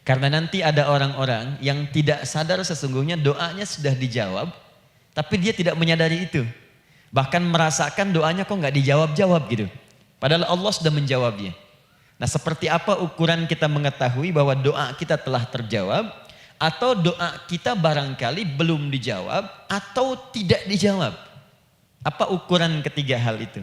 Karena nanti ada orang-orang yang tidak sadar sesungguhnya doanya sudah dijawab, tapi dia tidak menyadari itu. Bahkan merasakan doanya kok nggak dijawab-jawab gitu. Padahal Allah sudah menjawabnya. Nah, seperti apa ukuran kita mengetahui bahwa doa kita telah terjawab, atau doa kita barangkali belum dijawab, atau tidak dijawab? Apa ukuran ketiga hal itu?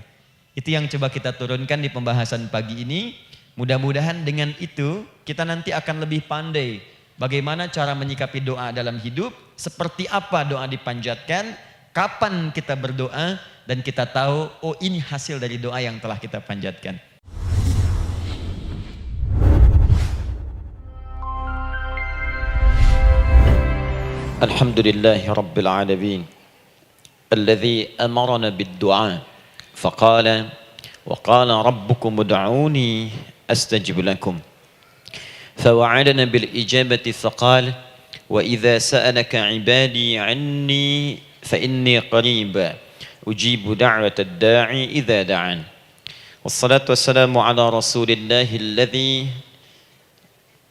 Itu yang coba kita turunkan di pembahasan pagi ini. Mudah-mudahan dengan itu kita nanti akan lebih pandai bagaimana cara menyikapi doa dalam hidup, seperti apa doa dipanjatkan, kapan kita berdoa, dan kita tahu oh ini hasil dari doa yang telah kita panjatkan. Alhamdulillahi Rabbil Alamin alladhi amarana bid-du'a faqala wa qala rabbukum ud'uni أستجب لكم فوعدنا بالإجابة فقال وإذا سألك عبادي عني فإني قريب أجيب دعوة الداعي إذا دعان والصلاة والسلام على رسول الله الذي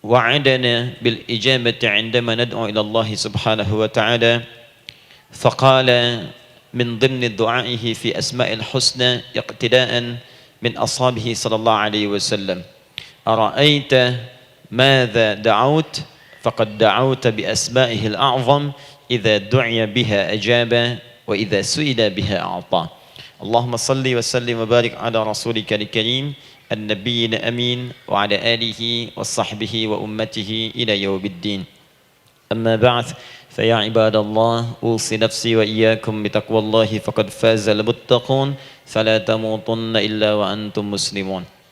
وعدنا بالإجابة عندما ندعو إلى الله سبحانه وتعالى فقال من ضمن دعائه في أسماء الحسنى اقتداء من أصحابه صلى الله عليه وسلم أرأيت ماذا دعوت فقد دعوت بأسمائه الأعظم إذا دعي بها أجاب وإذا سئل بها أعطى اللهم صل وسلم وبارك على رسولك الكريم النبي الأمين وعلى آله وصحبه وأمته إلى يوم الدين أما بعد فيا عباد الله أوصي نفسي وإياكم بتقوى الله فقد فاز المتقون فلا تموتن إلا وأنتم مسلمون.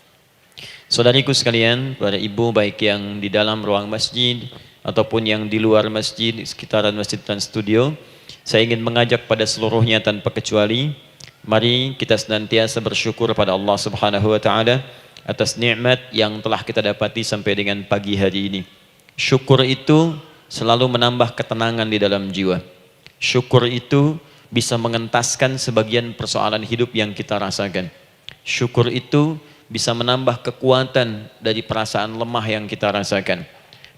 Saudariku sekalian, para ibu baik yang di dalam ruang masjid ataupun yang di luar masjid, di sekitaran Masjid Trans Studio, saya ingin mengajak pada seluruhnya tanpa kecuali, mari kita senantiasa bersyukur pada Allah Subhanahu wa taala atas nikmat yang telah kita dapati sampai dengan pagi hari ini. Syukur itu selalu menambah ketenangan di dalam jiwa. Syukur itu bisa mengentaskan sebagian persoalan hidup yang kita rasakan. Syukur itu bisa menambah kekuatan dari perasaan lemah yang kita rasakan.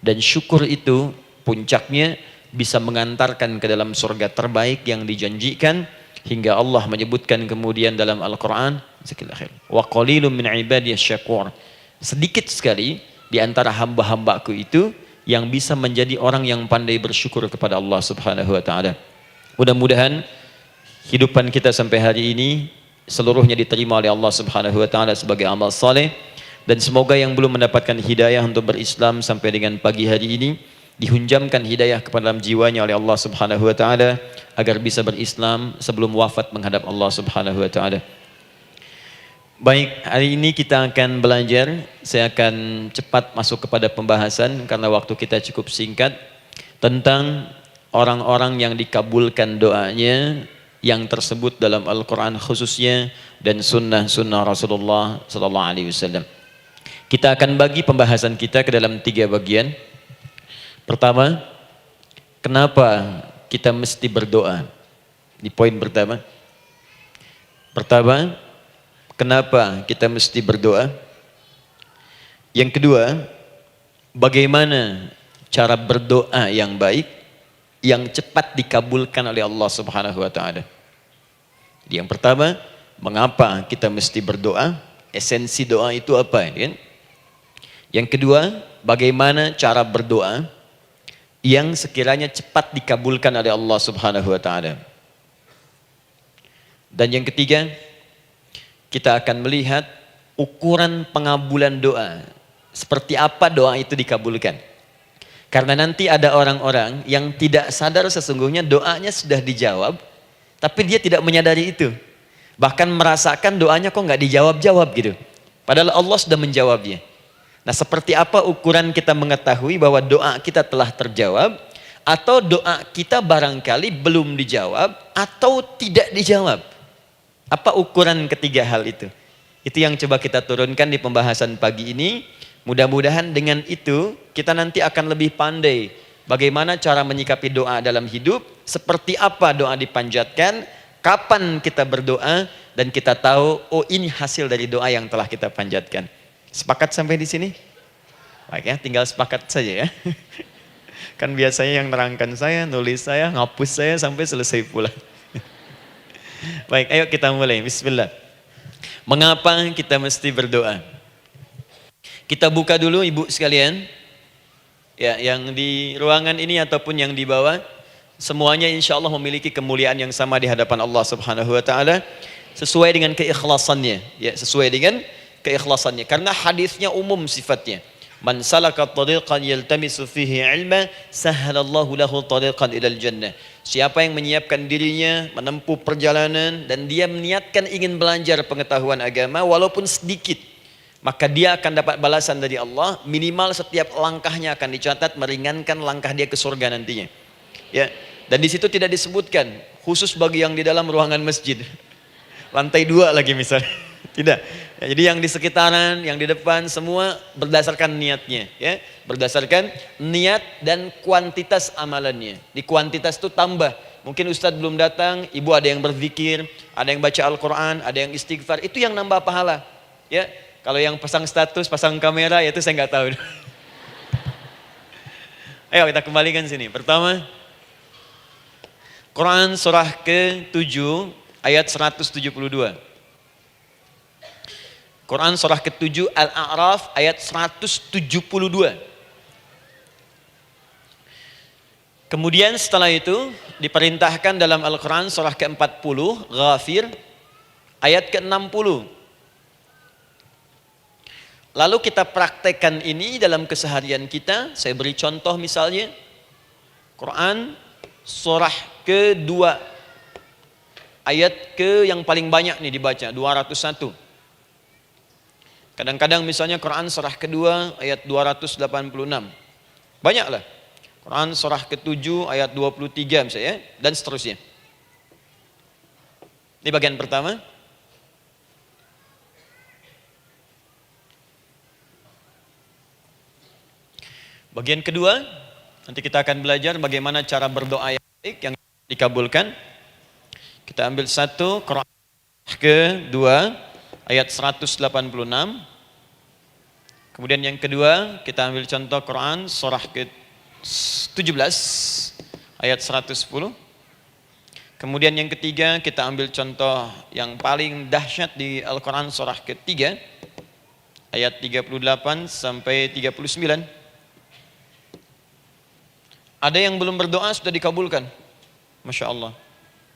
Dan syukur itu puncaknya bisa mengantarkan ke dalam surga terbaik yang dijanjikan, hingga Allah menyebutkan kemudian dalam Al-Quran, wa qalilun min ibadiyasy syakur. Sedikit sekali di antara hamba-hambaku itu yang bisa menjadi orang yang pandai bersyukur kepada Allah Subhanahu wa taala. Mudah-mudahan hidupan kita sampai hari ini seluruhnya diterima oleh Allah Subhanahu wa taala sebagai amal saleh, dan semoga yang belum mendapatkan hidayah untuk berislam sampai dengan pagi hari ini dihunjamkan hidayah kepada dalam jiwanya oleh Allah Subhanahu wa taala agar bisa berislam sebelum wafat menghadap Allah Subhanahu wa taala. Baik, hari ini kita akan belajar. Saya akan cepat masuk kepada pembahasan karena waktu kita cukup singkat, tentang orang-orang yang dikabulkan doanya yang tersebut dalam Al-Quran khususnya dan sunnah-sunnah Rasulullah Sallallahu Alaihi Wasallam. Kita akan bagi pembahasan kita ke dalam 3 bagian. Pertama, kenapa kita mesti berdoa? Di poin pertama. Kenapa kita mesti berdoa? Yang kedua, bagaimana cara berdoa yang baik, yang cepat dikabulkan oleh Allah Subhanahu wa taala. Yang pertama, mengapa kita mesti berdoa? Esensi doa itu apa, kan? Yang kedua, bagaimana cara berdoa yang sekiranya cepat dikabulkan oleh Allah Subhanahu wa taala. Dan yang ketiga, kita akan melihat ukuran pengabulan doa. Seperti apa doa itu dikabulkan. Karena nanti ada orang-orang yang tidak sadar sesungguhnya doanya sudah dijawab, tapi dia tidak menyadari itu. Bahkan merasakan doanya kok nggak dijawab-jawab gitu. Padahal Allah sudah menjawabnya. Nah, seperti apa ukuran kita mengetahui bahwa doa kita telah terjawab, atau doa kita barangkali belum dijawab, atau tidak dijawab? Apa ukuran ketiga hal itu? Itu yang coba kita turunkan di pembahasan pagi ini. Mudah-mudahan dengan itu kita nanti akan lebih pandai bagaimana cara menyikapi doa dalam hidup, seperti apa doa dipanjatkan, kapan kita berdoa, dan kita tahu oh ini hasil dari doa yang telah kita panjatkan. Sepakat sampai di sini? Baik ya, tinggal sepakat saja ya. Kan biasanya yang nerangkan saya, nulis saya, ngapus saya sampai selesai pula. Baik, ayo kita mulai. Bismillah. Mengapa kita mesti berdoa? Kita buka dulu ibu sekalian. Ya, yang di ruangan ini ataupun yang di bawah, semuanya insya Allah memiliki kemuliaan yang sama di hadapan Allah Subhanahu wa taala sesuai dengan keikhlasannya, ya, sesuai dengan keikhlasannya. Karena hadisnya umum sifatnya. Man salaka tariqan yaltamisu fihi ilma, sahhalallahu lahu tariqan ilal jannah. Siapa yang menyiapkan dirinya menempuh perjalanan dan dia meniatkan ingin belajar pengetahuan agama walaupun sedikit, maka dia akan dapat balasan dari Allah, minimal setiap langkahnya akan dicatat meringankan langkah dia ke surga nantinya. Ya, dan di situ tidak disebutkan khusus bagi yang di dalam ruangan masjid. Lantai 2 lagi misalnya. Tidak. Ya, jadi yang di sekitaran, yang di depan semua berdasarkan niatnya, ya. Berdasarkan niat dan kuantitas amalannya. Di kuantitas itu tambah. Mungkin Ustadz belum datang, ibu ada yang berzikir, ada yang baca Al-Qur'an, ada yang istighfar, itu yang nambah pahala. Ya. Kalau yang pasang status, pasang kamera, ya itu saya nggak tahu. Ayo kita kembalikan sini. Pertama, Quran surah ke-7 ayat 172. Quran surah ke-7 Al-A'raf ayat 172. Kemudian setelah itu diperintahkan dalam Al-Quran surah ke-40 Ghafir ayat ke-60. Lalu kita praktekkan ini dalam keseharian kita. Saya beri contoh misalnya Quran surah ke-2 ayat ke yang paling banyak nih dibaca 201. Kadang-kadang misalnya Quran surah ke-2 ayat 286. Banyaklah. Quran surah ke-7 ayat 23 misalnya dan seterusnya. Ini bagian pertama. Bagian kedua, nanti kita akan belajar bagaimana cara berdoa yang baik yang dikabulkan. Kita ambil satu, Quran ke-2 ayat 186. Kemudian yang kedua, kita ambil contoh Quran surah ke-17 ayat 110. Kemudian yang ketiga, kita ambil contoh yang paling dahsyat di Al-Quran surah ke-3 ayat 38 sampai 39. Ada yang belum berdoa sudah dikabulkan. Masya Allah.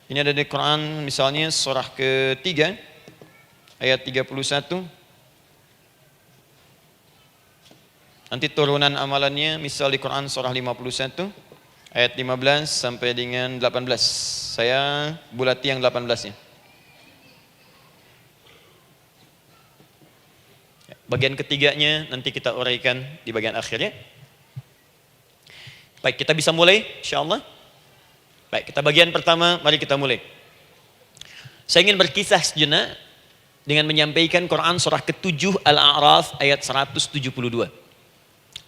Ini ada di Quran misalnya surah ke-3 ayat 31. Nanti turunan amalannya misal di Quran surah 51 ayat 15 sampai dengan 18. Saya bulati yang 18-nya. Bagian ketiganya nanti kita uraikan di bagian akhirnya. Baik, kita bisa mulai insyaallah. Baik, kita bagian pertama, mari kita mulai. Saya ingin berkisah sejenak dengan menyampaikan Quran surah ke-7 Al-A'raf ayat 172.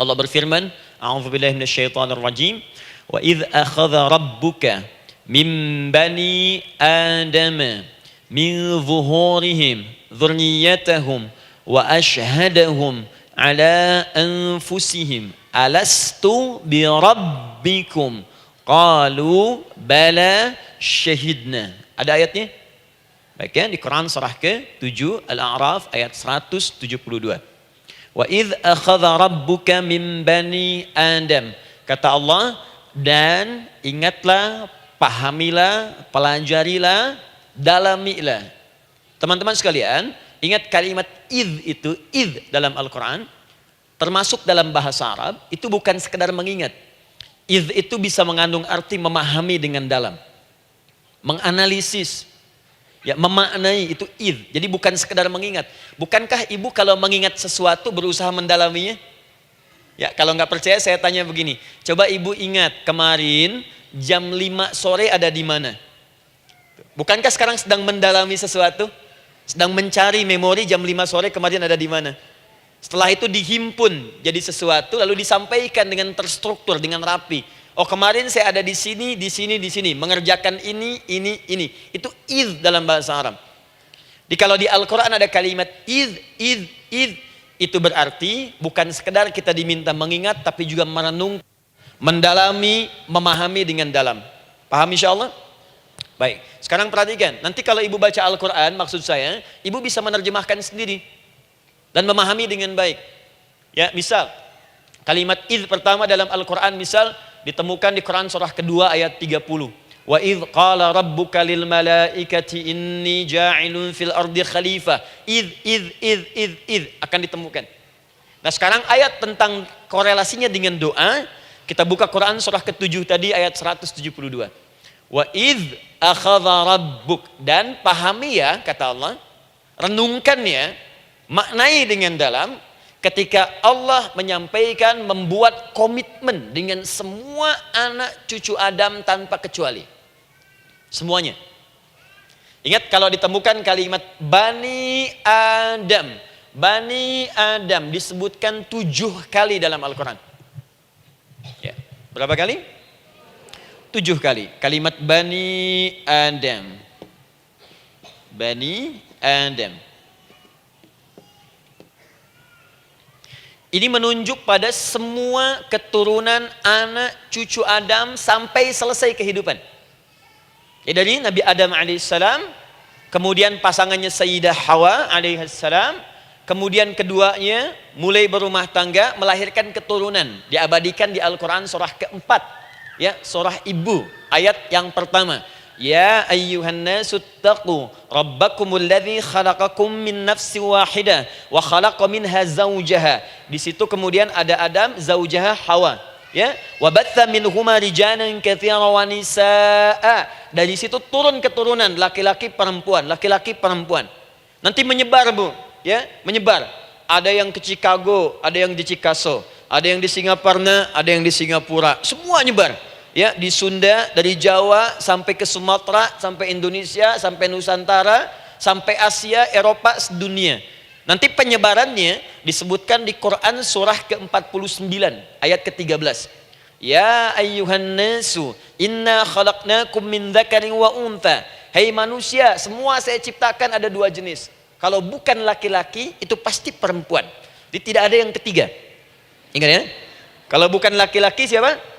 Allah berfirman, A'udzubillahi minasyaitonirrajim, wa idz akhadha rabbuka min bani adama min zuhurihim dzurriyyatahum wa ashhadahum ala anfusihim alastu bi rabbikum qalu bala syahidna. Ada ayatnya? Baik ya, di Quran surah ke-7 Al-A'raf ayat 172. Wa idz akhadha rabbuka min bani Adam. Kata Allah, dan ingatlah, pahamilah, pelajarilah, dalamilah. Teman-teman sekalian, ingat kalimat idz itu, idz dalam Al-Quran termasuk dalam bahasa Arab, itu bukan sekedar mengingat. Idz itu bisa mengandung arti memahami dengan dalam. Menganalisis. Ya, memaknai itu idz. Jadi bukan sekedar mengingat. Bukankah ibu kalau mengingat sesuatu berusaha mendalaminya? Ya, kalau nggak percaya saya tanya begini. Coba ibu ingat kemarin jam 5 sore ada di mana? Bukankah sekarang sedang mendalami sesuatu? Sedang mencari memori jam 5 sore kemarin ada di mana? Setelah itu dihimpun jadi sesuatu lalu disampaikan dengan terstruktur, dengan rapi. Oh, kemarin saya ada di sini, di sini, di sini, mengerjakan ini. Itu idz dalam bahasa Arab. Kalau di Al-Quran ada kalimat idz. Itu berarti bukan sekedar kita diminta mengingat, tapi juga merenung, mendalami, memahami dengan dalam. Paham insyaallah? Baik, sekarang perhatikan. Nanti kalau ibu baca Al-Quran, maksud saya, ibu bisa menerjemahkan sendiri dan memahami dengan baik. Ya, misal kalimat idz pertama dalam Al-Quran misal ditemukan di Quran surah kedua ayat 30. Wa idz qala rabbuka lil malaikati inni ja'ilun fil ardi khalifah. Idz akan ditemukan. Nah, sekarang ayat tentang korelasinya dengan doa, kita buka Quran surah ke-7 tadi ayat 172. Wa idz akhadha rabbuk, dan pahami ya kata Allah, renungkan ya, maknai dengan dalam ketika Allah menyampaikan, membuat komitmen dengan semua anak cucu Adam tanpa kecuali. Semuanya. Ingat kalau ditemukan kalimat Bani Adam. Bani Adam disebutkan 7 kali dalam Al-Quran. Ya. Berapa kali? 7 kali. Kalimat Bani Adam. Bani Adam. Ini menunjuk pada semua keturunan anak cucu Adam sampai selesai kehidupan. Ya, dari Nabi Adam alaihissalam, kemudian pasangannya Sayyidah Hawa alaihissalam, kemudian keduanya mulai berumah tangga, melahirkan keturunan, diabadikan di Al-Quran surah keempat, ya, surah Ibu, ayat yang pertama. Ya ayyuhan nasu taqu rabbakumul ladzi khalaqakum min nafsin wahidah wa khalaqa minha zawjaha. Di situ kemudian ada Adam, zaujaha Hawa, ya. Wa batha minhuma rijalan katsiran wa nisaa. Dari situ turun keturunan laki-laki perempuan, laki-laki perempuan. Nanti menyebar, Bu, ya, menyebar. Ada yang ke Chicago, ada yang di Chicago, ada yang di Singaparna, ada yang di Singapura. Semua nyebar. Ya, di Sunda, dari Jawa sampai ke Sumatera, sampai Indonesia, sampai Nusantara, sampai Asia, Eropa, sedunia. Nanti penyebarannya disebutkan di Quran surah ke-49 ayat ke-13. Ya ayyuhan nasu inna khalaqnakum min dzakarin wa untha. Hai manusia, semua saya ciptakan ada 2 jenis. Kalau bukan laki-laki itu pasti perempuan. Jadi tidak ada yang ketiga. Ingat ya? Kalau bukan laki-laki siapa?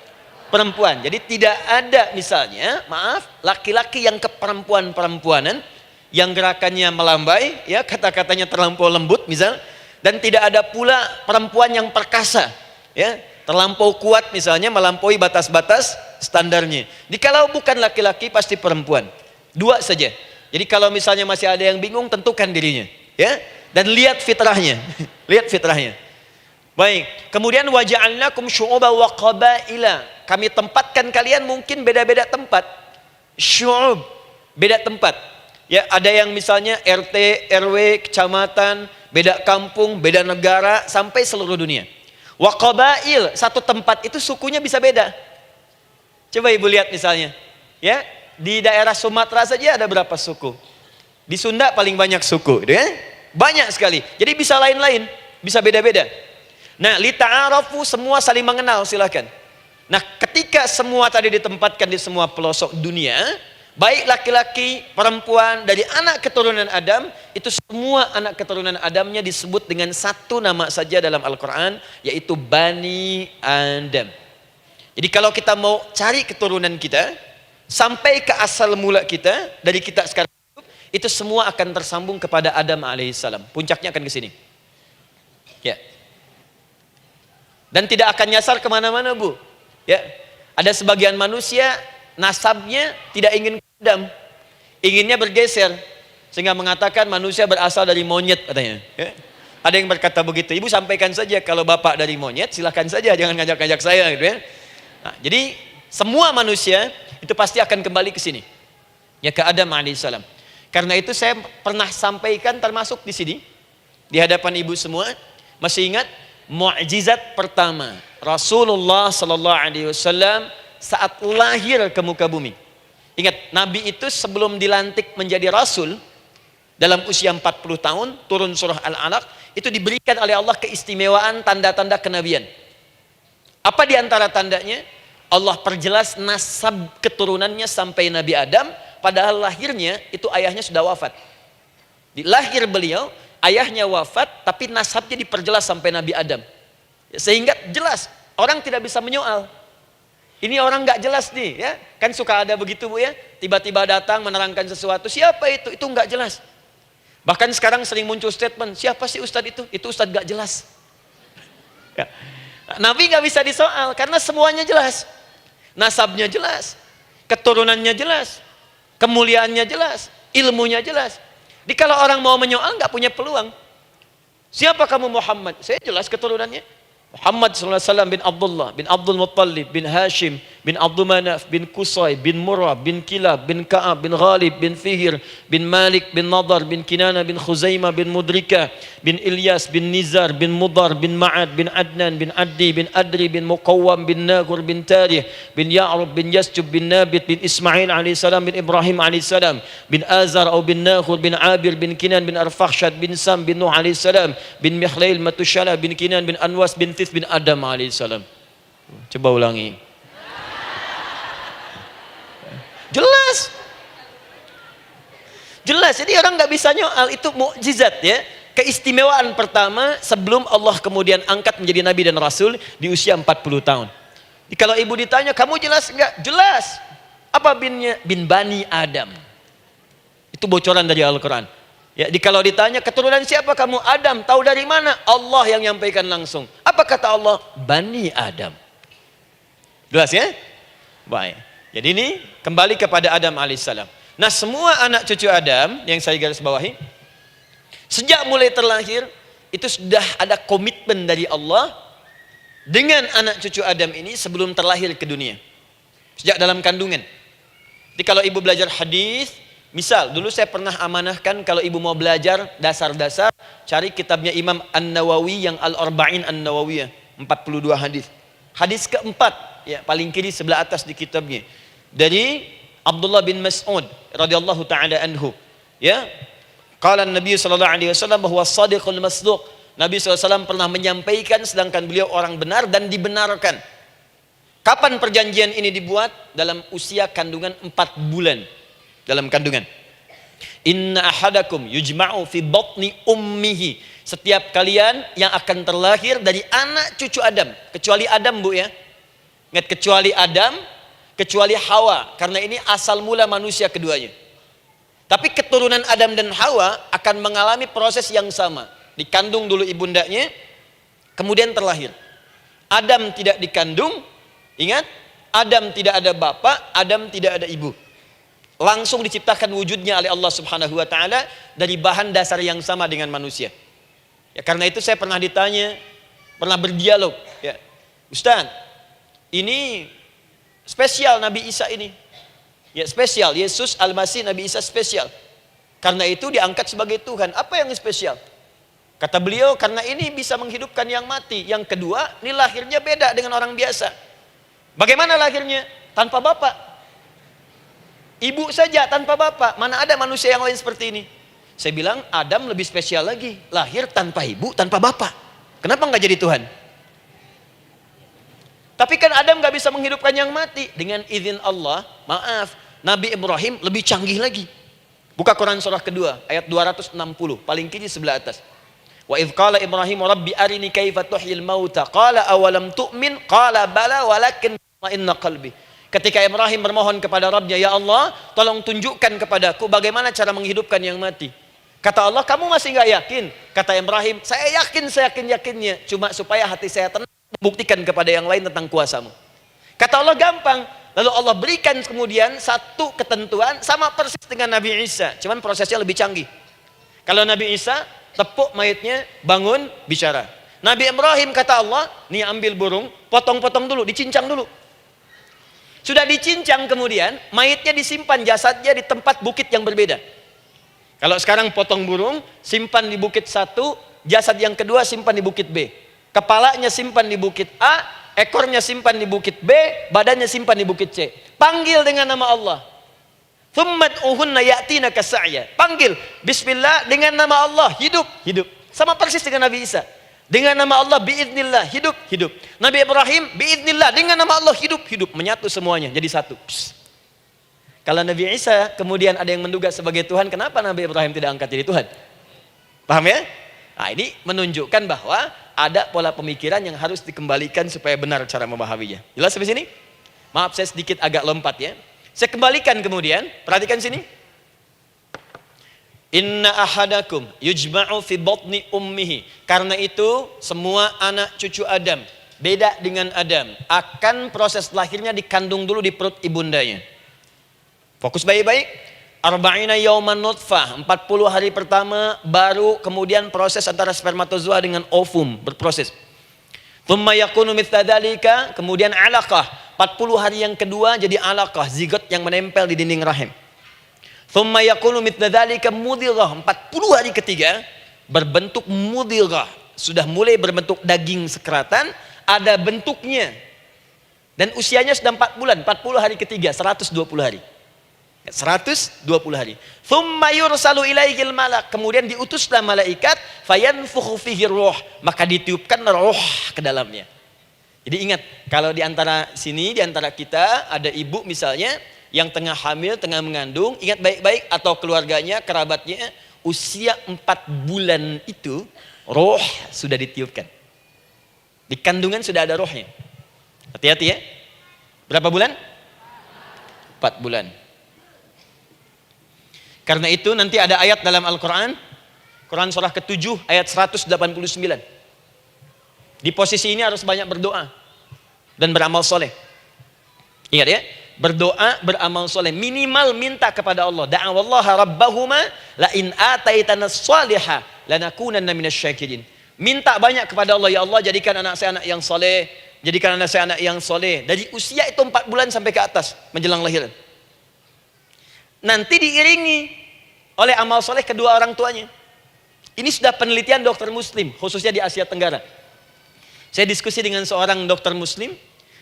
Perempuan. Jadi tidak ada misalnya, maaf, laki-laki yang keperempuan-perempuanan, yang gerakannya melambai, ya, kata-katanya terlampau lembut misal, dan tidak ada pula perempuan yang perkasa, ya, terlampau kuat misalnya, melampaui batas-batas standarnya. Jadi kalau bukan laki-laki pasti perempuan. 2 saja. Jadi kalau misalnya masih ada yang bingung, tentukan dirinya, ya, dan lihat fitrahnya. Lihat fitrahnya. Baik, kemudian waja'alnakum syu'uban wa qabaila. Kami tempatkan kalian mungkin beda-beda tempat. Syu'ub, beda tempat. Ya, ada yang misalnya RT, RW, kecamatan, beda kampung, beda negara, sampai seluruh dunia. Wa qabail, satu tempat itu sukunya bisa beda. Coba Ibu lihat misalnya, ya, di daerah Sumatera saja ada berapa suku? Di Sunda paling banyak suku, gitu ya? Banyak sekali. Jadi bisa lain-lain, bisa beda-beda. Nah, lita'arafu, semua saling mengenal, silakan. Nah, ketika semua tadi ditempatkan di semua pelosok dunia, baik laki-laki, perempuan, dari anak keturunan Adam, itu semua anak keturunan Adamnya disebut dengan satu nama saja dalam Al-Quran, yaitu Bani Adam. Jadi kalau kita mau cari keturunan kita, sampai ke asal mula kita, dari kita sekarang, itu semua akan tersambung kepada Adam alaihissalam. Puncaknya akan ke sini. Ya. Dan tidak akan nyasar kemana-mana, Bu. Ya, ada sebagian manusia nasabnya tidak ingin ke Adam, inginnya bergeser, sehingga mengatakan manusia berasal dari monyet katanya. Ya. Ada yang berkata begitu. Ibu sampaikan saja kalau bapak dari monyet, silahkan saja, jangan ngajak-ngajak saya, gitu ya. Nah, jadi semua manusia itu pasti akan kembali ke sini, ya, ke Adam alaihissalam. Karena itu saya pernah sampaikan termasuk di sini di hadapan ibu semua, masih ingat? Mukjizat pertama Rasulullah sallallahu alaihi wasallam saat lahir ke muka bumi. Ingat, Nabi itu sebelum dilantik menjadi Rasul dalam usia 40 tahun, turun surah Al-Alaq, itu diberikan oleh Allah keistimewaan tanda-tanda kenabian. Apa di antara tandanya? Allah perjelas nasab keturunannya sampai Nabi Adam, padahal lahirnya itu ayahnya sudah wafat. Di lahir beliau ayahnya wafat tapi nasabnya diperjelas sampai Nabi Adam. Sehingga jelas, orang tidak bisa menyoal. Ini orang nggak jelas nih, ya. Kan suka ada begitu, Bu, ya. Tiba-tiba datang menerangkan sesuatu, siapa itu? Itu nggak jelas. Bahkan sekarang sering muncul statement, siapa sih ustadz itu? Itu ustadz nggak jelas. Ya. Nabi nggak bisa disoal karena semuanya jelas. Nasabnya jelas, keturunannya jelas, kemuliaannya jelas, ilmunya jelas. Jadi kalau orang mau menyoal nggak punya peluang. Siapa kamu Muhammad? Saya jelas keturunannya. Muhammad SAW bin Abdullah, bin Abdul Muttalib, bin Hashim, bin Abdul Manaf, bin Qusay, bin Murrah, bin Kilab, bin Ka'ab, bin Ghalib, bin Fihir, bin Malik, bin Nadar, bin Kinana, bin Khuzaimah, bin Mudrika, bin Ilyas, bin Nizar, bin Mudar, bin Ma'ad, bin Adnan, bin Addi, bin Adri, bin Muqawwam, bin Nagur, bin Tarih, bin Ya'rub, bin Yasjub, bin Nabit, bin Ismail AS, bin Ibrahim AS, bin Azar atau bin Nakhur, bin Abir, bin Kinan, bin Arfakhshad, bin Sam, bin Nuh AS, bin Mikhlail, Matushala, bin Kinan, bin Anwas, bin bin Adam alaihissalam. Coba ulangi. Jelas. Jelas. Jadi orang nggak bisa nyoal, itu mukjizat, ya. Keistimewaan pertama sebelum Allah kemudian angkat menjadi nabi dan rasul di usia 40 tahun. Jadi kalau ibu ditanya, kamu jelas enggak? Jelas. Apa binnya? Bin Bani Adam. Itu bocoran dari Al-Quran. Ya, kalau ditanya keturunan siapa kamu? Adam. Tahu dari mana? Allah yang nyampaikan langsung. Apa kata Allah? Bani Adam. Jelas, ya? Baik. Jadi ini kembali kepada Adam alaihissalam. Nah, semua anak cucu Adam yang saya garis bawahi, sejak mulai terlahir itu sudah ada komitmen dari Allah dengan anak cucu Adam ini sebelum terlahir ke dunia. Sejak dalam kandungan. Jadi kalau ibu belajar hadis, misal, dulu saya pernah amanahkan kalau ibu mau belajar dasar-dasar, cari kitabnya Imam An-Nawawi yang Al-Arba'in An-Nawawiyah, 42 hadis. Hadis keempat, ya, paling kiri sebelah atas di kitabnya. Dari Abdullah bin Mas'ud radhiyallahu taala anhu, ya. Qala Nabi sallallahu alaihi wasallam bahwa shadiqul masduq. Nabi SAW pernah menyampaikan sedangkan beliau orang benar dan dibenarkan. Kapan perjanjian ini dibuat? Dalam usia kandungan 4 bulan. Dalam kandungan. Inna ahadakum yujma'u fi batni ummihi. Setiap kalian yang akan terlahir dari anak cucu Adam, kecuali Adam, Bu, ya. Ingat, kecuali Adam, kecuali Hawa, karena ini asal mula manusia keduanya. Tapi keturunan Adam dan Hawa akan mengalami proses yang sama. Dikandung dulu ibundanya, kemudian terlahir. Adam tidak dikandung, ingat, Adam tidak ada bapak, Adam tidak ada ibu. Langsung diciptakan wujudnya oleh Allah Subhanahu wa taala dari bahan dasar yang sama dengan manusia. Ya, karena itu saya pernah ditanya, pernah berdialog, ya. Ustaz, ini spesial Nabi Isa ini. Ya, spesial, Yesus Al-Masih Nabi Isa spesial. Karena itu diangkat sebagai Tuhan. Apa yang spesial? Kata beliau, karena ini bisa menghidupkan yang mati. Yang kedua, ini lahirnya beda dengan orang biasa. Bagaimana lahirnya? Tanpa bapak. Ibu saja tanpa bapak. Mana ada manusia yang lain seperti ini? Saya bilang Adam lebih spesial lagi. Lahir tanpa ibu, tanpa bapak. Kenapa nggak jadi Tuhan? Tapi kan Adam nggak bisa menghidupkan yang mati. Dengan izin Allah, maaf, Nabi Ibrahim lebih canggih lagi. Buka Quran surah kedua, ayat 260. Paling kiri sebelah atas. Wa idh qala Ibrahim Rabbi arini kaifa tuhyil mauta. Qala awalam tu'min. Qala bala walakin inna qalbi. Ketika Ibrahim bermohon kepada Rabbnya, ya Allah, tolong tunjukkan kepadaku bagaimana cara menghidupkan yang mati. Kata Allah, kamu masih nggak yakin? Kata Ibrahim, saya yakin-yakinnya. Cuma supaya hati saya tenang, buktikan kepada yang lain tentang kuasamu. Kata Allah, gampang. Lalu Allah berikan kemudian satu ketentuan sama persis dengan Nabi Isa. Cuman prosesnya lebih canggih. Kalau Nabi Isa, tepuk mayatnya, bangun, bicara. Nabi Ibrahim kata Allah, nih ambil burung, potong-potong dulu, dicincang dulu. Sudah dicincang kemudian, mayatnya disimpan, jasadnya di tempat bukit yang berbeda. Kalau sekarang potong burung, simpan di bukit satu, jasad yang kedua simpan di bukit B. Kepalanya simpan di bukit A, ekornya simpan di bukit B, badannya simpan di bukit C. Panggil dengan nama Allah. Thummat uhunna ya'tina kasa'ya. Panggil, bismillah, dengan nama Allah, hidup, hidup. Sama persis dengan Nabi Isa. Dengan nama Allah biiznillah, hidup, hidup. Nabi Ibrahim biiznillah, dengan nama Allah hidup, hidup. Menyatu semuanya jadi satu. Psst. Kalau Nabi Isa kemudian ada yang menduga sebagai Tuhan, kenapa Nabi Ibrahim tidak angkat jadi Tuhan? Paham ya? Nah, ini menunjukkan bahwa ada pola pemikiran yang harus dikembalikan supaya benar cara memahaminya. Jelas sampai sini? Maaf saya sedikit agak lompat ya. Saya kembalikan kemudian, perhatikan sini. Inna ahadakum yujma'u fi batni ummihi. Karena itu semua anak cucu Adam, beda dengan Adam, akan proses lahirnya dikandung dulu di perut ibundanya. Fokus baik-baik. Arba'ina yauman nutfah, 40 hari pertama baru kemudian proses antara spermatozoa dengan ovum berproses. Thumma yakunu mithla dzalika, kemudian alaqah. 40 hari yang kedua jadi alaqah, zigot yang menempel di dinding rahim. Thumma yakunu mithla dzalika mudghah. 40 hari ketiga berbentuk mudghah, sudah mulai berbentuk daging sekeratan, ada bentuknya. Dan usianya sudah 4 bulan, 40 hari ketiga, 120 hari. 120 hari. Thumma yursalu ilaihil malak, kemudian diutuslah malaikat, fayanfukhu fihi ruh, maka ditiupkan roh ke dalamnya. Jadi ingat, kalau di antara sini, di antara kita ada ibu misalnya yang tengah hamil, tengah mengandung, ingat baik-baik, atau keluarganya, kerabatnya, usia 4 bulan itu roh sudah ditiupkan. Di kandungan sudah ada rohnya. Hati-hati ya. Berapa bulan? 4 bulan. Karena itu nanti ada ayat dalam Al-Quran, Quran surah ke-7 ayat 189. Di posisi ini harus banyak berdoa dan beramal soleh. Ingat ya, berdoa, beramal soleh, minimal minta kepada Allah. Da'awallaha rabbahuma la in ataitana salihah lanakunanna minasyakirin. Minta banyak kepada Allah, ya Allah jadikan anak saya anak yang soleh, jadikan anak saya anak yang soleh. Dari usia itu 4 bulan sampai ke atas menjelang lahiran. Nanti diiringi oleh amal soleh kedua orang tuanya. Ini sudah penelitian dokter muslim, khususnya di Asia Tenggara. Saya diskusi dengan seorang dokter muslim,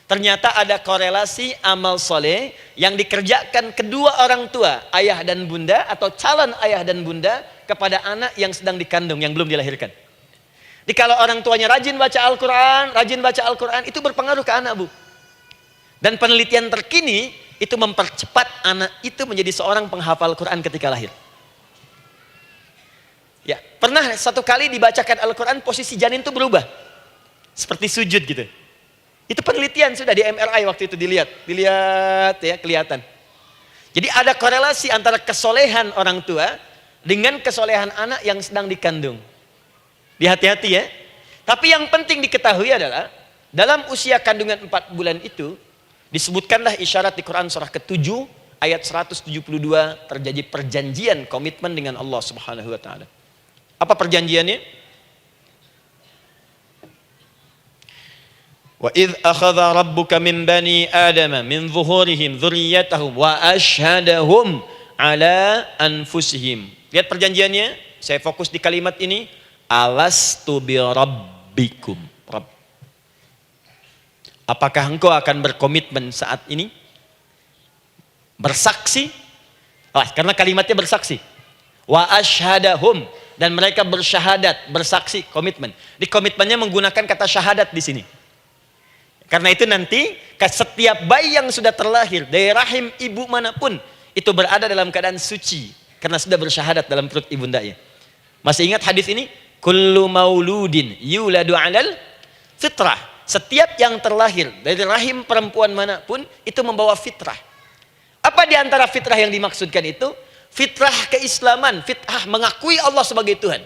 ternyata ada korelasi amal soleh yang dikerjakan kedua orang tua, ayah dan bunda, atau calon ayah dan bunda, kepada anak yang sedang dikandung, yang belum dilahirkan. Jadi kalau orang tuanya rajin baca Al-Quran, itu berpengaruh ke anak, Bu. Dan penelitian terkini, itu mempercepat anak itu menjadi seorang penghafal Quran ketika lahir. Ya, pernah satu kali dibacakan Al-Quran, posisi janin itu berubah. Seperti sujud gitu. Itu penelitian sudah di MRI waktu itu dilihat ya, kelihatan. Jadi ada korelasi antara kesolehan orang tua dengan kesolehan anak yang sedang dikandung. Hati-hati ya. Tapi yang penting diketahui adalah dalam usia kandungan 4 bulan itu disebutkanlah isyarat di Quran surah ke-7 ayat 172 terjadi perjanjian komitmen dengan Allah Subhanahu wa taala. Apa perjanjiannya? Wa idz akhadha rabbuka min bani adama min zuhurihim dzurriyyatahum wa asyhadahum ala anfusihim. Lihat perjanjiannya, saya fokus di kalimat ini, alastu bi rabbikum. Apakah engkau akan berkomitmen saat ini? Bersaksi? Karena kalimatnya bersaksi. Wa asyhadahum, dan mereka bersyahadat, bersaksi, komitmen. Di komitmennya menggunakan kata syahadat di sini. Karena itu nanti setiap bayi yang sudah terlahir dari rahim ibu manapun itu berada dalam keadaan suci karena sudah bersyahadat dalam perut ibundanya. Masih ingat hadis ini? Kullu mauludin yuladu 'alal fitrah. Setiap yang terlahir dari rahim perempuan manapun itu membawa fitrah. Apa di antara fitrah yang dimaksudkan itu? Fitrah keislaman, fitrah mengakui Allah sebagai Tuhan.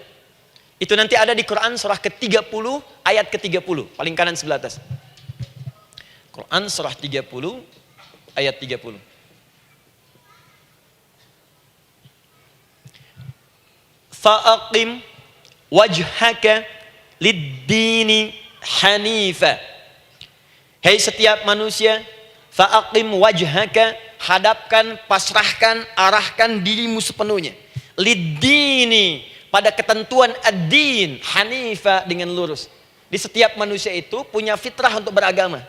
Itu nanti ada di Quran surah ke-30 ayat ke-30, paling kanan sebelah atas. Quran surah 30 ayat 30. Fa'aqim wajhaka lid-dini hanifa. Hei setiap manusia, fa'aqim wajhaka, hadapkan, pasrahkan, arahkan dirimu sepenuhnya. Lid-dini, pada ketentuan ad-din, hanifa, dengan lurus. Di setiap manusia itu punya fitrah untuk beragama.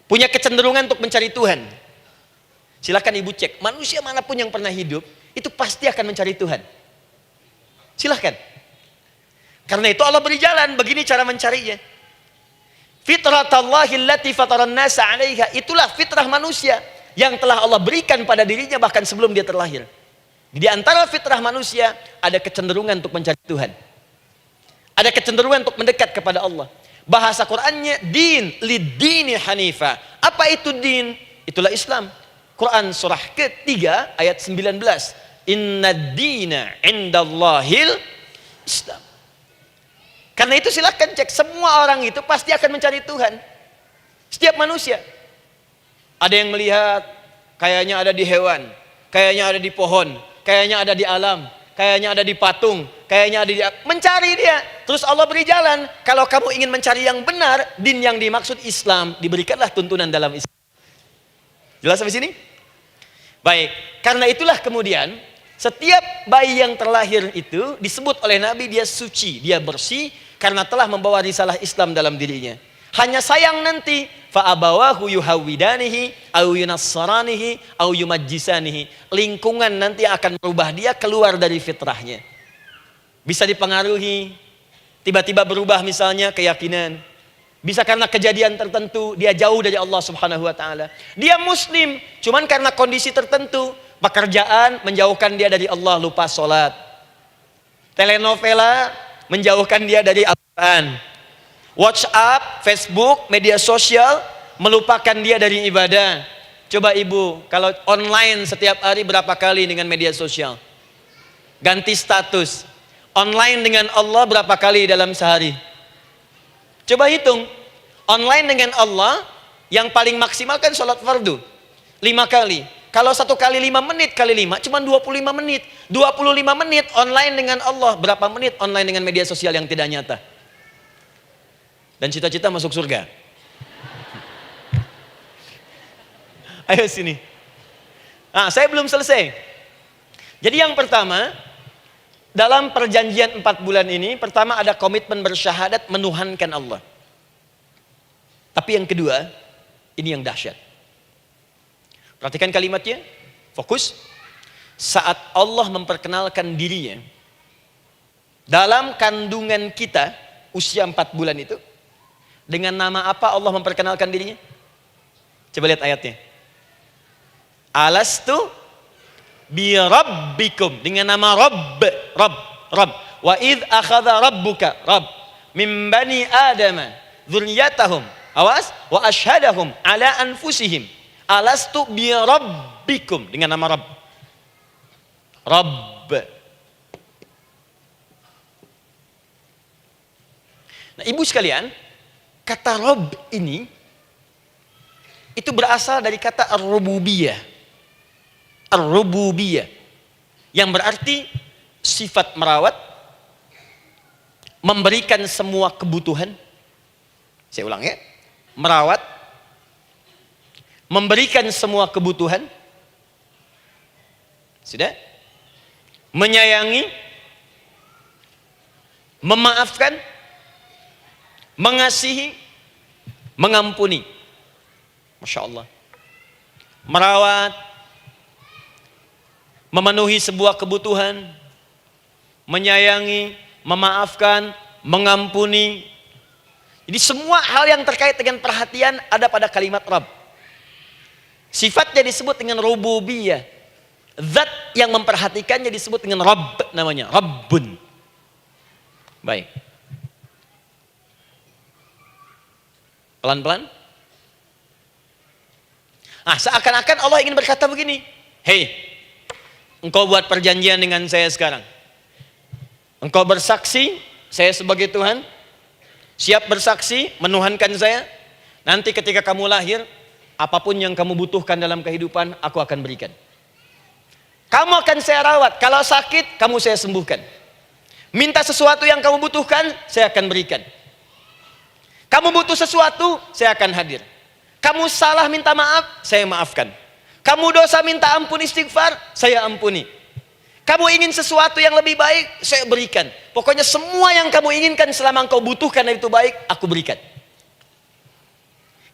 Punya kecenderungan untuk mencari Tuhan. Silakan ibu cek, manusia manapun yang pernah hidup, itu pasti akan mencari Tuhan. Silakan. Karena itu Allah beri jalan, begini cara mencarinya. Fitratallahi allati fataran nasa 'alaiha, itulah fitrah manusia yang telah Allah berikan pada dirinya bahkan sebelum dia terlahir. Di antara fitrah manusia ada kecenderungan untuk mencari Tuhan. Ada kecenderungan untuk mendekat kepada Allah. Bahasa Qur'annya din lidini hanifa. Apa itu din? Itulah Islam. Quran surah ketiga ayat 19. Inna dina indallahil Islam. Karena itu silakan cek, semua orang itu pasti akan mencari Tuhan. Setiap manusia. Ada yang melihat kayaknya ada di hewan, kayaknya ada di pohon, kayaknya ada di alam, kayaknya ada di patung, kayaknya ada di... Mencari dia. Terus Allah beri jalan. Kalau kamu ingin mencari yang benar, din yang dimaksud Islam, diberikanlah tuntunan dalam Islam. Jelas sampai sini? Baik. Karena itulah kemudian setiap bayi yang terlahir itu disebut oleh Nabi dia suci, dia bersih karena telah membawa risalah Islam dalam dirinya. Hanya sayang nanti fa'abawahu yuhawidanihi au yunassaranihi au yumajjisanihi. Lingkungan nanti akan merubah dia keluar dari fitrahnya. Bisa dipengaruhi, tiba-tiba berubah misalnya keyakinan. Bisa karena kejadian tertentu dia jauh dari Allah Subhanahu wa taala. Dia muslim, cuman karena kondisi tertentu, pekerjaan menjauhkan dia dari Allah, lupa sholat. Telenovela menjauhkan dia dari Al-Quran. WhatsApp, Facebook, media sosial melupakan dia dari ibadah. Coba ibu, kalau online setiap hari berapa kali dengan media sosial? Ganti status. Online dengan Allah berapa kali dalam sehari? Coba hitung. Online dengan Allah yang paling maksimal kan sholat fardu 5 kali. Kalau 1 kali 5 menit kali 5 cuma 25 menit. 25 menit online dengan Allah. Berapa menit online dengan media sosial yang tidak nyata? Dan cita-cita masuk surga. Ayo sini. Nah, saya belum selesai. Jadi yang pertama, dalam perjanjian 4 bulan ini, pertama ada komitmen bersyahadat menuhankan Allah. Tapi yang kedua, ini yang dahsyat. Perhatikan kalimatnya, fokus. Saat Allah memperkenalkan dirinya, dalam kandungan kita, usia 4 bulan itu, dengan nama apa Allah memperkenalkan dirinya? Coba lihat ayatnya. Alastu bi rabbikum, dengan nama Rabb. Wa idh akhadha rabbuka min bani Adama dzurriyyatahum. Awas, wa ashhadahum ala anfusihim. Alastu bi rabbikum, dengan nama Rabb. Nah, ibu sekalian, kata Rabb ini itu berasal dari kata ar-rububiyah. Ar-rububiyah yang berarti sifat merawat, memberikan semua kebutuhan. Saya ulang ya. Merawat, memberikan semua kebutuhan. Sudah? Menyayangi, memaafkan, mengasihi, mengampuni. Masya Allah. Merawat, memenuhi sebuah kebutuhan, menyayangi, memaafkan, mengampuni. Jadi semua hal yang terkait dengan perhatian ada pada kalimat Rabb. Sifatnya disebut dengan rububiyah. Zat yang memperhatikannya disebut dengan Rabb, namanya Rabbun. Baik. Pelan-pelan. Nah, seakan-akan Allah ingin berkata begini, hei, engkau buat perjanjian dengan saya sekarang. Engkau bersaksi, saya sebagai Tuhan, siap bersaksi, menuhankan saya. Nanti ketika kamu lahir, apapun yang kamu butuhkan dalam kehidupan, aku akan berikan. Kamu akan saya rawat, kalau sakit, kamu saya sembuhkan. Minta sesuatu yang kamu butuhkan, saya akan berikan. Kamu butuh sesuatu, saya akan hadir. Kamu salah minta maaf, saya maafkan. Kamu dosa minta ampun istighfar, saya ampuni. Kamu ingin sesuatu yang lebih baik, saya berikan. Pokoknya semua yang kamu inginkan selama engkau butuhkan itu baik, aku berikan.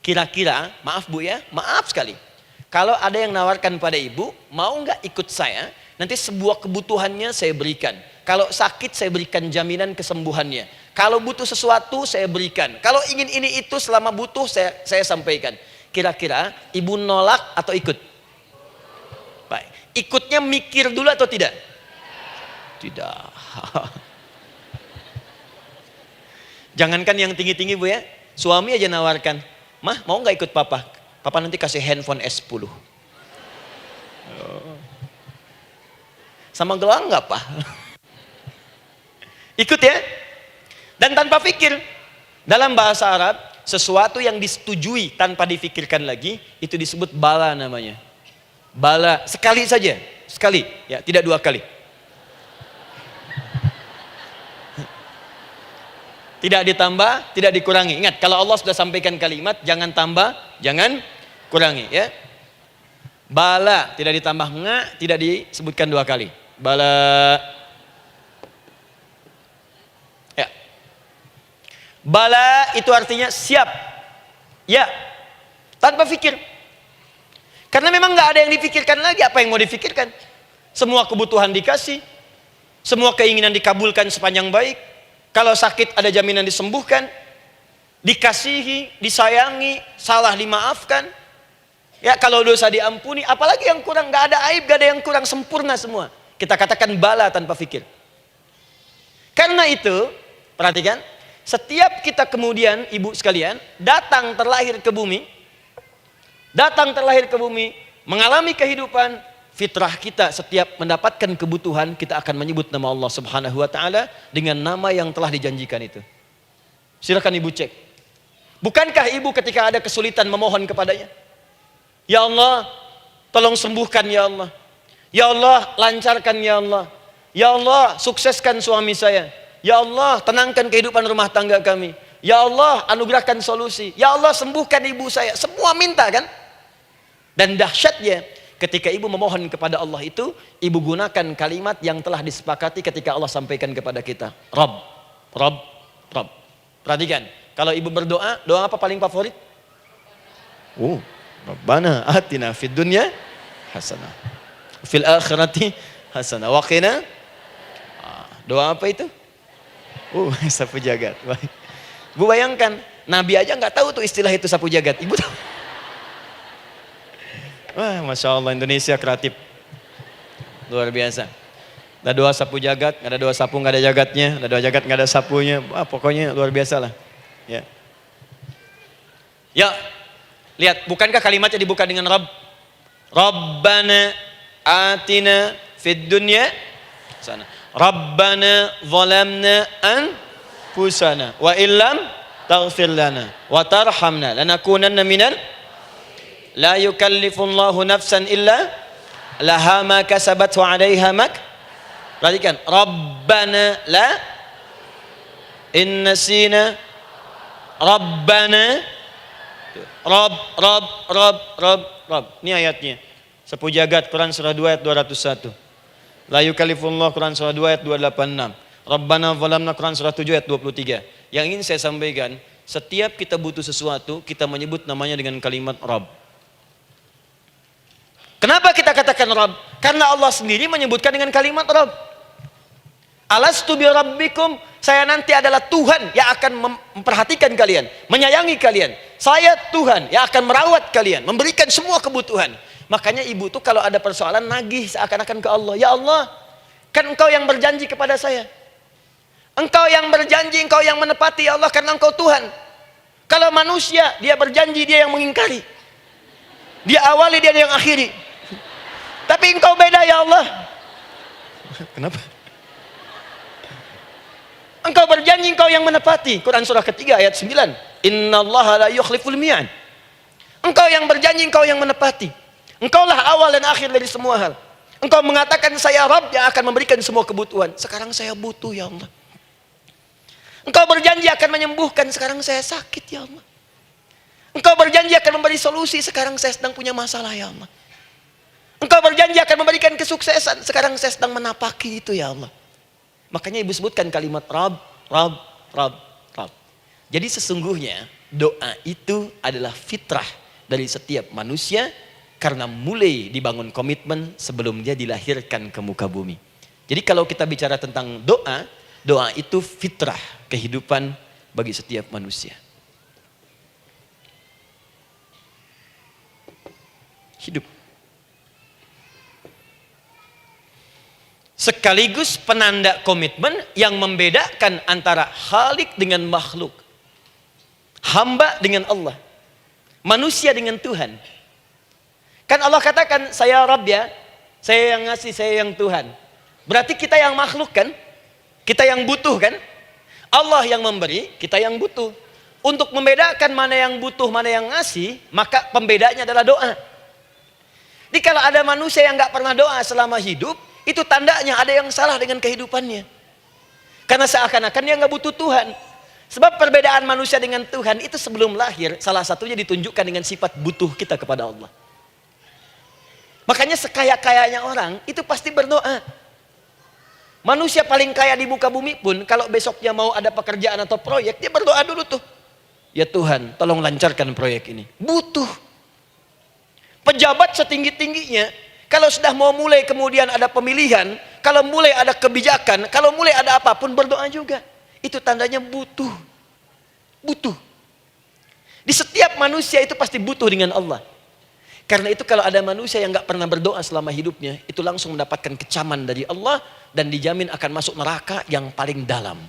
Kira-kira, maaf Bu ya, maaf sekali. Kalau ada yang nawarkan pada ibu, mau nggak ikut saya? Nanti sebuah kebutuhannya saya berikan. Kalau sakit saya berikan jaminan kesembuhannya. Kalau butuh sesuatu saya berikan. Kalau ingin ini itu selama butuh saya sampaikan. Kira-kira ibu nolak atau ikut? Baik. Ikutnya mikir dulu atau tidak? Tidak. Jangankan yang tinggi-tinggi Bu ya, suami aja nawarkan, "Mah, mau nggak ikut papa? Papa nanti kasih handphone S10. Sama gelang nggak Pak? Ikut ya. Dan tanpa pikir. Dalam bahasa Arab, sesuatu yang disetujui tanpa difikirkan lagi, itu disebut bala namanya. Bala, sekali saja. Sekali, ya, tidak dua kali. Tidak ditambah, tidak dikurangi. Ingat, kalau Allah sudah sampaikan kalimat, jangan tambah, jangan kurangi. Ya. Bala, tidak ditambah nga, tidak disebutkan dua kali. Bala. Ya. Bala itu artinya siap. Ya. Tanpa pikir. Karena memang nggak ada yang dipikirkan lagi. Apa yang mau dipikirkan? Semua kebutuhan dikasih. Semua keinginan dikabulkan sepanjang baik. Kalau sakit ada jaminan disembuhkan, dikasihi, disayangi, salah dimaafkan. Ya, kalau dosa diampuni, apalagi yang kurang, nggak ada aib, nggak ada yang kurang, sempurna semua. Kita katakan bala tanpa fikir. Karena itu, perhatikan, setiap kita kemudian, ibu sekalian, datang terlahir ke bumi, mengalami kehidupan, fitrah kita setiap mendapatkan kebutuhan, kita akan menyebut nama Allah Subhanahu wa taala dengan nama yang telah dijanjikan itu. Silakan ibu cek. Bukankah ibu ketika ada kesulitan memohon kepadanya? Ya Allah, tolong sembuhkan ya Allah. Ya Allah, lancarkan ya Allah. Ya Allah, sukseskan suami saya. Ya Allah, tenangkan kehidupan rumah tangga kami. Ya Allah, anugerahkan solusi. Ya Allah, sembuhkan ibu saya. Semua minta kan? Dan dahsyatnya, ketika ibu memohon kepada Allah itu, ibu gunakan kalimat yang telah disepakati ketika Allah sampaikan kepada kita. Rabb, Rabb, Rabb. Perhatikan, kalau ibu berdoa, doa apa paling favorit? Rabbana atina fid dunya hasanah. Fil akhirati hasanah. Wa qina. Doa apa itu? Sapu jagat. Bu bayangkan, Nabi aja nggak tahu tuh istilah itu sapu jagat. Ibu tahu? Wah, Masya Allah, Indonesia kreatif. Luar biasa. Ada doa sapu jagat, nggak ada doa sapu nggak ada jagatnya, ada doa jagat nggak ada sapunya. Wah, pokoknya luar biasa lah. Ya. Ya, lihat, bukankah kalimatnya dibuka dengan Rabb? Rabbana atina fid dunya sana. Rabbana zalamna anfusana wa illam taghfir lana wa tarhamna lanakunanna minal. La yukallifullahu nafsan illa laha ma kasabat wa 'alaiha mak. Perhatikan, Rabbana la innasina Rabbana Rabb. Ini ayatnya. Sapu jagat Quran surah 2 ayat 201. La yukallifullahu Quran surah 2 ayat 286. Rabbana zalamna Quran surah 7 ayat 23. Yang ingin saya sampaikan, setiap kita butuh sesuatu, kita menyebut namanya dengan kalimat Rabb. Kenapa kita katakan Rabb? Karena Allah sendiri menyebutkan dengan kalimat Rabb. Alastu bi rabbikum, saya nanti adalah Tuhan yang akan memperhatikan kalian, menyayangi kalian. Saya Tuhan yang akan merawat kalian, memberikan semua kebutuhan. Makanya ibu tuh kalau ada persoalan nagih seakan-akan ke Allah. Ya Allah, kan engkau yang berjanji kepada saya. Engkau yang berjanji, engkau yang menepati ya Allah, karena engkau Tuhan. Kalau manusia, dia berjanji, dia yang mengingkari. Dia awali, dia yang akhiri. Tapi engkau beda ya Allah. Kenapa? Engkau berjanji, engkau yang menepati. Quran surah ketiga ayat 9. Innallaha la yukhliful mi'ad. Engkau yang berjanji, engkau yang menepati. Engkaulah awal dan akhir dari semua hal. Engkau mengatakan saya Rabb yang akan memberikan semua kebutuhan. Sekarang saya butuh ya Allah. Engkau berjanji akan menyembuhkan, sekarang saya sakit ya Allah. Engkau berjanji akan memberi solusi, sekarang saya sedang punya masalah ya Allah. Engkau berjanji akan memberikan kesuksesan, sekarang saya sedang menapaki itu ya Allah. Makanya ibu sebutkan kalimat Rabb, Rabb, Rabb, Rabb. Jadi sesungguhnya doa itu adalah fitrah dari setiap manusia, karena mulai dibangun komitmen sebelum dia dilahirkan ke muka bumi. Jadi kalau kita bicara tentang doa, doa itu fitrah kehidupan bagi setiap manusia. Hidup. sekaligus penanda komitmen yang membedakan antara Khalik dengan makhluk, hamba dengan Allah, manusia dengan Tuhan. Kan Allah katakan, saya Rabb ya, saya yang ngasih, saya yang Tuhan. Berarti kita yang makhluk kan? Kita yang butuh kan? Allah yang memberi, kita yang butuh. Untuk membedakan mana yang butuh, mana yang ngasih, maka pembedanya adalah doa. Jadi kalau ada manusia yang nggak pernah doa selama hidup, itu tandanya ada yang salah dengan kehidupannya. Karena seakan-akan dia nggak butuh Tuhan. Sebab perbedaan manusia dengan Tuhan itu sebelum lahir, salah satunya ditunjukkan dengan sifat butuh kita kepada Allah. Makanya sekaya-kayanya orang itu pasti berdoa. Manusia paling kaya di muka bumi pun kalau besoknya mau ada pekerjaan atau proyek, dia berdoa dulu tuh. Ya Tuhan, tolong lancarkan proyek ini. Butuh. Pejabat setinggi-tingginya, kalau sudah mau mulai kemudian ada pemilihan, kalau mulai ada kebijakan, kalau mulai ada apapun berdoa juga. Itu tandanya butuh. Butuh. Di setiap manusia itu pasti butuh dengan Allah. Karena itu kalau ada manusia yang nggak pernah berdoa selama hidupnya, itu langsung mendapatkan kecaman dari Allah dan dijamin akan masuk neraka yang paling dalam.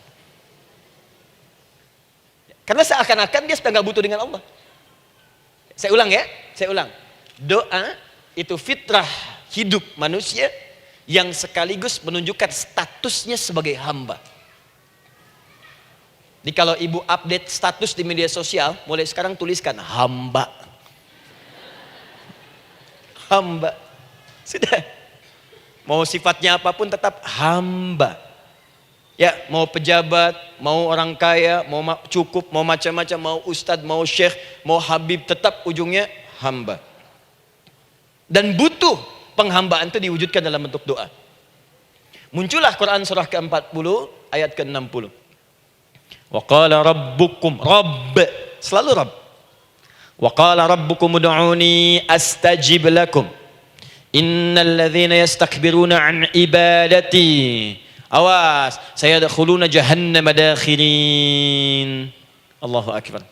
Karena seakan-akan dia sudah nggak butuh dengan Allah. Saya ulang ya, saya ulang. Doa itu fitrah hidup manusia yang sekaligus menunjukkan statusnya sebagai hamba. Jadi kalau ibu update status di media sosial, mulai sekarang tuliskan hamba. Hamba. Sudah. Mau sifatnya apapun tetap hamba. Ya, mau pejabat, mau orang kaya, mau cukup, mau macam-macam, mau ustadz, mau syekh, mau habib, tetap ujungnya hamba. Dan butuh penghambaan itu diwujudkan dalam bentuk doa. Muncullah Quran surah ke-40 ayat ke-60. Wa qala rabbukum, Rabb, selalu Rabb. Wa qala rabbukum ud'uni astajib lakum. Innal ladzina yastakbiruna an ibadati, awas, sayadkhuluna jahannama dakhirin. Allahu akbar.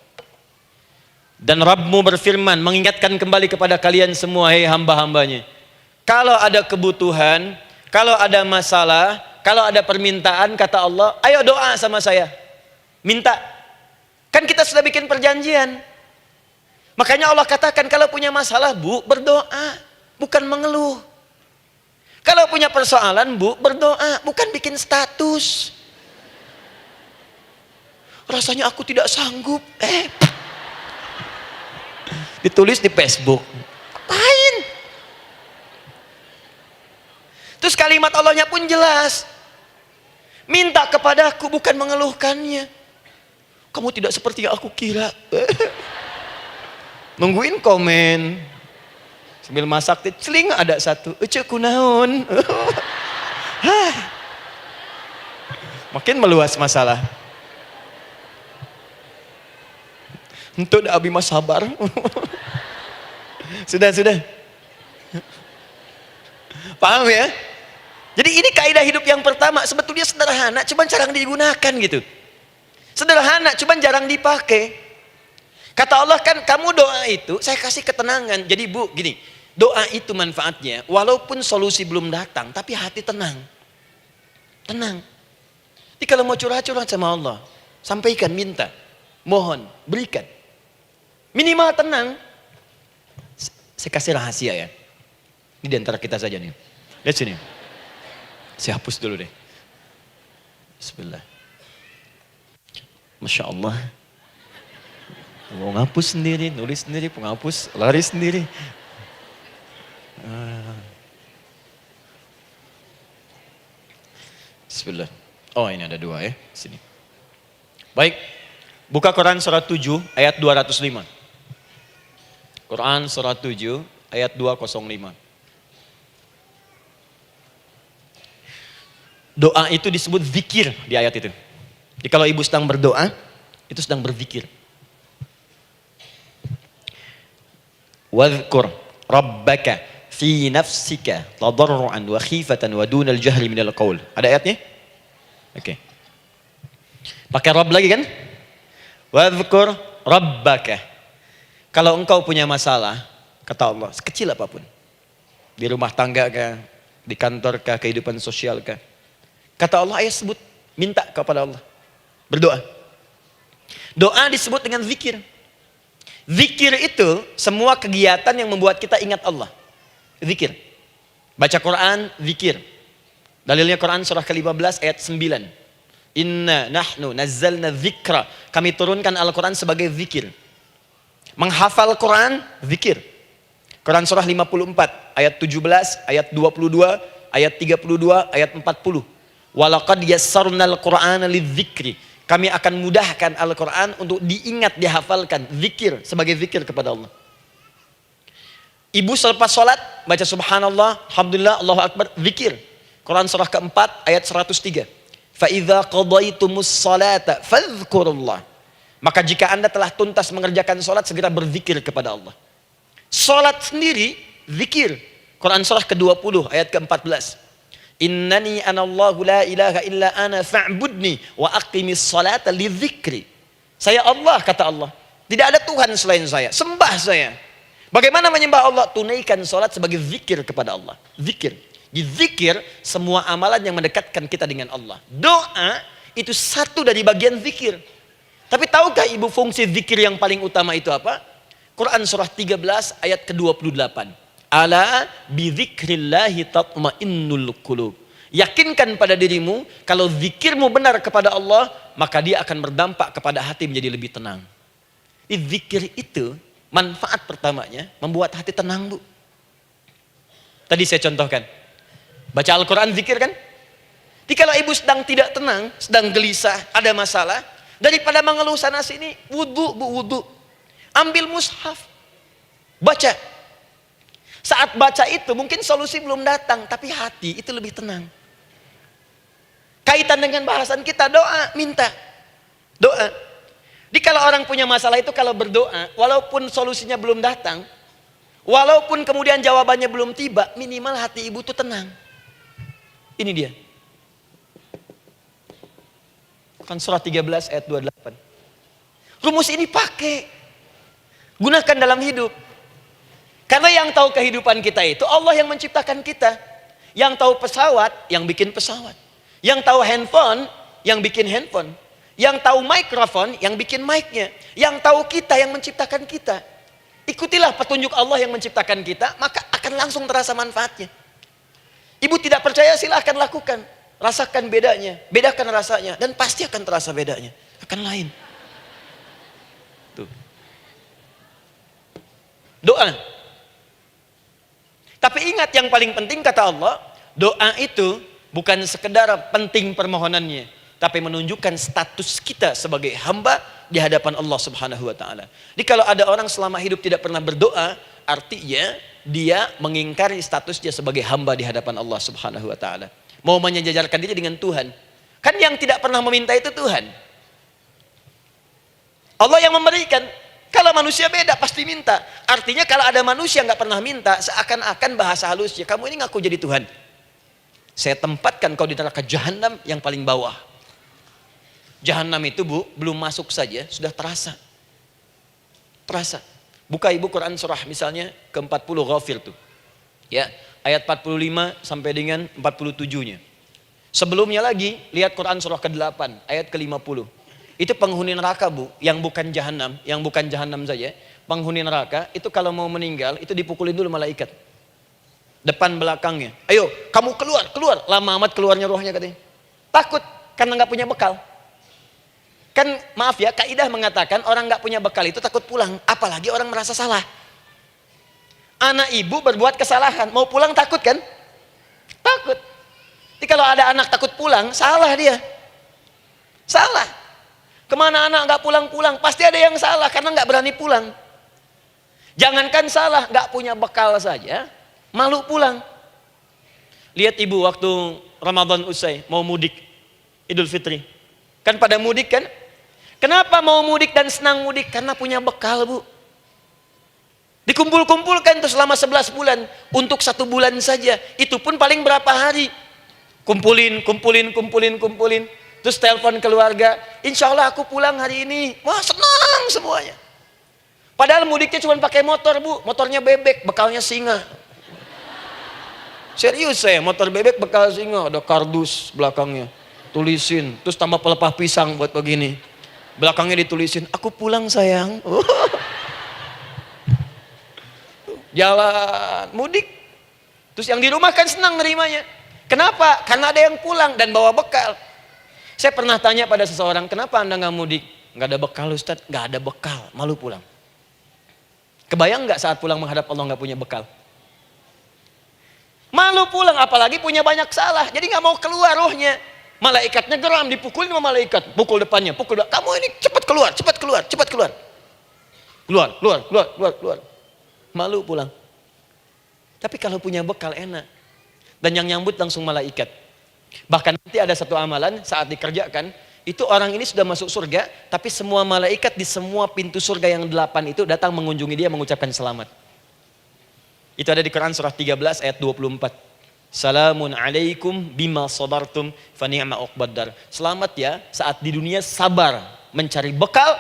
Dan Rabbmu berfirman, mengingatkan kembali kepada kalian semua, hei hamba-hambanya. Kalau ada kebutuhan, kalau ada masalah, kalau ada permintaan, kata Allah, ayo doa sama saya. Minta. Kan kita sudah bikin perjanjian. Makanya Allah katakan, kalau punya masalah, Bu, berdoa. Bukan mengeluh. Kalau punya persoalan, Bu, berdoa. Bukan bikin status. Rasanya aku tidak sanggup. Ditulis di Facebook. Apain? Terus kalimat Allahnya pun jelas. Minta kepadaku, bukan mengeluhkannya. Kamu tidak seperti yang aku kira. Nungguin komen. Sambil masak, celing ada satu. Ece kunaon. Makin meluas masalah. Untuk abi mas sabar. Sudah. Paham ya? Jadi ini kaidah hidup yang pertama. Sebetulnya sederhana, cuman jarang digunakan gitu. Sederhana, cuman jarang dipakai. Kata Allah kan, kamu doa itu, saya kasih ketenangan. Jadi Bu, gini, doa itu manfaatnya, walaupun solusi belum datang, tapi hati tenang. Tenang. Jadi kalau mau curhat-curhat sama Allah, sampaikan, minta, mohon, berikan. Minimal tenang. Saya kasih rahasia ya. Ini di antara kita saja nih. Lihat sini. Saya hapus dulu deh. Bismillah. Masya Allah. Mau ngapus sendiri, nulis sendiri, penghapus, lari sendiri. Bismillah. Oh ini ada dua ya. Sini. Baik. Buka Quran surat 7 ayat 205. Quran surat 7 ayat 205. Doa itu disebut zikir di ayat itu. Jadi kalau ibu sedang berdoa, itu sedang berzikir. Wadhkur rabbaka fi nafsika tadarruan wa khifatan wa dunal jahri minal qaul. Ada ayatnya? Oke. Pakai Rabb lagi kan? Wadhkur rabbaka. Kalau engkau punya masalah, kata Allah, sekecil apapun. Di rumah tangga kah, Di kantor kah, kehidupan sosial kah? Kata Allah, ayat sebut, minta kepada Allah. Berdoa. Doa disebut dengan zikir. Zikir itu semua kegiatan yang membuat kita ingat Allah. Zikir. Baca Quran, zikir. Dalilnya Quran surah ke-15 ayat 9. Inna nahnu nazzalna dzikra. Kami turunkan Al-Quran sebagai zikir. Menghafal Quran, zikir. Quran surah 54 ayat 17, ayat 22, ayat 32, ayat 40. Walaqad yassarnal Qur'ana lidzikri. Kami akan mudahkan Al-Quran untuk diingat, dihafalkan. Zikir, sebagai zikir kepada Allah. Ibu selepas sholat, baca subhanallah, alhamdulillah, Allahu Akbar, zikir. Quran surah keempat, ayat 103. فَإِذَا قَضَيْتُمُ الصَّلَاةَ فَاذْكُرُوا اللَّهَ. Maka jika anda telah tuntas mengerjakan sholat, segera berzikir kepada Allah. Sholat sendiri, zikir. Quran surah ke-20, ayat ke-14. Innani anallahu la ilaha illa ana fa'budni wa aqimis salata li dzikri. Saya Allah, kata Allah. Tidak ada Tuhan selain saya. Sembah saya. Bagaimana menyembah Allah? Tunaikan salat sebagai zikir kepada Allah. Zikir. Di zikir semua amalan yang mendekatkan kita dengan Allah. Doa itu satu dari bagian zikir. Tapi tahukah ibu fungsi zikir yang paling utama itu apa? Quran surah 13 ayat ke-28. Ala bidzikrillahi tatmainnul qulub. Yakinkan pada dirimu, kalau zikirmu benar kepada Allah, maka dia akan berdampak kepada hati menjadi lebih tenang. Zikir itu manfaat pertamanya membuat hati tenang, Bu. Tadi saya contohkan. Baca Al-Quran zikir kan? Jadi kalau ibu sedang tidak tenang, sedang gelisah, ada masalah, daripada mengeluh sana sini, wudu, Bu, wudu. Ambil mushaf. Baca. Saat baca itu mungkin solusi belum datang, tapi hati itu lebih tenang. Kaitan dengan bahasan kita, doa, minta. Doa. Jadi kalau orang punya masalah itu kalau berdoa, walaupun solusinya belum datang, walaupun kemudian jawabannya belum tiba, minimal hati ibu itu tenang. Ini dia. Kan surah 13 ayat 28. Rumus ini pakai. Gunakan dalam hidup. Karena yang tahu kehidupan kita itu Allah yang menciptakan kita. Yang tahu pesawat, yang bikin pesawat. Yang tahu handphone, yang bikin handphone. Yang tahu mikrofon, yang bikin mic-nya. Yang tahu kita, yang menciptakan kita. Ikutilah petunjuk Allah yang menciptakan kita, maka akan langsung terasa manfaatnya. Ibu tidak percaya, silahkan lakukan. Rasakan bedanya, bedakan rasanya, dan pasti akan terasa bedanya. Akan lain. Tuh. Doa. Tapi ingat yang paling penting kata Allah, doa itu bukan sekedar penting permohonannya, tapi menunjukkan status kita sebagai hamba di hadapan Allah Subhanahu wa taala. Jadi kalau ada orang selama hidup tidak pernah berdoa, artinya dia mengingkari status dia sebagai hamba di hadapan Allah Subhanahu wa taala. Mau menyejajarkan diri dengan Tuhan. Kan yang tidak pernah meminta itu Tuhan. Allah yang memberikan. Kalau manusia beda pasti minta. Artinya kalau ada manusia nggak pernah minta, seakan-akan bahasa halusnya, kamu ini ngaku jadi Tuhan. Saya tempatkan kau di neraka jahanam yang paling bawah. Jahanam itu, Bu, belum masuk saja sudah terasa. Terasa. Buka ibu Quran surah misalnya ke-40 Ghafir tuh. Ya, ayat 45 sampai dengan 47-nya. Sebelumnya lagi lihat Quran surah ke-8 ayat ke-50. Itu penghuni neraka, Bu, yang bukan jahanam saja. Penghuni neraka itu kalau mau meninggal itu dipukulin dulu malaikat. Depan belakangnya. Ayo, kamu keluar. Lama amat keluarnya rohnya katanya. Takut karena nggak punya bekal. Kan maaf ya, kaidah mengatakan orang nggak punya bekal itu takut pulang, apalagi orang merasa salah. Anak ibu berbuat kesalahan, mau pulang takut kan? Takut. Jadi kalau ada anak takut pulang, salah dia. Salah. Kemana anak nggak pulang-pulang? Pasti ada yang salah karena nggak berani pulang. Jangankan salah, nggak punya bekal saja, malu pulang. Lihat ibu waktu Ramadan usai, mau mudik, Idul Fitri. Kan pada mudik kan? Kenapa mau mudik dan senang mudik? Karena punya bekal, Bu. Dikumpul-kumpulkan tuh selama 11 bulan. Untuk 1 bulan saja. Itu pun paling berapa hari. Kumpulin. Terus telepon keluarga, insya Allah aku pulang hari ini. Wah, senang semuanya. Padahal mudiknya cuma pakai motor, Bu. Motornya bebek, bekalnya singa. Serius saya, motor bebek bekal singa, ada kardus belakangnya. Tulisin, terus tambah pelepah pisang buat begini. Belakangnya ditulisin, aku pulang sayang. Jalan, mudik. Terus yang di rumah kan senang nerimanya. Kenapa? Karena ada yang pulang dan bawa bekal. Saya pernah tanya pada seseorang, kenapa anda nggak mudik? Nggak ada bekal Ustadz, nggak ada bekal, malu pulang. Kebayang nggak saat pulang menghadap Allah nggak punya bekal? Malu pulang, apalagi punya banyak salah. Jadi nggak mau keluar rohnya. Malaikatnya geram, dipukulin sama malaikat. Pukul depannya, pukul depan. Kamu ini cepat keluar, cepat keluar, cepat keluar. Keluar, keluar, keluar, keluar, keluar. Malu pulang. Tapi kalau punya bekal enak. Dan yang nyambut langsung malaikat. Bahkan nanti ada satu amalan saat dikerjakan. Itu orang ini sudah masuk surga. Tapi semua malaikat di semua pintu surga yang 8 itu datang mengunjungi dia mengucapkan selamat. Itu ada di Quran surah 13 ayat 24. Salamun alaikum bima sabartum fa ni'ma uqbaddar. Selamat ya saat di dunia sabar mencari bekal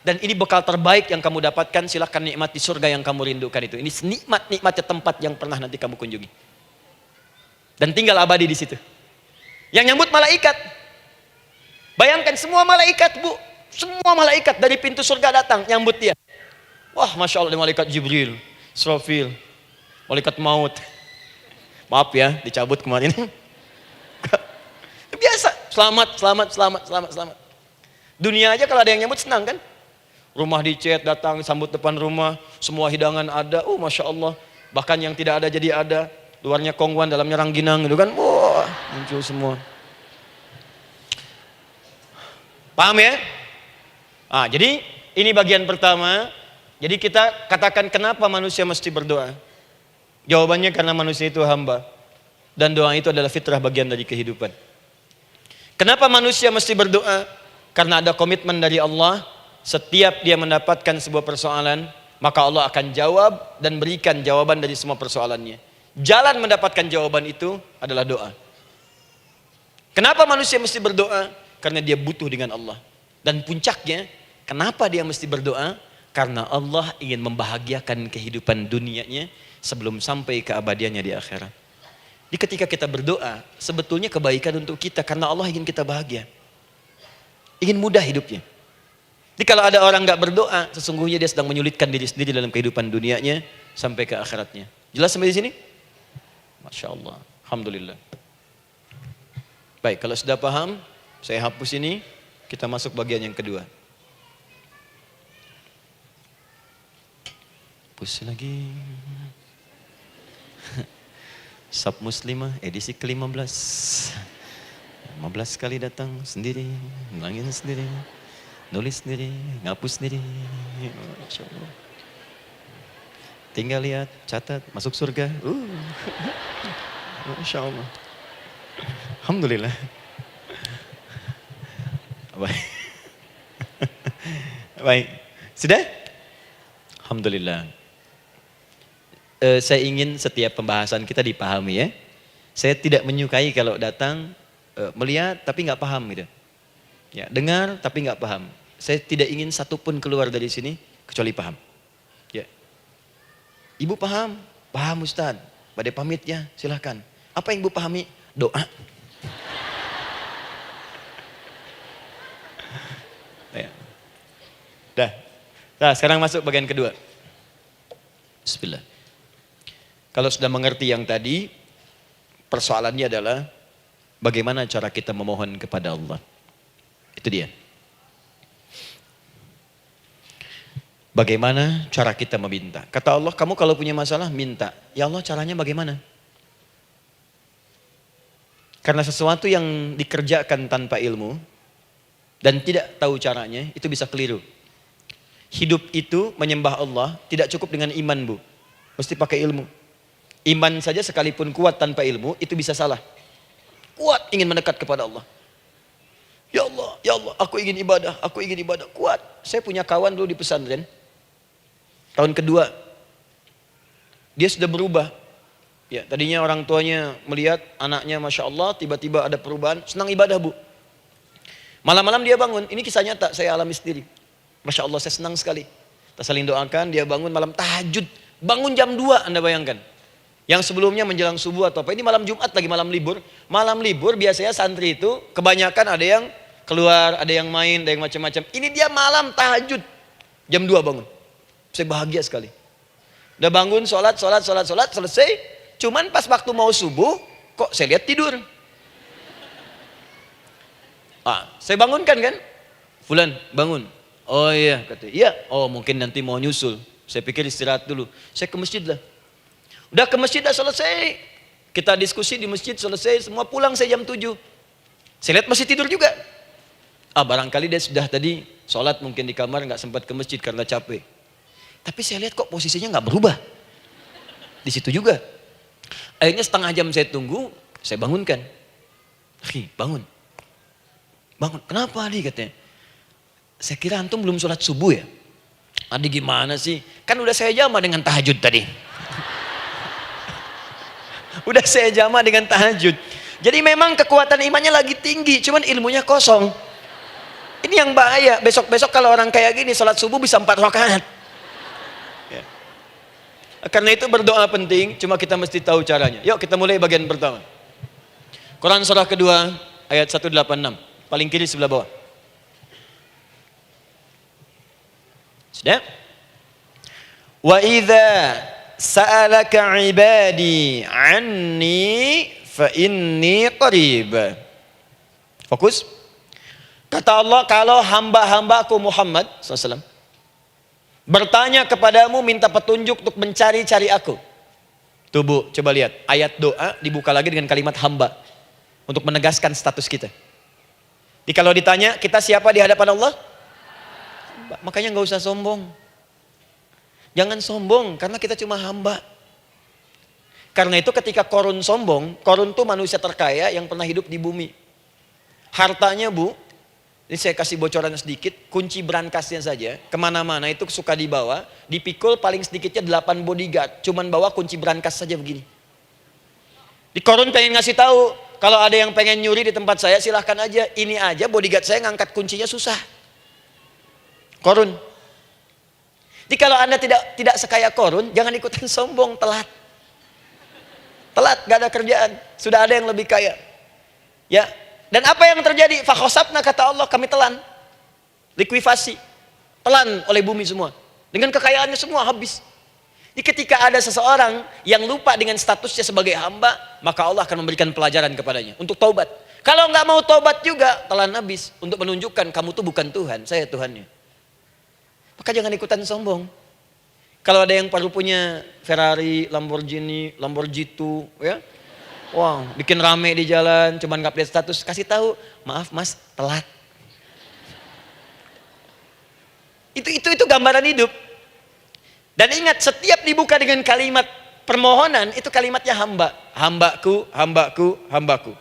dan ini bekal terbaik yang kamu dapatkan, silakan nikmati surga yang kamu rindukan itu. Ini nikmat-nikmatnya tempat yang pernah nanti kamu kunjungi. Dan tinggal abadi di situ. Yang nyambut malaikat. Bayangkan semua malaikat, Bu. Semua malaikat dari pintu surga datang nyambut dia. Wah, Masya Allah, ada malaikat Jibril, Israfil, malaikat maut. Maaf ya, dicabut kemarin. Biasa, selamat, selamat, selamat, selamat, selamat. Dunia aja kalau ada yang nyambut senang kan? Rumah dicet, datang, sambut depan rumah, semua hidangan ada, Masya Allah. Bahkan yang tidak ada jadi ada. Luarnya kongwan, dalamnya rangginang gitu kan. Wah, muncul semua. Paham ya? Jadi ini bagian pertama. Jadi kita katakan kenapa manusia mesti berdoa. Jawabannya karena manusia itu hamba. Dan doa itu adalah fitrah bagian dari kehidupan. Kenapa manusia mesti berdoa? Karena ada komitmen dari Allah. Setiap dia mendapatkan sebuah persoalan, maka Allah akan jawab dan berikan jawaban dari semua persoalannya. Jalan mendapatkan jawaban itu adalah doa. Kenapa manusia mesti berdoa? Karena dia butuh dengan Allah. Dan puncaknya, kenapa dia mesti berdoa? Karena Allah ingin membahagiakan kehidupan dunianya sebelum sampai keabadiannya di akhirat. Jadi ketika kita berdoa, sebetulnya kebaikan untuk kita karena Allah ingin kita bahagia. Ingin mudah hidupnya. Jadi kalau ada orang nggak berdoa, sesungguhnya dia sedang menyulitkan diri sendiri dalam kehidupan dunianya sampai ke akhiratnya. Jelas sampai di sini? Masya Allah. Alhamdulillah. Baik, kalau sudah paham, saya hapus ini, kita masuk bagian yang kedua. Hapus lagi. Sab Muslimah edisi ke-15. 15 kali datang sendiri, ngulangin sendiri, nulis sendiri, ngapus sendiri. Masya Allah. Tinggal lihat, catat, masuk surga. Masya Allah. Alhamdulillah. Baik. Baik. Sudah? Alhamdulillah. Saya ingin setiap pembahasan kita dipahami ya. Saya tidak menyukai kalau datang melihat tapi nggak paham gitu. Ya, dengar tapi nggak paham. Saya tidak ingin satupun keluar dari sini kecuali paham. Ya. Ibu paham? Paham Ustaz. Pada pamit ya, silahkan. Apa yang ibu pahami? Doa. Ya. Dah. Nah, sekarang masuk bagian kedua. Bismillah. Kalau sudah mengerti yang tadi, persoalannya adalah bagaimana cara kita memohon kepada Allah. Itu dia. Bagaimana cara kita meminta? Kata Allah, kamu kalau punya masalah minta. Ya Allah, caranya bagaimana? Karena sesuatu yang dikerjakan tanpa ilmu dan tidak tahu caranya, itu bisa keliru. Hidup itu menyembah Allah tidak cukup dengan iman, Bu. Mesti pakai ilmu. Iman saja sekalipun kuat tanpa ilmu, itu bisa salah. Kuat ingin mendekat kepada Allah. Ya Allah, aku ingin ibadah, kuat. Saya punya kawan dulu di pesantren. Tahun kedua, dia sudah berubah. Ya, tadinya orang tuanya melihat anaknya Masya Allah, tiba-tiba ada perubahan, senang ibadah, Bu. Malam-malam dia bangun, ini kisah nyata, saya alami sendiri. Masya Allah, saya senang sekali. Kita saling doakan, dia bangun malam tahajud. Bangun jam 2, Anda bayangkan. Yang sebelumnya menjelang subuh atau apa. Ini malam Jumat lagi malam libur. Malam libur biasanya santri itu kebanyakan ada yang keluar, ada yang main, ada yang macam-macam. Ini dia malam tahajud. Jam 2 bangun. Saya bahagia sekali. Udah bangun, sholat, selesai. Cuman pas waktu mau subuh, kok saya lihat tidur. Saya bangunkan kan. Fulan, bangun. Oh iya, kata. Iya, oh mungkin nanti mau nyusul. Saya pikir istirahat dulu. Saya ke masjid lah. Udah ke masjid, dah selesai. Kita diskusi di masjid, selesai. Semua pulang saya jam 7. Saya lihat masih tidur juga. Barangkali dia sudah tadi sholat mungkin di kamar, nggak sempat ke masjid karena capek. Tapi saya lihat kok posisinya nggak berubah. Di situ juga. Akhirnya setengah jam saya tunggu, saya bangunkan. Bangun. Bangun. Kenapa Adi katanya? Saya kira antum belum sholat subuh ya? Adi gimana sih? Kan udah saya jama dengan tahajud tadi. Udah saya jama dengan tahajud. Jadi memang kekuatan imannya lagi tinggi, cuman ilmunya kosong. Ini yang bahaya. Besok-besok kalau orang kayak gini sholat subuh bisa 4 rakaat. Ya. Karena itu berdoa penting, cuma kita mesti tahu caranya. Yuk kita mulai bagian pertama. Quran surah kedua ayat 186. Paling kiri sebelah bawah. Sudah? Wa idza sa'alaka 'ibadi 'anni fa inni qarib. Fokus. Kata Allah, kalau hamba-hambaku Muhammad SAW bertanya kepadamu, minta petunjuk untuk mencari-cari aku. Tuh Bu, coba lihat. Ayat doa dibuka lagi dengan kalimat hamba. Untuk menegaskan status kita. Jadi kalau ditanya, kita siapa di hadapan Allah? Makanya nggak usah sombong. Jangan sombong, karena kita cuma hamba. Karena itu ketika Korun sombong, Korun tuh manusia terkaya yang pernah hidup di bumi. Hartanya Bu, ini saya kasih bocoran sedikit, kunci berangkasnya saja, kemana-mana itu suka dibawa, dipikul paling sedikitnya 8 bodyguard, cuman bawa kunci berangkas saja begini. Di Korun pengen ngasih tahu, kalau ada yang pengen nyuri di tempat saya silahkan aja, ini aja bodyguard saya ngangkat kuncinya susah. Korun. Jadi kalau Anda tidak sekaya Korun, jangan ikutan sombong, telat. Telat, gak ada kerjaan, sudah ada yang lebih kaya. Ya. Dan apa yang terjadi? Fakhosabna, kata Allah, kami telan. Likuifasi. Telan oleh bumi semua. Dengan kekayaannya semua habis. Jadi ketika ada seseorang yang lupa dengan statusnya sebagai hamba, maka Allah akan memberikan pelajaran kepadanya untuk taubat. Kalau nggak mau taubat juga, telan habis. Untuk menunjukkan kamu tuh bukan Tuhan, saya Tuhannya. Maka jangan ikutan sombong. Kalau ada yang baru punya Ferrari, Lamborghini, Lamborghini, ya, wow, bikin rame di jalan, cuman nggak update status, kasih tahu, maaf mas, telat. Itu gambaran hidup. Dan ingat, setiap dibuka dengan kalimat permohonan, itu kalimatnya hamba. Hambaku, hambaku, hambaku.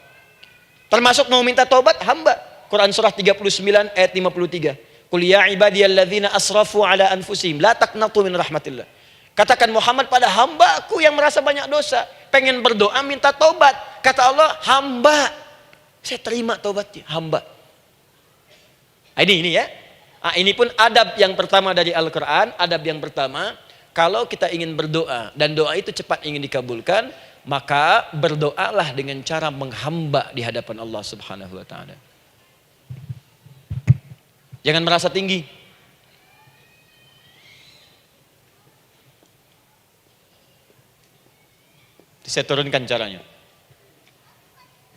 Termasuk mau minta tobat, hamba. Quran surah 39 ayat 53. Qul ya ibadiyalladzina asrafu ala anfusihim la taqnatu min rahmatillah. Katakan Muhammad pada hambaku yang merasa banyak dosa, pengen berdoa minta tobat. Kata Allah, hamba. Saya terima tobatnya, hamba. Ini ya. Ini pun adab yang pertama dari Al-Quran. Adab yang pertama, kalau kita ingin berdoa dan doa itu cepat ingin dikabulkan, maka berdoalah dengan cara menghamba di hadapan Allah Subhanahu wa ta'ala. Jangan merasa tinggi. Saya turunkan caranya.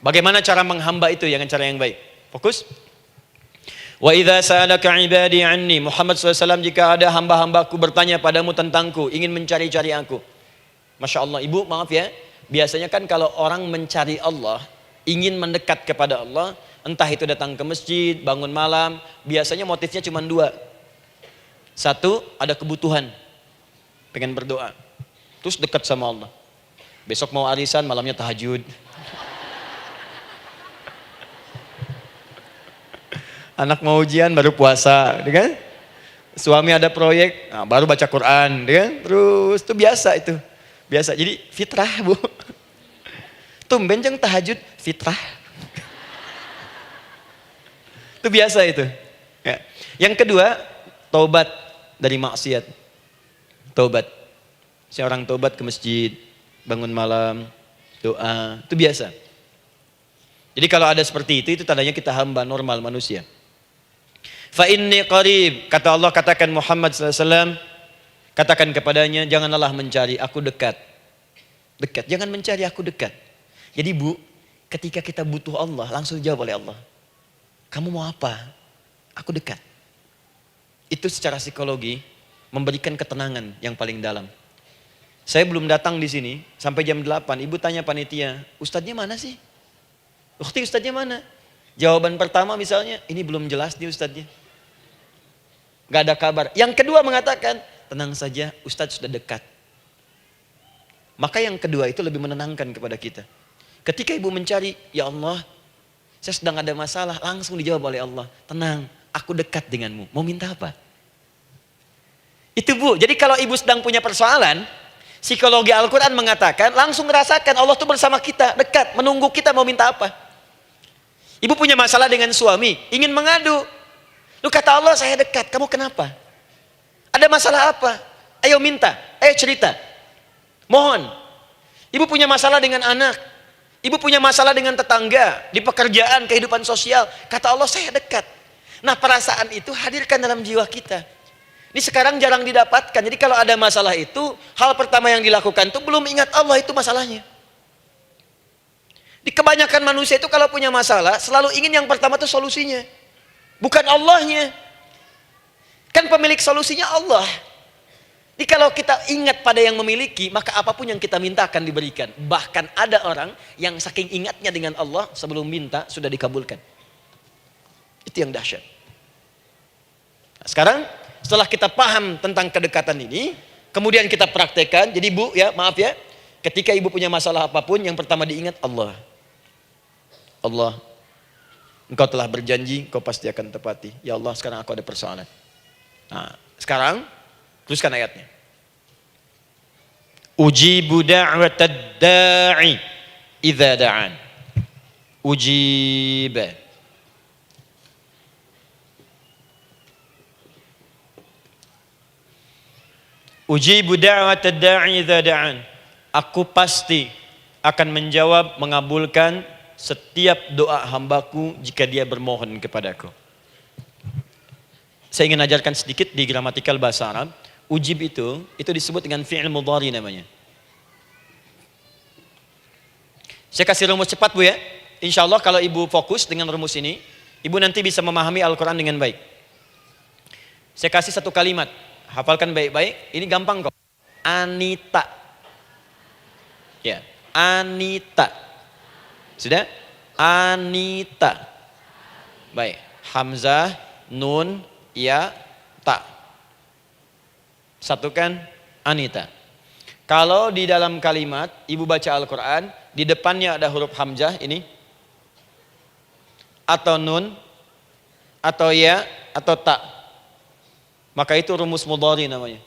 Bagaimana cara menghamba itu dengan cara yang baik? Fokus. Wa idza sa'alaka 'ibadi 'anni, Muhammad SAW, jika ada hamba-hambaku bertanya padamu tentangku, ingin mencari-cari aku. Masya Allah, ibu maaf ya, biasanya kan kalau orang mencari Allah, ingin mendekat kepada Allah, entah itu datang ke masjid, bangun malam, biasanya motifnya cuma 2. 1, ada kebutuhan, pengen berdoa, terus dekat sama Allah. Besok mau arisan, malamnya tahajud. Anak mau ujian, baru puasa, kan? Suami ada proyek, baru baca Quran, kan? Terus itu biasa itu, biasa. Jadi fitrah bu. Tumben jeng tahajud, fitrah. Itu biasa itu. Ya. Yang kedua, taubat dari maksiat. Taubat. Seorang taubat ke masjid, bangun malam, doa, itu biasa. Jadi kalau ada seperti itu tandanya kita hamba normal manusia. Fa inni qarib, kata Allah, katakan Muhammad SAW, katakan kepadanya, janganlah mencari, aku dekat. Dekat, jangan mencari, aku dekat. Jadi Bu, ketika kita butuh Allah, langsung jawab oleh Allah. Kamu mau apa? Aku dekat. Itu secara psikologi memberikan ketenangan yang paling dalam. Saya belum datang di sini sampai jam 8. Ibu tanya panitia, ustadznya mana sih? Ukti, ustadznya mana? Jawaban pertama misalnya, ini belum jelas nih ustadznya. Gak ada kabar. Yang kedua mengatakan, tenang saja, ustadz sudah dekat. Maka yang kedua itu lebih menenangkan kepada kita. Ketika ibu mencari, ya Allah, saya sedang ada masalah, langsung dijawab oleh Allah. Tenang, aku dekat denganmu. Mau minta apa? Itu Bu, jadi kalau ibu sedang punya persoalan, psikologi Al-Quran mengatakan, langsung rasakan Allah itu bersama kita, dekat, menunggu kita mau minta apa. Ibu punya masalah dengan suami, ingin mengadu. Lu kata Allah, saya dekat, kamu kenapa? Ada masalah apa? Ayo minta, ayo cerita. Mohon. Ibu punya masalah dengan anak. Ibu punya masalah dengan tetangga, di pekerjaan, kehidupan sosial. Kata Allah, saya dekat. Nah, perasaan itu hadirkan dalam jiwa kita. Ini sekarang jarang didapatkan. Jadi kalau ada masalah itu, hal pertama yang dilakukan itu belum ingat Allah itu masalahnya. Di kebanyakan manusia itu kalau punya masalah, selalu ingin yang pertama itu solusinya. Bukan Allahnya. Kan pemilik solusinya Allah. Jadi kalau kita ingat pada yang memiliki, maka apapun yang kita minta akan diberikan. Bahkan ada orang yang saking ingatnya dengan Allah, sebelum minta sudah dikabulkan. Itu yang dahsyat. Nah, sekarang setelah kita paham tentang kedekatan ini, kemudian kita praktekkan. Jadi Bu, ya maaf ya, ketika ibu punya masalah apapun, yang pertama diingat Allah. Allah, Engkau telah berjanji, Engkau pasti akan tepati. Ya Allah, sekarang aku ada persoalan. Nah, sekarang teruskan ayatnya. Ujibu da'watad da'i idza da'an. Ujiba. Ujibu da'watad da'i idza da'an. Aku pasti akan menjawab, mengabulkan setiap doa hambaku jika dia bermohon kepadaku. Saya ingin ajarkan sedikit di gramatikal bahasa Arab. Ujib itu disebut dengan fi'il mudhari namanya. Saya kasih rumus cepat Bu ya. Insya Allah kalau ibu fokus dengan rumus ini, ibu nanti bisa memahami Al-Quran dengan baik. Saya kasih satu kalimat, hafalkan baik-baik. Ini gampang kok. Anita. Ya, Anita. Sudah? Anita. Baik. Hamzah, nun, ya, ta. Satukan Anita. Kalau di dalam kalimat ibu baca Al-Quran, di depannya ada huruf hamzah ini, atau nun, atau ya, atau ta, maka itu rumus mudhari namanya.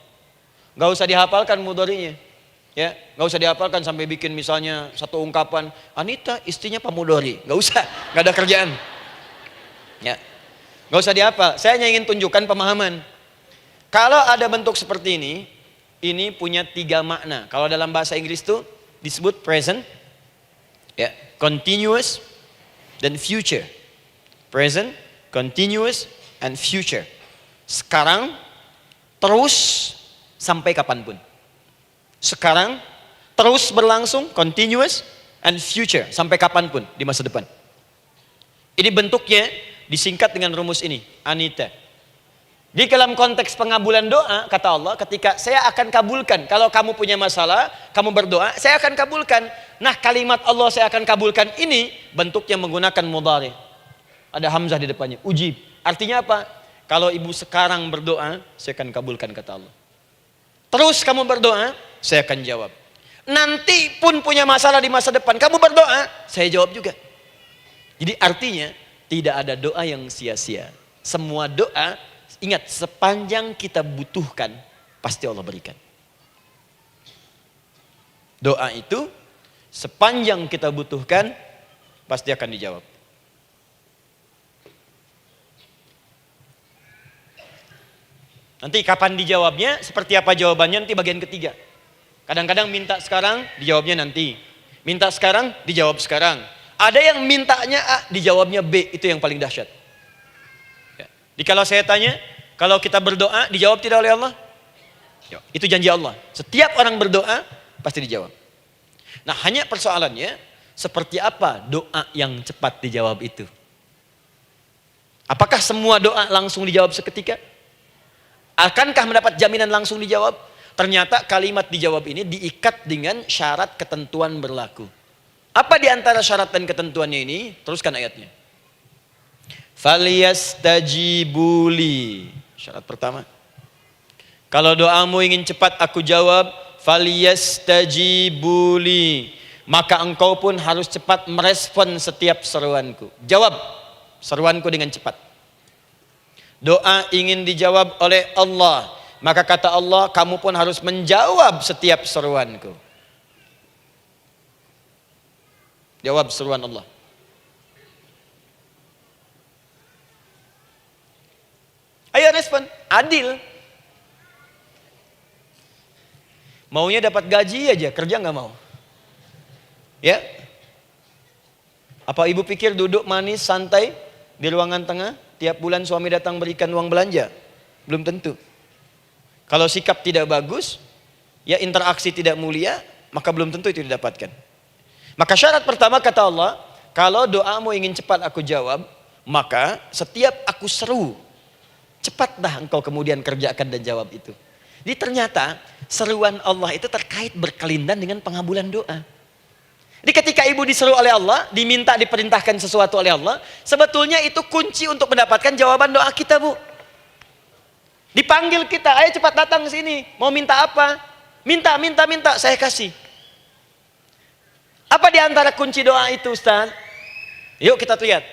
Gak usah dihafalkan mudharinya, ya, gak usah dihafalkan sampai bikin misalnya satu ungkapan Anita istrinya Pak Mudhari, gak usah, gak ada kerjaan, ya, gak usah dihafal. Saya hanya ingin tunjukkan pemahaman. Kalau ada bentuk seperti ini punya 3 makna. Kalau dalam bahasa Inggris itu disebut present, ya, continuous, dan future. Present, continuous, and future. Sekarang, terus, sampai kapanpun. Sekarang, terus berlangsung, continuous, and future, sampai kapanpun di masa depan. Ini bentuknya disingkat dengan rumus ini, Anita. Di dalam konteks pengabulan doa, kata Allah, ketika saya akan kabulkan. Kalau kamu punya masalah, kamu berdoa, saya akan kabulkan. Nah, kalimat Allah saya akan kabulkan ini bentuknya menggunakan mudhari. Ada hamzah di depannya, ujib. Artinya apa? Kalau ibu sekarang berdoa, saya akan kabulkan, kata Allah. Terus kamu berdoa, saya akan jawab. Nanti pun punya masalah di masa depan, kamu berdoa, saya jawab juga. Jadi artinya tidak ada doa yang sia-sia. Semua doa, ingat, sepanjang kita butuhkan, pasti Allah berikan. Doa itu, sepanjang kita butuhkan, pasti akan dijawab. Nanti kapan dijawabnya, seperti apa jawabannya, nanti bagian ketiga. Kadang-kadang minta sekarang, dijawabnya nanti. Minta sekarang, dijawab sekarang. Ada yang mintanya A, dijawabnya B. Itu yang paling dahsyat. Ya. Jadi kalau saya tanya, kalau kita berdoa, dijawab tidak oleh Allah? Ya. Itu janji Allah. Setiap orang berdoa, pasti dijawab. Nah, hanya persoalannya, seperti apa doa yang cepat dijawab itu? Apakah semua doa langsung dijawab seketika? Akankah mendapat jaminan langsung dijawab? Ternyata kalimat dijawab ini diikat dengan syarat ketentuan berlaku. Apa di antara syarat dan ketentuannya ini? Teruskan ayatnya. Falyastajibuli. Syarat pertama. Kalau doamu ingin cepat aku jawab, falyastajibuli. Maka engkau pun harus cepat merespon setiap seruanku. Jawab seruanku dengan cepat. Doa ingin dijawab oleh Allah. Maka kata Allah, kamu pun harus menjawab setiap seruanku. Jawab seruan Allah. Ayo respon, adil. Maunya dapat gaji aja, kerja nggak mau. Ya? Apa ibu pikir duduk manis, santai di ruangan tengah, tiap bulan suami datang berikan uang belanja? Belum tentu. Kalau sikap tidak bagus, ya interaksi tidak mulia, maka belum tentu itu didapatkan. Maka syarat pertama kata Allah, kalau doamu ingin cepat aku jawab, maka setiap aku seru, cepatlah engkau kemudian kerjakan dan jawab itu. Jadi ternyata seruan Allah itu terkait berkelindan dengan pengabulan doa. Jadi ketika ibu diseru oleh Allah, diminta diperintahkan sesuatu oleh Allah, sebetulnya itu kunci untuk mendapatkan jawaban doa kita, Bu. Dipanggil kita, ayo cepat datang ke sini. Mau minta apa? Minta, saya kasih. Apa di antara kunci doa itu, Ustaz? Yuk kita lihat.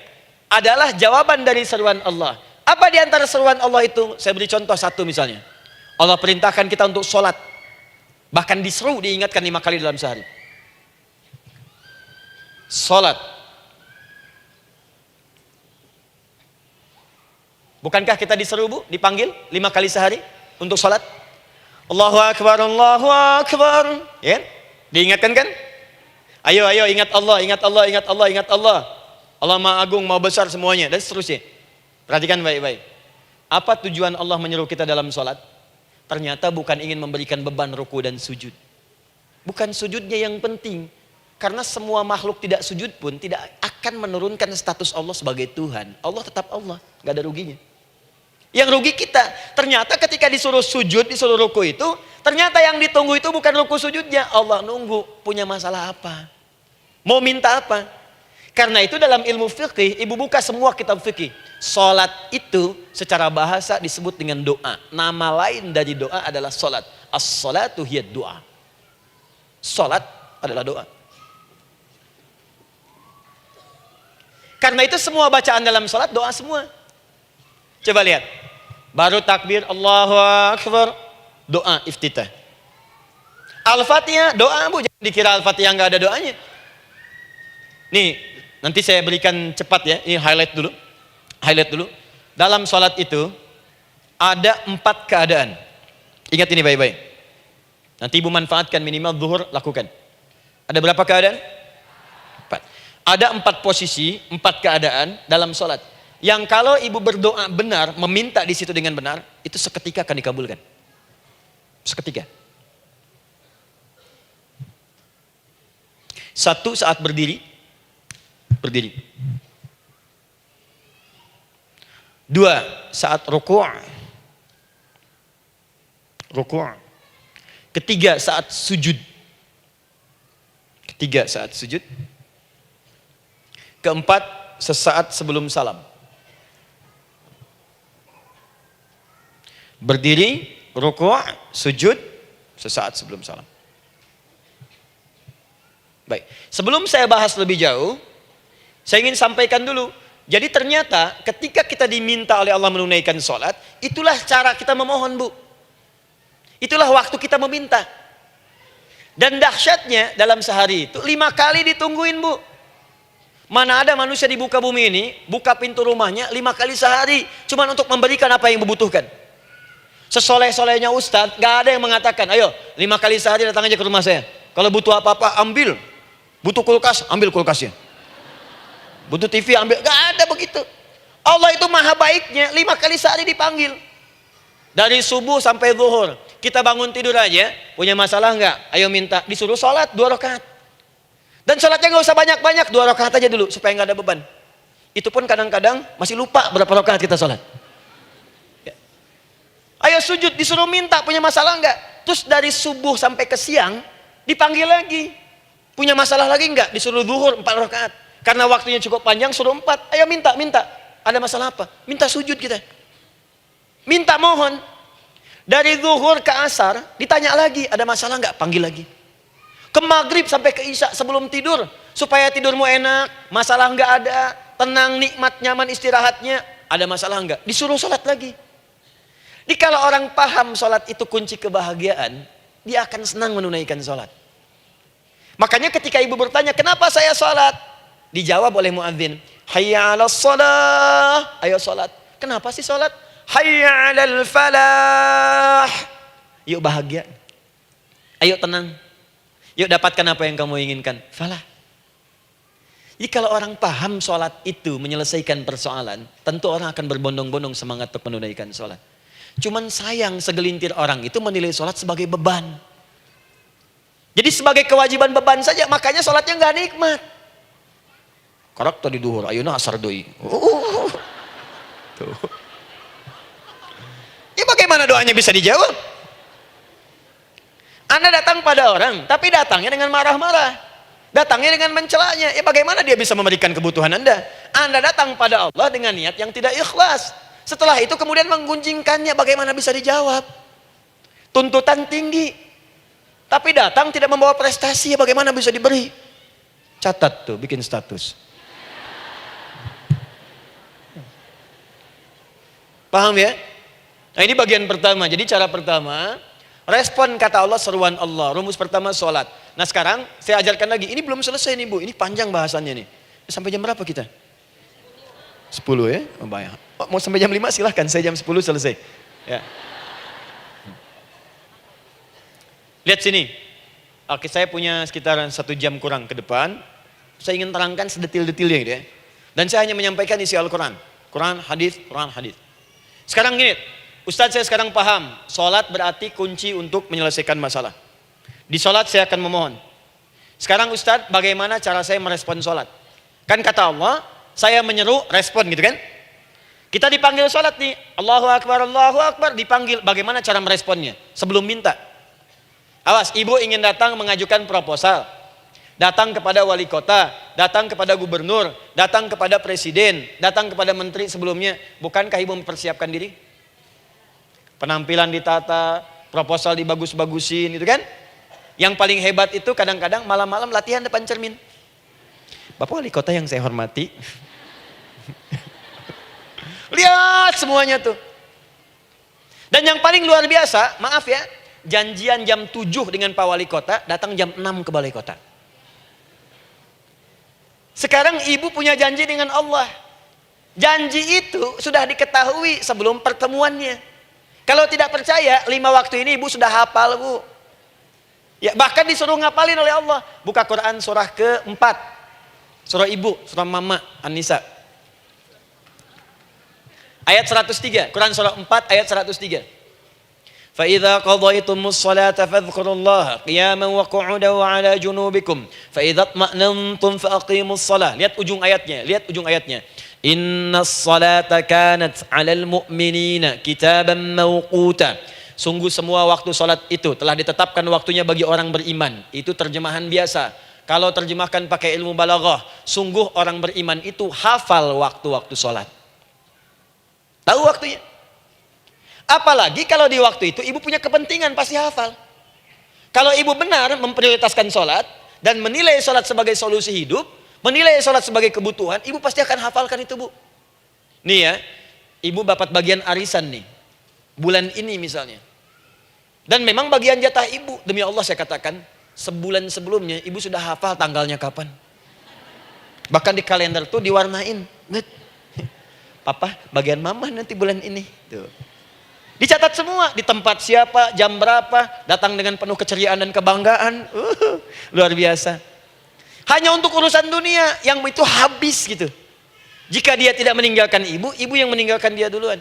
Adalah jawaban dari seruan Allah. Apa di antara seruan Allah itu? Saya beri contoh satu misalnya. Allah perintahkan kita untuk sholat. Bahkan diseru, diingatkan 5 kali dalam sehari. Sholat. Bukankah kita diseru, Bu? Dipanggil 5 kali sehari untuk sholat? Allahu Akbar, Allahu Akbar. Ya? Diingatkan kan? Ayo ingat Allah, ingat Allah, ingat Allah, ingat Allah. Allah Maha Agung, Maha Besar semuanya. Dan seterusnya. Perhatikan baik-baik. Apa tujuan Allah menyeru kita dalam sholat? Ternyata bukan ingin memberikan beban ruku dan sujud. Bukan sujudnya yang penting. Karena semua makhluk tidak sujud pun tidak akan menurunkan status Allah sebagai Tuhan. Allah tetap Allah, gak ada ruginya. Yang rugi kita. Ternyata ketika disuruh sujud, disuruh ruku itu, ternyata yang ditunggu itu bukan ruku sujudnya. Allah nunggu, punya masalah apa? Mau minta apa? Karena itu dalam ilmu fikih, ibu buka semua kitab fikih. Salat itu secara bahasa disebut dengan doa. Nama lain dari doa adalah salat. As-salatu hiya doa. Salat adalah doa. Karena itu semua bacaan dalam salat doa semua. Coba lihat. Baru takbir Allahu Akbar, doa iftitah. Al-Fatihah doa, Bu, jangan dikira Al-Fatihah enggak ada doanya. Nih, nanti saya berikan cepat ya. Ini highlight dulu. Highlight dulu. Dalam salat itu ada 4 keadaan. Ingat ini baik-baik. Nanti ibu manfaatkan minimal zuhur lakukan. Ada berapa keadaan? 4. Ada 4 posisi, 4 keadaan dalam salat. Yang kalau ibu berdoa benar, meminta di situ dengan benar, itu seketika akan dikabulkan. Seketika. 1 saat berdiri. Berdiri. 2 saat ruku'. Ruku'. 3 saat sujud. 3 saat sujud. 4 sesaat sebelum salam. Berdiri, ruku', sujud, sesaat sebelum salam. Baik, sebelum saya bahas lebih jauh, saya ingin sampaikan dulu. Jadi ternyata ketika kita diminta oleh Allah menunaikan sholat, itulah cara kita memohon, Bu. Itulah waktu kita meminta. Dan dahsyatnya dalam sehari itu 5 kali ditungguin, Bu. Mana ada manusia di muka bumi ini buka pintu rumahnya 5 kali sehari, cuma untuk memberikan apa yang dibutuhkan. Sesoleh-solehnya Ustadz, gak ada yang mengatakan, ayo 5 kali sehari datang aja ke rumah saya. Kalau butuh apa-apa ambil. Butuh kulkas, ambil kulkasnya. Butuh TV ambil, gak ada begitu. Allah itu maha baiknya, 5 kali sehari dipanggil. Dari subuh sampai zuhur. Kita bangun tidur aja, punya masalah nggak? Ayo minta, disuruh sholat 2 rakaat. Dan sholatnya nggak usah banyak-banyak, 2 rakaat aja dulu supaya nggak ada beban. Itu pun kadang-kadang masih lupa berapa rakaat kita sholat. Ya. Ayo sujud, disuruh minta, punya masalah nggak? Terus dari subuh sampai ke siang dipanggil lagi. Punya masalah lagi nggak? Disuruh zuhur 4 rakaat. Karena waktunya cukup panjang, suruh 4. Ayo minta. Ada masalah apa? Minta sujud kita. Minta mohon. Dari zuhur ke asar, ditanya lagi, ada masalah nggak? Panggil lagi. Ke maghrib sampai ke isya sebelum tidur. Supaya tidurmu enak, masalah nggak ada, tenang, nikmat, nyaman istirahatnya. Ada masalah nggak? Disuruh sholat lagi. Jadi kalau orang paham sholat itu kunci kebahagiaan, dia akan senang menunaikan sholat. Makanya ketika ibu bertanya, kenapa saya sholat? Dijawab oleh muadzin, hayya 'alas shalah, ayo sholat. Kenapa sih sholat? Hayya 'alal falah. Yuk bahagia. Ayo tenang. Yuk dapatkan apa yang kamu inginkan. Falah. Jadi kalau orang paham sholat itu menyelesaikan persoalan, tentu orang akan berbondong-bondong semangat untuk menunaikan sholat. Cuman sayang segelintir orang itu menilai sholat sebagai beban. Jadi sebagai kewajiban beban saja, makanya sholatnya nggak nikmat. Karak tadi duhur, ayeuna asar deui. Tuh. Ya bagaimana doanya bisa dijawab? Anda datang pada orang, tapi datangnya dengan marah-marah. Datangnya dengan mencelanya. Ya bagaimana dia bisa memberikan kebutuhan Anda? Anda datang pada Allah dengan niat yang tidak ikhlas. Setelah itu kemudian menggunjingkannya, bagaimana bisa dijawab? Tuntutan tinggi. Tapi datang tidak membawa prestasi, ya bagaimana bisa diberi? Catat tuh, bikin status. Paham ya? Nah ini bagian pertama. Jadi cara pertama, respon kata Allah, seruan Allah. Rumus pertama sholat. Nah sekarang saya ajarkan lagi. Ini belum selesai nih Bu. Ini panjang bahasannya nih. Sampai jam berapa kita? 10 ya? Oh, banyak. Oh, mau sampai jam 5 silahkan. Saya jam 10 selesai. Ya. Lihat sini. Oke, saya punya sekitar 1 jam kurang ke depan. Saya ingin terangkan sedetil-detilnya gitu ya. Dan saya hanya menyampaikan isi Al-Quran. Quran, hadis, Quran, hadis. Sekarang gini, Ustadz saya sekarang paham, sholat berarti kunci untuk menyelesaikan masalah. Di sholat saya akan memohon. Sekarang Ustadz, bagaimana cara saya merespon sholat? Kan kata Allah, saya menyeru, respon gitu kan? Kita dipanggil sholat nih, Allahu Akbar, dipanggil. Bagaimana cara meresponnya? Sebelum minta. Awas, ibu ingin datang mengajukan proposal. Datang kepada wali kota, datang kepada gubernur, datang kepada presiden, datang kepada menteri sebelumnya. Bukankah ibu mempersiapkan diri? Penampilan ditata, proposal dibagus-bagusin gitu kan? Yang paling hebat itu kadang-kadang malam-malam latihan depan cermin. Bapak wali kota yang saya hormati. Lihat semuanya tuh. Dan yang paling luar biasa, maaf ya, janjian jam 7 dengan Pak Wali Kota, datang jam 6 ke Balai Kota. Sekarang ibu punya janji dengan Allah. Janji itu sudah diketahui sebelum pertemuannya. Kalau tidak percaya, 5 waktu ini ibu sudah hafal Bu. Ya, bahkan disuruh ngapalin oleh Allah. Buka Quran surah ke-4. Surah ibu, surah mama, An-Nisa. Ayat 103, Quran surah 4 ayat 103. فَإِذَا قَضَيْتُمُ الصَّلَاةَ فَاذْكُرُوا اللَّهَ قِيَامًا وَقُعُودًا وَعَلَى جُنُوبِكُمْ فَإِذَا اطْمَأْنَنْتُمْ فَأَقِيمُوا الصَّلَاةَ. Lihat ujung ayatnya. Inna as-salata kanat 'alal mu'minina kitaban mawquta. Sungguh semua waktu salat itu telah ditetapkan waktunya bagi orang beriman. Itu terjemahan biasa. Kalau terjemahkan pakai ilmu balaghah, sungguh orang beriman itu hafal waktu-waktu salat. Tahu waktunya. Apalagi kalau di waktu itu ibu punya kepentingan, pasti hafal. Kalau ibu benar memprioritaskan sholat dan menilai sholat sebagai solusi hidup, menilai sholat sebagai kebutuhan, ibu pasti akan hafalkan itu Bu. Nih ya, ibu dapat bagian arisan nih, bulan ini misalnya. Dan memang bagian jatah ibu, demi Allah saya katakan, sebulan sebelumnya ibu sudah hafal tanggalnya kapan. Bahkan di kalender tuh diwarnain. Papa, bagian mama nanti bulan ini. Tuh. Dicatat semua, di tempat siapa, jam berapa, datang dengan penuh keceriaan dan kebanggaan. Luar biasa. Hanya untuk urusan dunia yang itu habis gitu. Jika dia tidak meninggalkan ibu, ibu yang meninggalkan dia duluan.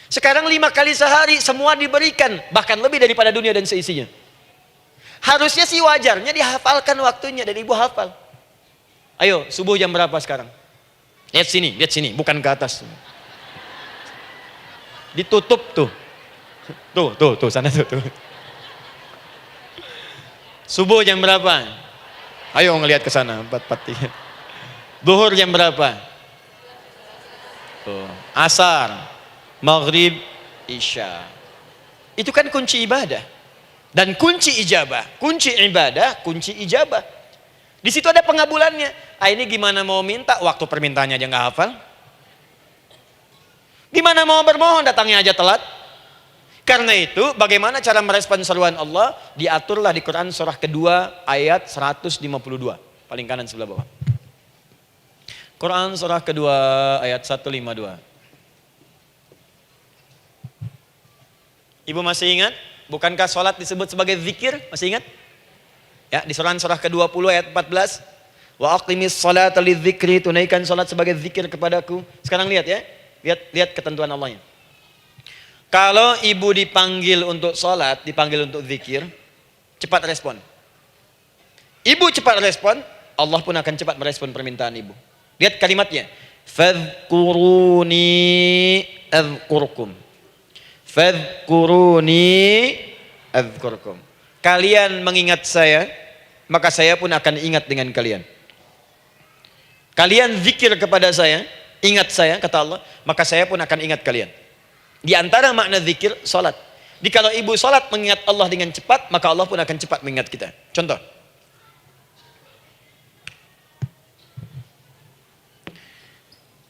Sekarang 5 kali sehari semua diberikan, bahkan lebih daripada dunia dan seisinya. Harusnya sih wajarnya dihafalkan waktunya dan ibu hafal. Ayo, subuh jam berapa sekarang? Lihat sini, bukan ke atas. Ditutup tuh. Tuh, sana tuh. Subuh jam berapa? Ayo ngelihat ke sana, 4:43. Duhur jam berapa? Tuh, asar, maghrib, isya. Itu kan kunci ibadah. Dan kunci ijabah, kunci ibadah, kunci ijabah. Di situ ada pengabulannya. Ini gimana mau minta, waktu permintaannya aja nggak hafal. Gimana mau bermohon, datangnya aja telat. Karena itu, bagaimana cara merespon seruan Allah? Diaturlah di Quran surah kedua ayat 152. Paling kanan sebelah bawah. Quran surah kedua ayat 152. Ibu masih ingat? Bukankah sholat disebut sebagai zikir? Masih ingat? Ya, di surah ke-20 ayat 14. Wa aqimis sholata lidzikri, tunaikan sholat sebagai zikir kepadaku. Sekarang lihat ya. Lihat ketentuan Allahnya. Kalau ibu dipanggil untuk sholat, dipanggil untuk zikir, cepat respon. Ibu cepat respon, Allah pun akan cepat merespon permintaan ibu. Lihat kalimatnya. Fadhkuruni adzkurkum. Fadhkuruni adzkurkum. Kalian mengingat saya, maka saya pun akan ingat dengan kalian. Kalian zikir kepada saya, ingat saya, kata Allah, maka saya pun akan ingat kalian. Di antara makna zikir, salat. Kalau ibu salat mengingat Allah dengan cepat, maka Allah pun akan cepat mengingat kita. Contoh.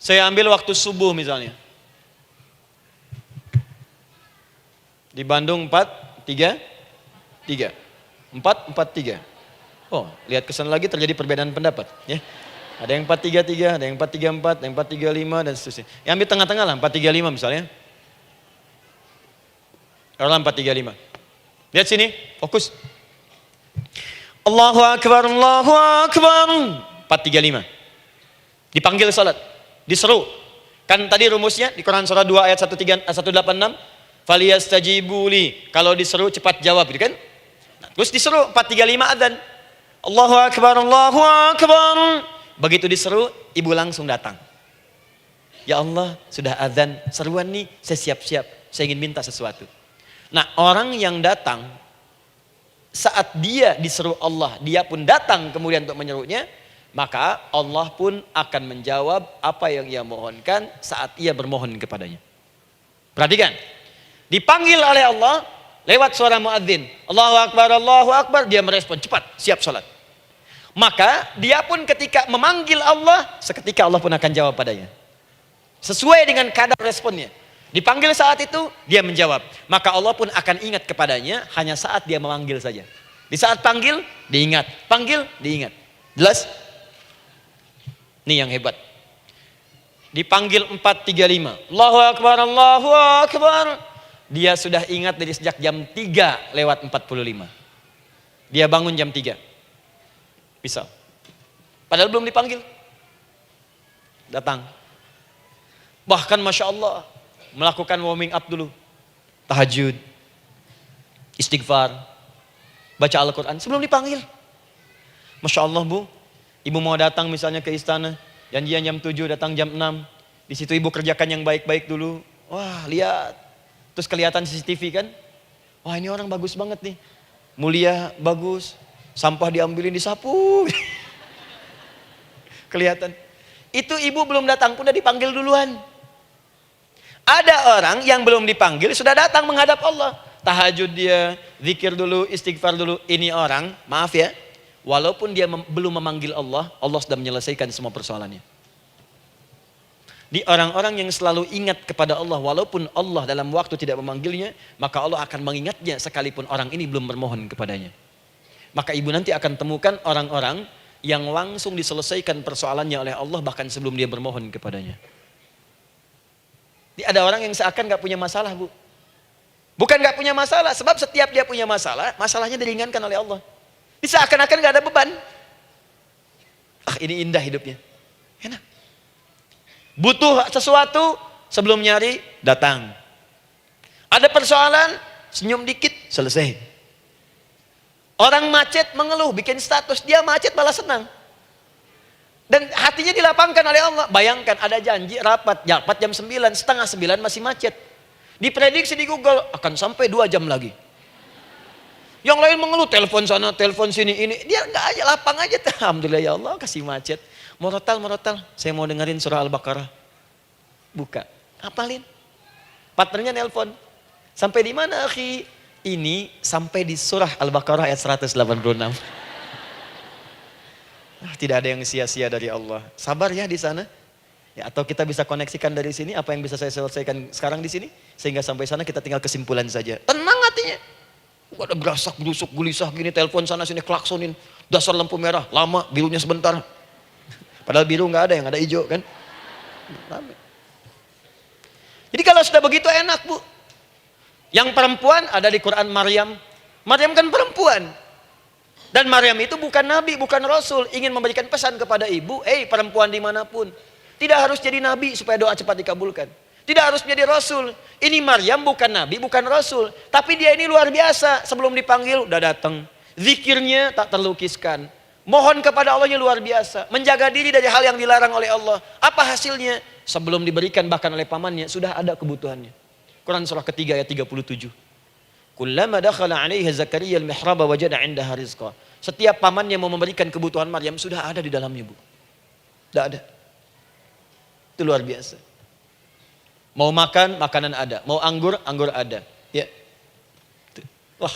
Saya ambil waktu subuh misalnya. Di Bandung 4:33. 4:43. Oh, lihat kesan lagi terjadi perbedaan pendapat, ya. Ada yang 4:33, ada yang 4:34, ada yang 4:35 dan seterusnya. Yang ambil tengah-tengah lah, 4:35 misalnya. Orang 4:35. Lihat sini, fokus. Allahu Akbar, Allahu Akbar. 4:35. Dipanggil salat, diseru. Kan tadi rumusnya di Quran surah 2 ayat 186. Faliyastajibuli. Kalau diseru cepat jawab, gitu kan? Nah, terus diseru 4:35 adzan. Allahu Akbar, Allahu Akbar. Begitu diseru, ibu langsung datang. Ya Allah, sudah adzan, seruan nih, saya siap-siap, saya ingin minta sesuatu. Nah, orang yang datang saat dia diseru Allah, dia pun datang kemudian untuk menyerunya, maka Allah pun akan menjawab apa yang ia mohonkan saat ia bermohon kepadanya. Perhatikan, dipanggil oleh Allah lewat suara muadzin, Allahu Akbar, dia merespon cepat, siap salat. Maka dia pun ketika memanggil Allah, seketika Allah pun akan jawab padanya. Sesuai dengan kadar responnya. Dipanggil saat itu, dia menjawab. Maka Allah pun akan ingat kepadanya hanya saat dia memanggil saja. Di saat panggil, diingat. Panggil, diingat. Jelas? Ini yang hebat. Dipanggil 4:35. Allahu Akbar, Allahu Akbar. Dia sudah ingat dari sejak jam 3:45. Dia bangun jam 3. Bisa. Padahal belum dipanggil. Datang. Bahkan Masya Allah, melakukan warming up dulu. Tahajud. Istighfar. Baca Al-Quran sebelum dipanggil. Masya Allah Bu, ibu mau datang misalnya ke istana. Janjian jam 7, datang jam 6. Di situ ibu kerjakan yang baik-baik dulu. Wah, lihat. Terus kelihatan CCTV kan. Wah, ini orang bagus banget nih. Mulia, bagus. Sampah diambilin, disapu. Kelihatan. Itu ibu belum datang pun udah dipanggil duluan. Ada orang yang belum dipanggil sudah datang menghadap Allah. Tahajud dia, zikir dulu, istighfar dulu. Ini orang, maaf ya, walaupun dia belum memanggil Allah, Allah sudah menyelesaikan semua persoalannya. Di orang-orang yang selalu ingat kepada Allah, walaupun Allah dalam waktu tidak memanggilnya, maka Allah akan mengingatnya sekalipun orang ini belum bermohon kepadanya. Maka ibu nanti akan temukan orang-orang yang langsung diselesaikan persoalannya oleh Allah bahkan sebelum dia bermohon kepadanya. Ada orang yang seakan gak punya masalah Bu. Bukan nggak punya masalah, sebab setiap dia punya masalah, masalahnya diringankan oleh Allah. Ini seakan-akan nggak ada beban. Ah, ini indah hidupnya. Enak. Butuh sesuatu, sebelum nyari, datang. Ada persoalan, senyum dikit, selesai. Orang macet mengeluh, bikin status, dia macet malah senang. Dan hatinya dilapangkan oleh Allah. Bayangkan ada janji rapat jam 9, setengah 9 masih macet. Diprediksi di Google akan sampai 2 jam lagi. Yang lain mengeluh, telepon sana, telepon sini, ini. Dia enggak aja, lapang aja. Alhamdulillah ya Allah, kasih macet. Morotal, saya mau dengerin surah Al-Baqarah. Buka, hafalin. Partnernya nelpon. Sampai di mana, akhi? Ini sampai di surah Al-Baqarah ayat 186. Tidak ada yang sia-sia dari Allah. Sabar ya di sana. Ya, atau kita bisa koneksikan dari sini, apa yang bisa saya selesaikan sekarang di sini, sehingga sampai sana kita tinggal kesimpulan saja. Tenang hatinya. Gak ada gerasak, gerusuk, gelisah gini, telepon sana sini, klaksonin. Dasar lampu merah, lama, birunya sebentar. Padahal biru nggak ada, yang ada hijau kan. Jadi kalau sudah begitu enak, Bu. Yang perempuan ada di Quran Maryam. Maryam kan perempuan. Dan Maryam itu bukan nabi, bukan rasul. Ingin memberikan pesan kepada ibu, perempuan dimanapun. Tidak harus jadi nabi supaya doa cepat dikabulkan. Tidak harus menjadi rasul. Ini Maryam bukan nabi, bukan rasul. Tapi dia ini luar biasa. Sebelum dipanggil udah datang. Zikirnya tak terlukiskan. Mohon kepada Allahnya luar biasa. Menjaga diri dari hal yang dilarang oleh Allah. Apa hasilnya? Sebelum diberikan bahkan oleh pamannya, sudah ada kebutuhannya. Quran surah ketiga ayat 37. Kullama dakhala 'alaiha Zakaria al-mihraba wajada 'indaha rizqa. Setiap pamannya mau memberikan kebutuhan Maryam sudah ada di dalamnya, Bu. Sudah ada. Itu luar biasa. Mau makan, makanan ada. Mau anggur, anggur ada. Ya. Wah,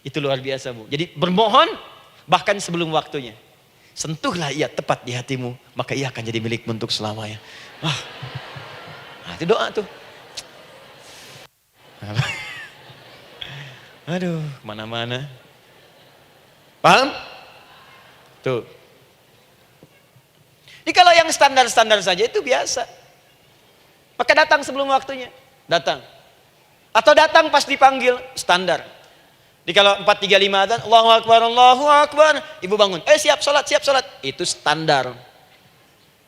itu luar biasa, Bu. Jadi bermohon bahkan sebelum waktunya. Sentuhlah ia tepat di hatimu, maka ia akan jadi milikmu untuk selamanya. Wah. Nah, itu doa tuh. Aduh, mana-mana. Paham? Tuh. Jadi kalau yang standar-standar saja itu biasa. Maka datang sebelum waktunya. Datang. Atau datang pas dipanggil. Standar. Jadi kalau 4.35 adzan, Allahu Akbar, Allahu Akbar. Ibu bangun. Siap sholat, siap sholat. Itu standar.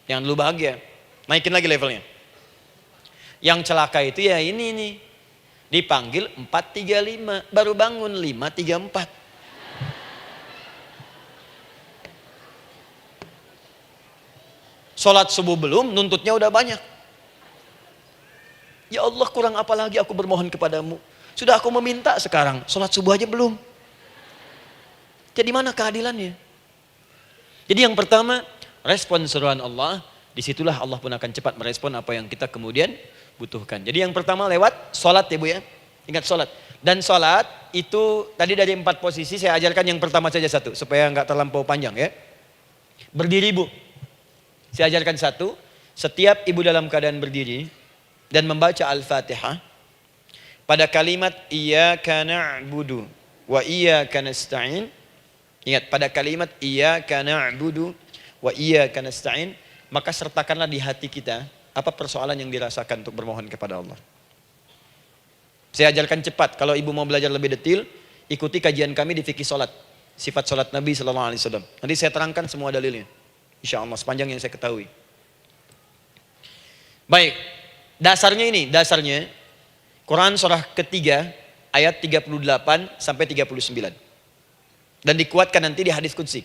Jangan dulu bahagia. Naikin lagi levelnya. Yang celaka itu ya ini nih. Dipanggil 4.35. Baru bangun 5.34. Sholat subuh belum, nuntutnya udah banyak. Ya Allah, kurang apa lagi aku bermohon kepadamu. Sudah aku meminta sekarang, sholat subuh aja belum. Jadi mana keadilannya? Jadi yang pertama, respon seruan Allah. Disitulah Allah pun akan cepat merespon apa yang kita kemudian butuhkan. Jadi yang pertama lewat sholat ya Bu ya. Ingat sholat. Dan sholat itu tadi dari 4 posisi saya ajarkan yang pertama saja satu. Supaya nggak terlampau panjang ya. Berdiri Bu. Saya ajarkan satu. Setiap ibu dalam keadaan berdiri dan membaca Al-Fatihah pada kalimat iyyaka na'budu wa iyyaka nasta'in. Ingat, pada kalimat iyyaka na'budu wa iyyaka nasta'in, maka sertakanlah di hati kita apa persoalan yang dirasakan untuk bermohon kepada Allah. Saya ajarkan cepat. Kalau ibu mau belajar lebih detail, ikuti kajian kami di fikih salat, sifat salat Nabi sallallahu alaihi wasallam. Nanti saya terangkan semua dalilnya. Insyaallah sepanjang yang saya ketahui. Baik. Dasarnya ini, dasarnya Quran surah ketiga ayat 38 sampai 39. Dan dikuatkan nanti di hadis qudsi.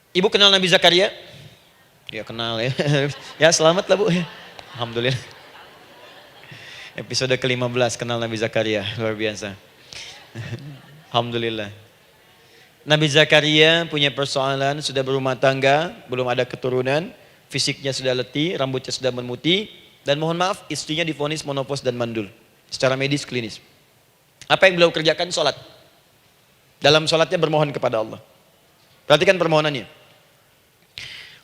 Ibu kenal Nabi Zakaria? Ya kenal ya. Ya selamat lah Bu. Alhamdulillah. Episode ke-15 kenal Nabi Zakaria, luar biasa. Alhamdulillah. Nabi Zakaria punya persoalan, sudah berumah tangga, belum ada keturunan. Fisiknya sudah letih, rambutnya sudah memutih, dan mohon maaf istrinya divonis monopos dan mandul. Secara medis klinis. Apa yang beliau kerjakan? Sholat. Dalam sholatnya bermohon kepada Allah. Perhatikan permohonannya.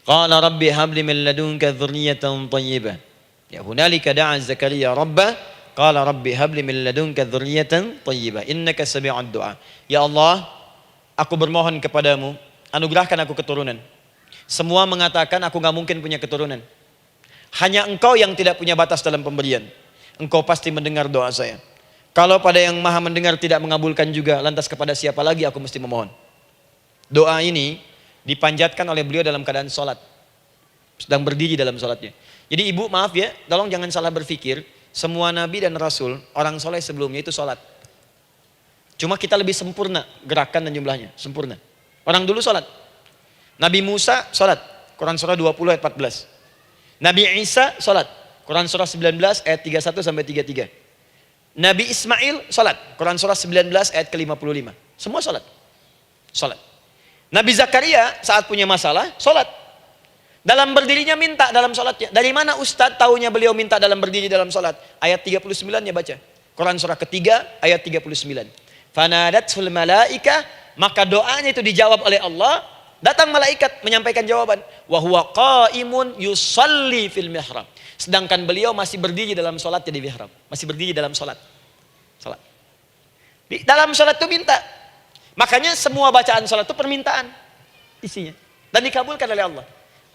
Qala rabbi habli min ladunka dzurriyyatan thayyibah. Ya hunalika da'a Zakaria rabbah. Qala rabbi habli min ladunka dzurriyyatan thayyibah. Innaka sami'ud du'a. Ya Allah, aku bermohon kepadamu, anugerahkan aku keturunan. Semua mengatakan aku gak mungkin punya keturunan. Hanya engkau yang tidak punya batas dalam pemberian. Engkau pasti mendengar doa saya. Kalau pada yang maha mendengar tidak mengabulkan juga, lantas kepada siapa lagi aku mesti memohon? Doa ini dipanjatkan oleh beliau dalam keadaan sholat. Sedang berdiri dalam sholatnya. Jadi ibu maaf ya, tolong jangan salah berpikir. Semua nabi dan rasul, orang soleh sebelumnya itu sholat. Cuma kita lebih sempurna gerakan dan jumlahnya, sempurna. Orang dulu sholat. Nabi Musa sholat, Quran surah 20 ayat 14. Nabi Isa sholat, Quran surah 19 ayat 31 sampai 33. Nabi Ismail sholat, Quran surah 19 ayat ke-55. Semua sholat. Sholat. Nabi Zakaria saat punya masalah, sholat. Dalam berdirinya minta dalam sholatnya. Dari mana Ustadz tahunya beliau minta dalam berdiri dalam sholat? Ayat 39 ya baca. Quran surah ketiga ayat 39. Fanadatul malaika, maka doanya itu dijawab oleh Allah. Datang malaikat menyampaikan jawaban. Wa huwa qaimun yusalli fil mihrab. Sedangkan beliau masih berdiri dalam sholatnya di mihrab. Masih berdiri dalam sholat. Sholat. Di dalam sholat itu minta. Makanya semua bacaan sholat itu permintaan isinya. Dan dikabulkan oleh Allah.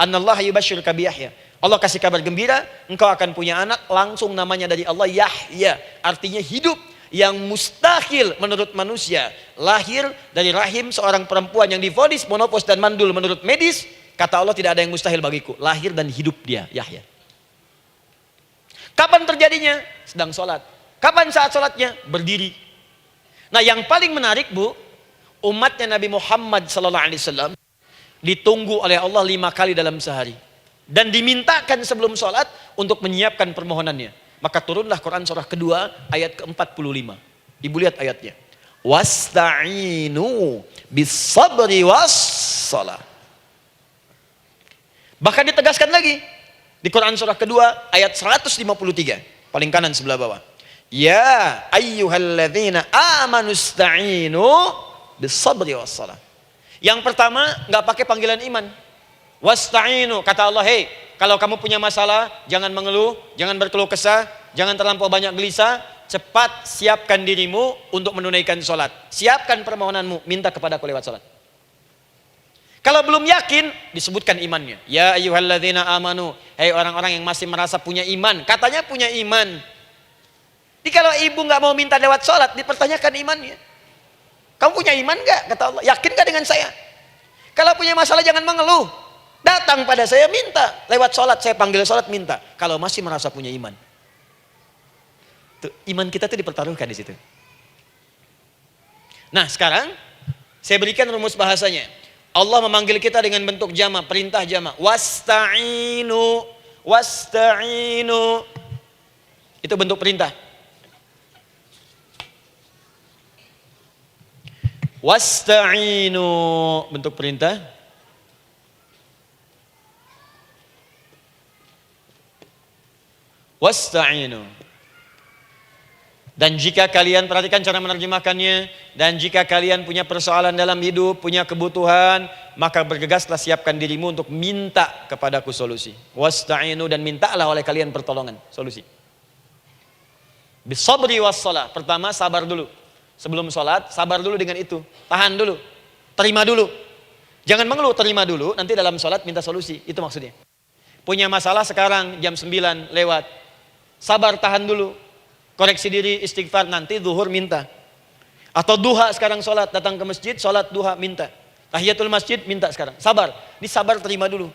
Anallaha yubashshiruka bi Yahya. Allah kasih kabar gembira, engkau akan punya anak, langsung namanya dari Allah Yahya. Artinya hidup yang mustahil menurut manusia. Lahir dari rahim seorang perempuan yang divonis monopos dan mandul menurut medis. Kata Allah tidak ada yang mustahil bagiku. Lahir dan hidup dia, Yahya. Kapan terjadinya? Sedang sholat. Kapan saat sholatnya? Berdiri. Nah yang paling menarik bu, umatnya Nabi Muhammad SAW ditunggu oleh Allah 5 kali dalam sehari. Dan dimintakan sebelum sholat untuk menyiapkan permohonannya. Maka turunlah Quran surah kedua ayat ke-45. Ibu lihat ayatnya. Wasta'inu bis-sabri was-salah. Bahkan ditegaskan lagi. Di Quran surah kedua ayat 153. Paling kanan sebelah bawah. Ya ayyuhalladzina amanu ista'inu bis-sabri was-salah. Yang pertama nggak pakai panggilan iman. Wasta'inu, kata Allah, hei, kalau kamu punya masalah, jangan mengeluh, jangan berkeluh kesah, jangan terlampau banyak gelisah, cepat siapkan dirimu untuk menunaikan sholat. Siapkan permohonanmu, minta kepada aku lewat sholat. Kalau belum yakin, disebutkan imannya. Ya ayyuhalladzina amanu, hei orang-orang yang masih merasa punya iman, katanya punya iman. Jadi kalau ibu nggak mau minta lewat sholat, dipertanyakan imannya. Kamu punya iman nggak? Kata Allah, yakin nggak dengan saya? Kalau punya masalah jangan mengeluh. Datang pada saya minta. Lewat sholat, saya panggil sholat minta. Kalau masih merasa punya iman. Tuh, iman kita tuh dipertaruhkan di situ. Nah sekarang, saya berikan rumus bahasanya. Allah memanggil kita dengan bentuk jama, perintah jama. Wasta'inu, wasta'inu. Itu bentuk perintah. Wasta'inu, bentuk perintah. Wasta'inu. Dan jika kalian, perhatikan cara menerjemahkannya, dan jika kalian punya persoalan dalam hidup, punya kebutuhan, maka bergegaslah siapkan dirimu untuk minta kepadaku solusi. Wasta'inu, dan mintalah oleh kalian pertolongan, solusi. Bisabri wassalah. Pertama sabar dulu. Sebelum sholat, sabar dulu dengan itu. Tahan dulu. Terima dulu. Jangan mengeluh, terima dulu. Nanti dalam sholat minta solusi. Itu maksudnya. Punya masalah sekarang jam 9 lewat. Sabar, tahan dulu. Koreksi diri, istighfar. Nanti zuhur minta. Atau duha sekarang sholat. Datang ke masjid, sholat duha minta. Tahiyatul masjid minta sekarang. Sabar. Ini sabar, terima dulu.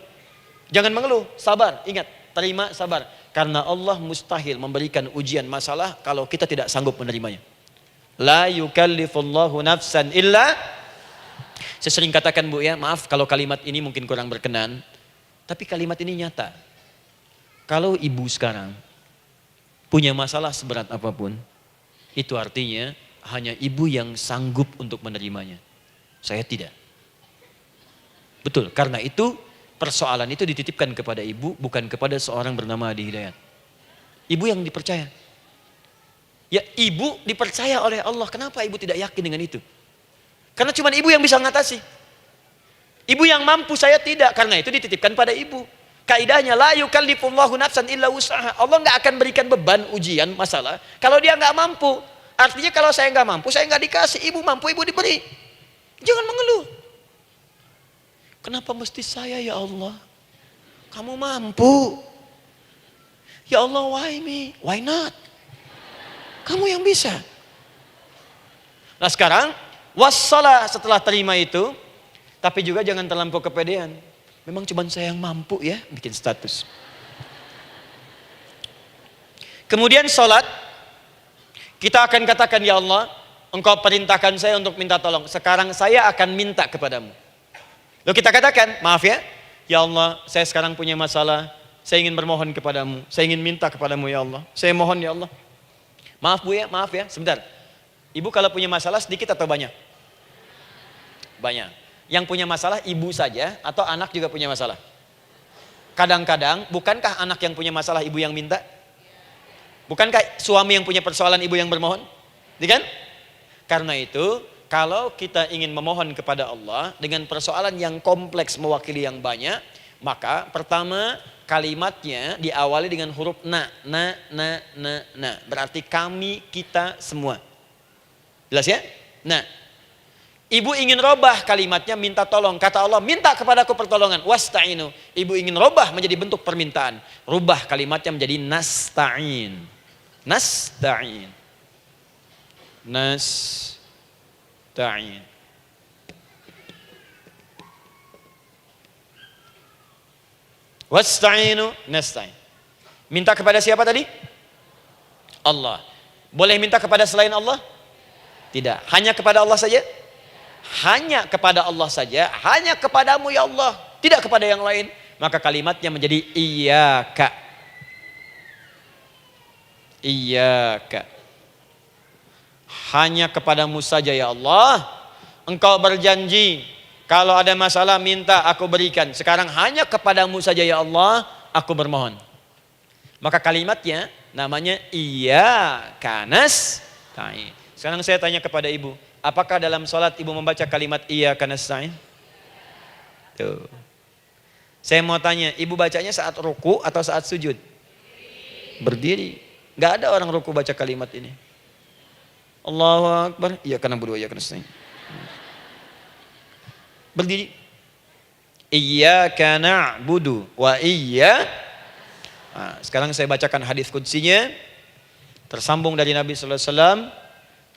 Jangan mengeluh, sabar. Ingat, terima, sabar. Karena Allah mustahil memberikan ujian masalah kalau kita tidak sanggup menerimanya. La yukallifullahu nafsan illa. Saya sering katakan bu ya, maaf kalau kalimat ini mungkin kurang berkenan, tapi kalimat ini nyata. Kalau ibu sekarang punya masalah seberat apapun, itu artinya hanya ibu yang sanggup untuk menerimanya. Saya tidak. Betul, karena itu persoalan itu dititipkan kepada ibu, bukan kepada seorang bernama Adi Hidayat. Ibu yang dipercaya. Ya ibu dipercaya oleh Allah. Kenapa ibu tidak yakin dengan itu? Karena cuma ibu yang bisa mengatasi. Ibu yang mampu, saya tidak. Karena itu dititipkan pada ibu. Kaidahnya la yukallifullahu nafsan illa wus'aha. Allah nggak akan berikan beban ujian masalah kalau dia nggak mampu. Artinya kalau saya nggak mampu, saya nggak dikasih. Ibu mampu, ibu diberi. Jangan mengeluh. Kenapa mesti saya ya Allah? Kamu mampu. Ya Allah, why me? Why not? Kamu yang bisa. Nah sekarang, wassalah setelah terima itu, tapi juga jangan terlampau kepedean. Memang cuma saya yang mampu ya, bikin status. Kemudian sholat, kita akan katakan, ya Allah, Engkau perintahkan saya untuk minta tolong. Sekarang saya akan minta kepadamu. Lalu kita katakan, maaf ya Allah, saya sekarang punya masalah, saya ingin bermohon kepadamu, saya ingin minta kepadamu ya Allah. Saya mohon ya Allah. Maaf Bu ya, maaf ya, sebentar. Ibu kalau punya masalah sedikit atau banyak? Banyak. Yang punya masalah ibu saja atau anak juga punya masalah? Kadang-kadang, bukankah anak yang punya masalah ibu yang minta? Bukankah suami yang punya persoalan ibu yang bermohon? Kan? Karena itu, kalau kita ingin memohon kepada Allah dengan persoalan yang kompleks mewakili yang banyak, maka pertama kalimatnya diawali dengan huruf na. Berarti kami, kita, semua. Jelas ya? Nah, ibu ingin robah kalimatnya minta tolong. Kata Allah, minta kepadaku pertolongan. Wasta'inu. Ibu ingin robah menjadi bentuk permintaan. Rubah kalimatnya menjadi nasta'in. Nasta'in. Nasta'in. Wasta'inu nasta'in. Minta kepada siapa tadi? Allah. Boleh minta kepada selain Allah? Tidak. Hanya kepada Allah saja? Hanya kepada Allah saja. Hanya kepadamu ya Allah. Tidak kepada yang lain. Maka kalimatnya menjadi iyyaka. Iyyaka. Hanya kepadamu saja ya Allah. Engkau berjanji, kalau ada masalah minta aku berikan. Sekarang hanya kepadamu saja ya Allah, aku bermohon. Maka kalimatnya namanya iyyaka nasta'in. Sekarang saya tanya kepada ibu, apakah dalam sholat ibu membaca kalimat iyyaka nasta'in? Tuh. Saya mau tanya, ibu bacanya saat ruku atau saat sujud? Berdiri. Gak ada orang ruku baca kalimat ini. Allahu Akbar, iyyaka na'budu wa iyyaka nasta'in. Berdiri. Iyyaka na'budu wa sekarang saya bacakan hadis qudsinya. Tersambung dari Nabi sallallahu alaihi wasallam.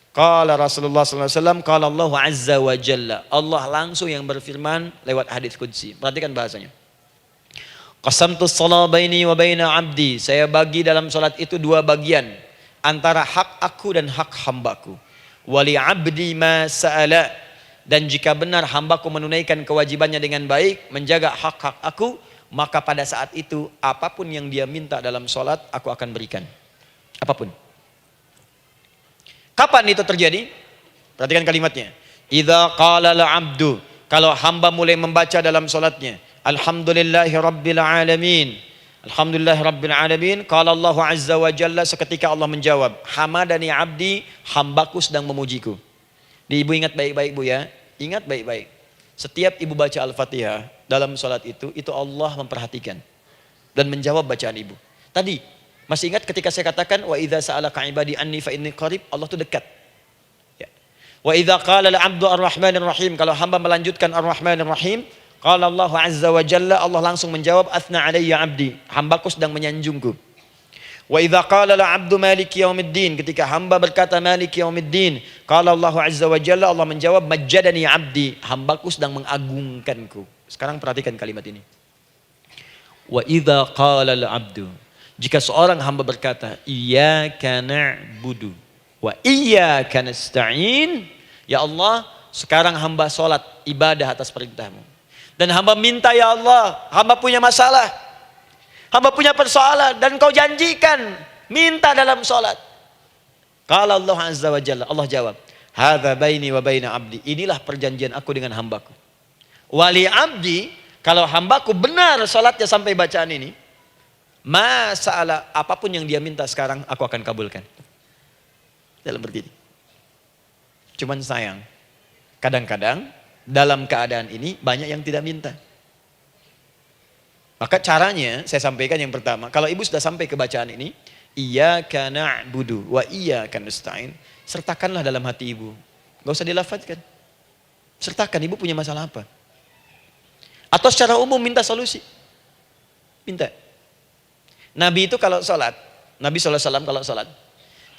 Qala Rasulullah sallallahu alaihi wasallam, qala Allah azza wa jalla. Allah langsung yang berfirman lewat hadis qudsi. Perhatikan bahasanya. Qasamtus shalah baini wa baina 'abdi. Saya bagi dalam salat itu dua bagian, antara hak aku dan hak hambaku. Wali 'abdi ma sa'ala. Dan jika benar hambaku menunaikan kewajibannya dengan baik, menjaga hak-hak aku, maka pada saat itu apapun yang dia minta dalam salat aku akan berikan. Apapun. Kapan itu terjadi? Perhatikan kalimatnya. Idza qala al-'abdu, kalau hamba mulai membaca dalam salatnya, alhamdulillahi rabbil alamin. Alhamdulillahi rabbil alamin, qala Allah azza wa jalla, seketika Allah menjawab, hamadani 'abdi, hambaku sedang memujiku. Ibu ingat baik-baik Bu ya. Ingat baik-baik. Setiap ibu baca Al-Fatihah dalam salat itu Allah memperhatikan dan menjawab bacaan ibu. Tadi masih ingat ketika saya katakan wa idza sa'alaka 'ibadi anni fa inni qarib, Allah itu dekat. Ya. Wa idza qala al-'abdu ar-rahmanir rahim, kalau hamba melanjutkan ar-rahmanir rahim, qala Allah azza wa jalla, Allah langsung menjawab athna 'alayya 'abdi, hambaku sedang menyanjungku. Wa idza qala al-'abdu maliki yaumiddin, ketika hamba berkata maliki yaumiddin, qala Allah azza wa jalla, Allah menjawab majjadani 'abdi, hambaku sedang mengagungkanku. Sekarang perhatikan kalimat ini. Wa idza qala al-'abdu, jika seorang hamba berkata, iyyaka na'budu wa iyyaka nasta'in, ya Allah, sekarang hamba salat ibadah atas perintahmu. Dan hamba minta ya Allah, hamba punya masalah, hamba punya persoalan, dan kau janjikan minta dalam salat. Qala Allah azza wa jalla, Allah jawab, hadza baini wa baina 'abdi, inilah perjanjian aku dengan hambaku. Wali 'abdi, kalau hambaku benar salatnya sampai bacaan ini, masalah apapun yang dia minta sekarang aku akan kabulkan. Dalam berdiri. Cuman sayang, kadang-kadang dalam keadaan ini banyak yang tidak minta. Maka caranya saya sampaikan yang pertama, kalau ibu sudah sampai ke bacaan ini, iyyaka na'budu wa iyyaka nasta'in, sertakanlah dalam hati ibu. Gak usah dilafadzkan. Sertakan ibu punya masalah apa. Atau secara umum minta solusi. Minta. Nabi itu kalau sholat, Nabi SAW kalau sholat,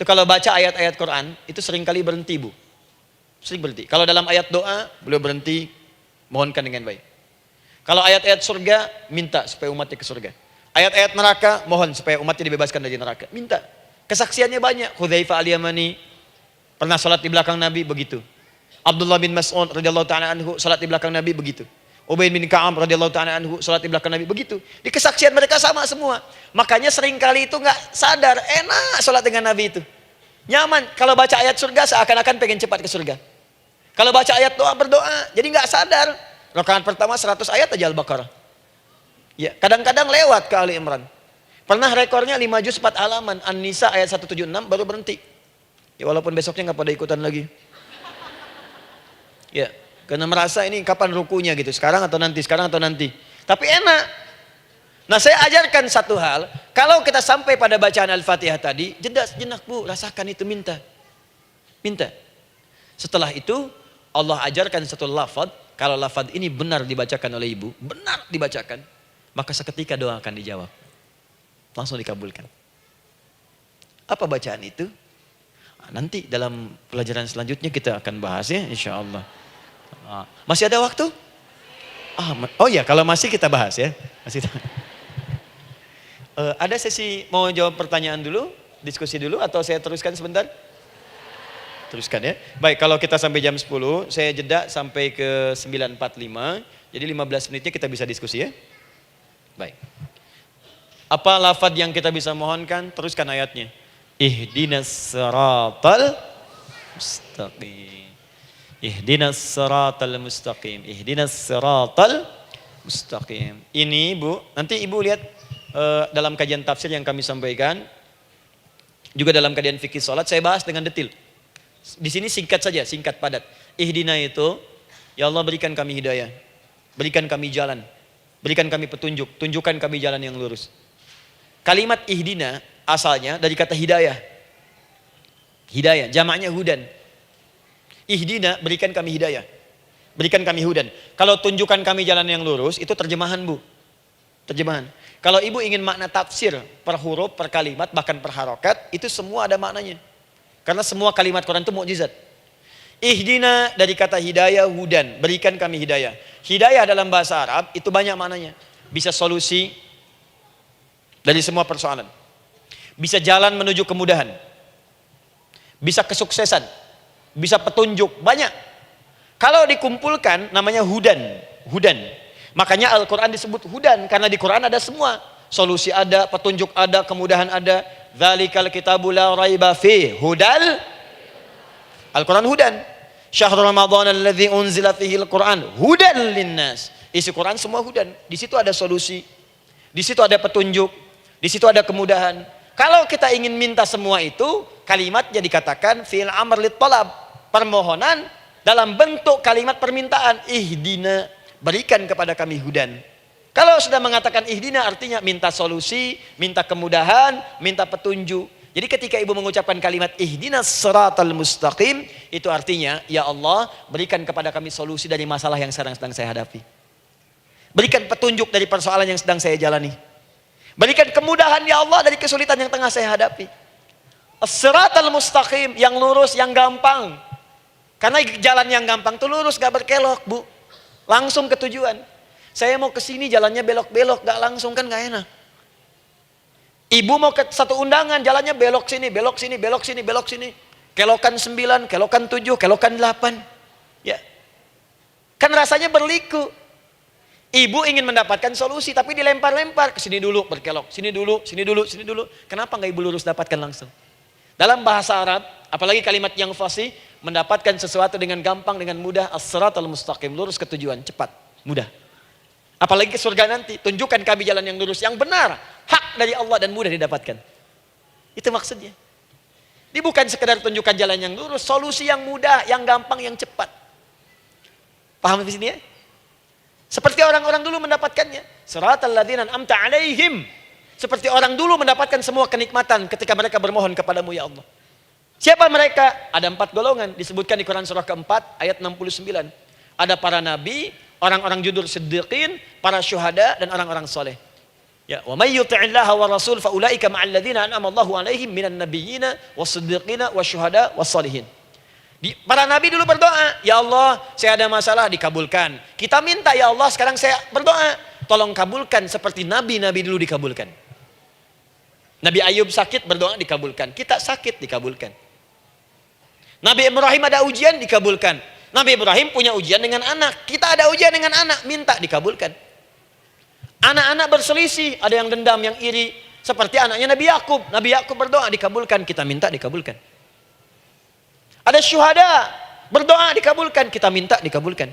Itu kalau baca ayat-ayat Quran, itu seringkali berhenti, Bu. Sering berhenti. Kalau dalam ayat doa, beliau berhenti, mohonkan dengan baik. Kalau ayat-ayat surga, minta supaya umatnya ke surga. Ayat-ayat neraka, mohon supaya umatnya dibebaskan dari neraka. Minta. Kesaksiannya banyak. Hudzaifah al-Yamani pernah salat di belakang Nabi, begitu. Abdullah bin Mas'ud radhiyallahu ta'ala anhu salat di belakang Nabi, begitu. Ubay bin Ka'ab radhiyallahu ta'ala anhu salat di belakang Nabi, begitu. Di kesaksian mereka sama semua. Makanya seringkali itu nggak sadar, enak salat dengan Nabi itu. Nyaman. Kalau baca ayat surga seakan-akan pengen cepat ke surga. Kalau baca ayat doa berdoa, jadi nggak sadar. Rakaat pertama 100 ayat aja Al-Baqarah. Ya, kadang-kadang lewat ke Ali Imran. Pernah rekornya 5 juz 4 halaman, An-Nisa ayat 176 baru berhenti. Ya walaupun besoknya nggak pada ikutan lagi. Ya, karena merasa ini kapan rukunya gitu, sekarang atau nanti, sekarang atau nanti. Tapi enak. Nah saya ajarkan satu hal, kalau kita sampai pada bacaan Al-Fatihah tadi, jeda sejenak Bu, rasakan itu, minta. Minta. Setelah itu Allah ajarkan satu lafaz, kalau lafaz ini benar dibacakan oleh ibu, benar dibacakan, maka seketika doa akan dijawab. Langsung dikabulkan. Apa bacaan itu? Nanti dalam pelajaran selanjutnya kita akan bahas ya, insya Allah. Masih ada waktu? Oh ya, kalau masih kita bahas ya. Masih. Ada sesi mau jawab pertanyaan dulu, diskusi dulu, atau saya teruskan sebentar? Teruskan ya. Baik, kalau kita sampai jam 10, saya jeda sampai ke 9.45. Jadi 15 menitnya kita bisa diskusi ya. Baik. Apa lafaz yang kita bisa mohonkan? Teruskan ayatnya. Ihdinas siratal mustaqim. Ihdinas siratal mustaqim. Ihdinas siratal mustaqim. Ini Bu, nanti Ibu lihat dalam kajian tafsir yang kami sampaikan. Juga dalam kajian fikih salat saya bahas dengan detail. Di sini singkat saja, singkat padat. Ihdina itu, ya Allah berikan kami hidayah, berikan kami jalan, berikan kami petunjuk, tunjukkan kami jalan yang lurus. Kalimat ihdina asalnya dari kata hidayah. Hidayah, jamaknya hudan. Ihdina, berikan kami hidayah, berikan kami hudan. Kalau tunjukkan kami jalan yang lurus, itu terjemahan Bu. Terjemahan. Kalau Ibu ingin makna tafsir per huruf, per kalimat, bahkan per harokat, itu semua ada maknanya. Karena semua kalimat Quran itu mukjizat. Ihdina dari kata hidayah, hudan, berikan kami hidayah. Hidayah dalam bahasa Arab itu banyak maknanya. Bisa solusi dari semua persoalan. Bisa jalan menuju kemudahan. Bisa kesuksesan. Bisa petunjuk, banyak. Kalau dikumpulkan namanya hudan, hudan. Makanya Al-Quran disebut hudan karena di Quran ada semua. Solusi ada, petunjuk ada, kemudahan ada. Dzalikal kitabu la raiba fi hudal. Al-Quran hudan. Syahrul Ramadan alladzi unzila fihi al-Quran hudan linnas. Isi Quran semua hudan. Di situ ada solusi. Di situ ada petunjuk. Di situ ada kemudahan. Kalau kita ingin minta semua itu, kalimatnya dikatakan fi'il amr lit talab. Permohonan dalam bentuk kalimat permintaan. Ihdina, berikan kepada kami hudan. Kalau sudah mengatakan ihdina artinya minta solusi, minta kemudahan, minta petunjuk. Jadi ketika Ibu mengucapkan kalimat ihdinas siratal mustaqim, itu artinya ya Allah berikan kepada kami solusi dari masalah yang sedang saya hadapi. Berikan petunjuk dari persoalan yang sedang saya jalani. Berikan kemudahan ya Allah dari kesulitan yang tengah saya hadapi. As-siratal mustaqim, yang lurus, yang gampang. Karena jalan yang gampang itu lurus, gak berkelok Bu. Langsung ke tujuan. Saya mau ke sini jalannya belok-belok, gak langsung kan gak enak. Ibu mau ke satu undangan, jalannya belok sini, belok sini, belok sini, belok sini. Kelokan 9, kelokan 7, kelokan 8. Ya. Kan rasanya berliku. Ibu ingin mendapatkan solusi, tapi dilempar-lempar. Ke sini dulu, berkelok. Sini dulu, sini dulu, sini dulu. Kenapa gak Ibu lurus dapatkan langsung? Dalam bahasa Arab, apalagi kalimat yang fasih, mendapatkan sesuatu dengan gampang, dengan mudah. As-siratal mustaqim, lurus ke tujuan, cepat, mudah. Apalagi ke surga nanti, tunjukkan kami jalan yang lurus, yang benar, hak dari Allah dan mudah didapatkan. Itu maksudnya. Ini bukan sekedar tunjukkan jalan yang lurus, solusi yang mudah, yang gampang, yang cepat. Paham di sini ya? Seperti orang-orang dulu mendapatkannya. Siratal ladzina an'amta 'alaihim. Seperti orang dulu mendapatkan semua kenikmatan ketika mereka bermohon kepadamu ya Allah. Siapa mereka? Ada 4 golongan disebutkan di Quran surah keempat ayat 69. Ada para nabi, orang-orang jujur siddiqin, para syuhada dan orang-orang soleh. Ya, wa may yuti'illaha wa rasul fa ulaika ma'al ladzina an'ama Allahu 'alaihim minan nabiyyina was-siddiqina wasyuhada was-shalihin. Para nabi dulu berdoa, ya Allah, saya ada masalah, dikabulkan. Kita minta, ya Allah, sekarang saya berdoa, tolong kabulkan seperti nabi-nabi dulu dikabulkan. Nabi Ayub sakit, berdoa dikabulkan. Kita sakit, dikabulkan. Nabi Ibrahim ada ujian, dikabulkan. Nabi Ibrahim punya ujian dengan anak. Kita ada ujian dengan anak, minta dikabulkan. Anak-anak berselisih, ada yang dendam, yang iri. Seperti anaknya Nabi Yakub. Nabi Yakub berdoa, dikabulkan. Kita minta, dikabulkan. Ada syuhada, berdoa, dikabulkan. Kita minta, dikabulkan.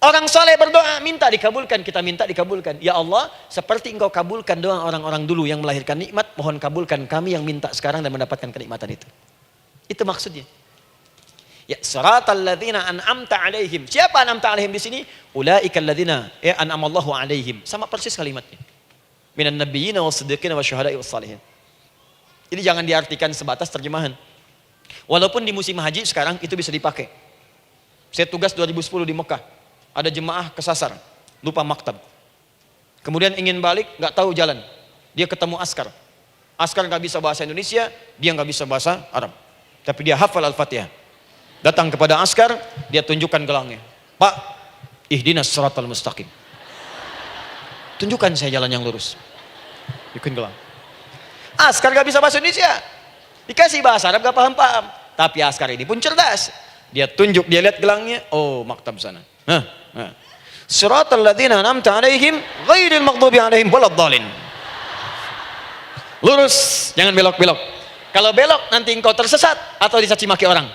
Orang soleh berdoa, minta, dikabulkan. Kita minta, dikabulkan. Ya Allah, seperti engkau kabulkan doa orang-orang dulu yang melahirkan nikmat, mohon kabulkan kami yang minta sekarang dan mendapatkan kenikmatan itu. Itu maksudnya. Ya, siratal ladzina an'amta 'alaihim. Siapa an'amta 'alaihim di sini? Ulaikal ladzina an'amallahu 'alaihim. Sama persis kalimatnya. Minan nabiyyina was-siddiqina wasyuhada'i was-shalihin. Jadi jangan diartikan sebatas terjemahan. Walaupun di musim haji sekarang itu bisa dipakai. Saya tugas 2010 di Mekah. Ada jemaah kesasar, lupa maktab. Kemudian ingin balik, nggak tahu jalan. Dia ketemu askar. Askar nggak bisa bahasa Indonesia, dia nggak bisa bahasa Arab. Tapi dia hafal Al-Fatihah. Datang kepada askar, dia tunjukkan gelangnya. Pak, ihdinas siratal mustaqim. Tunjukkan saya jalan yang lurus. Bikin gelang. Askar gak bisa bahasa Indonesia. Dikasih bahasa Arab gak paham-paham. Tapi askar ini pun cerdas. Dia tunjuk, dia lihat gelangnya. Oh, maktab sana. Siratal ladzina an'amta 'alaihim ghairil maghdubi 'alaihim waladdallin. Lurus, jangan belok-belok. Kalau belok nanti engkau tersesat atau dicaci maki orang.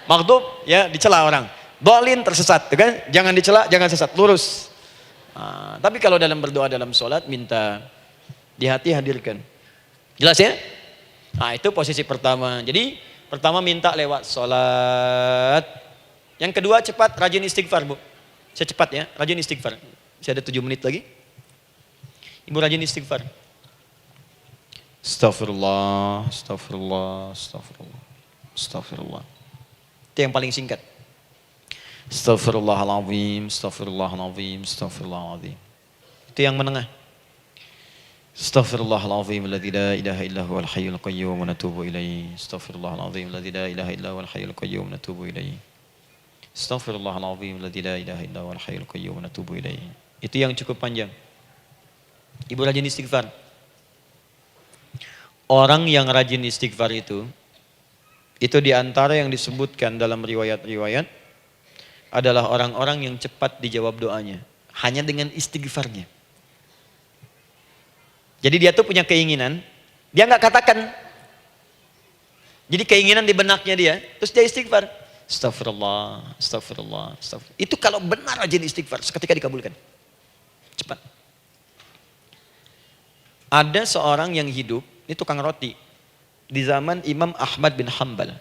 Maghdub ya dicela orang. Dhalin tersesat, kan? Jangan dicela, jangan sesat, lurus. Tapi kalau dalam berdoa dalam sholat minta di hati hadirkan. Jelas ya? Nah, itu posisi pertama. Jadi pertama minta lewat sholat. Yang kedua cepat rajin istighfar, Bu. Saya cepat ya, rajin istighfar. Saya ada 7 menit lagi. Ibu rajin istighfar. Astaghfirullah, astaghfirullah, astaghfirullah, astaghfirullah. Itu yang paling singkat. Astaghfirullahaladzim, astaghfirullahaladzim, astaghfirullahaladzim. Itu yang menengah. Astaghfirullahaladzim, alladzi la ilaha illa huwal hayyul qayyum wa natubu ilaihi. Astaghfirullahaladzim, alladzi la ilaha illa huwal hayyul qayyum wa natubu ilaihi. Astaghfirullahaladzim, alladzi la ilaha illa huwal hayyul qayyum wa natubu ilaihi. Itu yang cukup panjang. Ibu rajin istighfar. Orang yang rajin istighfar itu diantara yang disebutkan dalam riwayat-riwayat adalah orang-orang yang cepat dijawab doanya. Hanya dengan istighfarnya. Jadi dia tuh punya keinginan, dia nggak katakan. Jadi keinginan di benaknya dia, terus dia istighfar. Astagfirullah, astagfirullah, astagfirullah. Itu kalau benar rajin istighfar, seketika dikabulkan. Cepat. Ada seorang yang hidup, ini tukang roti. Di zaman Imam Ahmad bin Hanbal.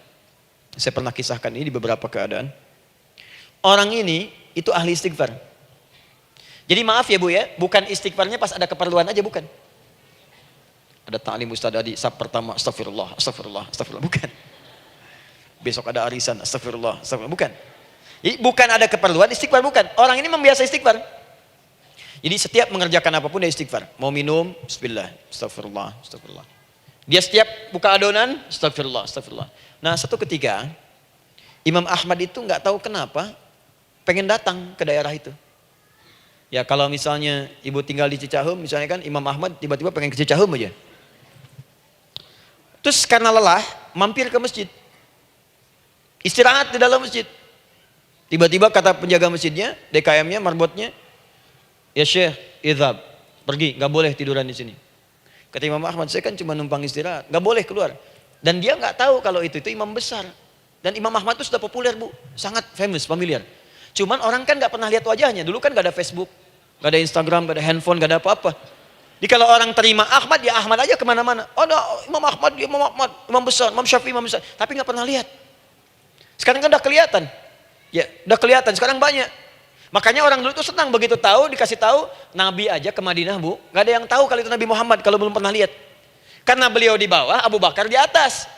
Saya pernah kisahkan ini di beberapa keadaan. Orang ini itu ahli istighfar. Jadi maaf ya Bu ya, bukan istighfarnya pas ada keperluan aja, bukan. Ada ta'lim ustaz tadi, sab pertama astagfirullah, astagfirullah, astagfirullah, bukan. Besok ada arisan, astagfirullah, astagfirullah, bukan. Jadi bukan ada keperluan istighfar, bukan. Orang ini membiasa istighfar. Jadi setiap mengerjakan apapun dia istighfar. Mau minum, bismillah, astagfirullah, astagfirullah. Dia setiap buka adonan, astagfirullah, astagfirullah. Nah, satu ketika Imam Ahmad itu nggak tahu kenapa pengen datang ke daerah itu. Ya kalau misalnya ibu tinggal di Cicahem, misalnya kan Imam Ahmad tiba-tiba pengen ke Cicahem aja. Terus karena lelah, mampir ke masjid. Istirahat di dalam masjid. Tiba-tiba kata penjaga masjidnya, DKM-nya, marbotnya, ya Syekh, idhab, pergi, nggak boleh tiduran di sini. Kata Imam Ahmad, saya kan cuma numpang istirahat, nggak boleh keluar. Dan dia nggak tahu kalau itu imam besar. Dan Imam Ahmad itu sudah populer Bu, sangat famous, familiar. Cuman orang kan nggak pernah lihat wajahnya. Dulu kan nggak ada Facebook, nggak ada Instagram, nggak ada handphone, nggak ada apa-apa. Jadi kalau orang terima Ahmad, ya Ahmad aja kemana-mana. Oh, ada Imam Ahmad, dia Imam Ahmad, Imam besar, Imam Syafi'i, Imam besar. Tapi nggak pernah lihat. Sekarang kan udah kelihatan. Ya, udah kelihatan. Sekarang banyak. Makanya orang dulu tuh senang begitu tahu, dikasih tahu Nabi aja ke Madinah Bu, nggak ada yang tahu kalau itu Nabi Muhammad kalau belum pernah lihat. Karena beliau di bawah, Abu Bakar di atas.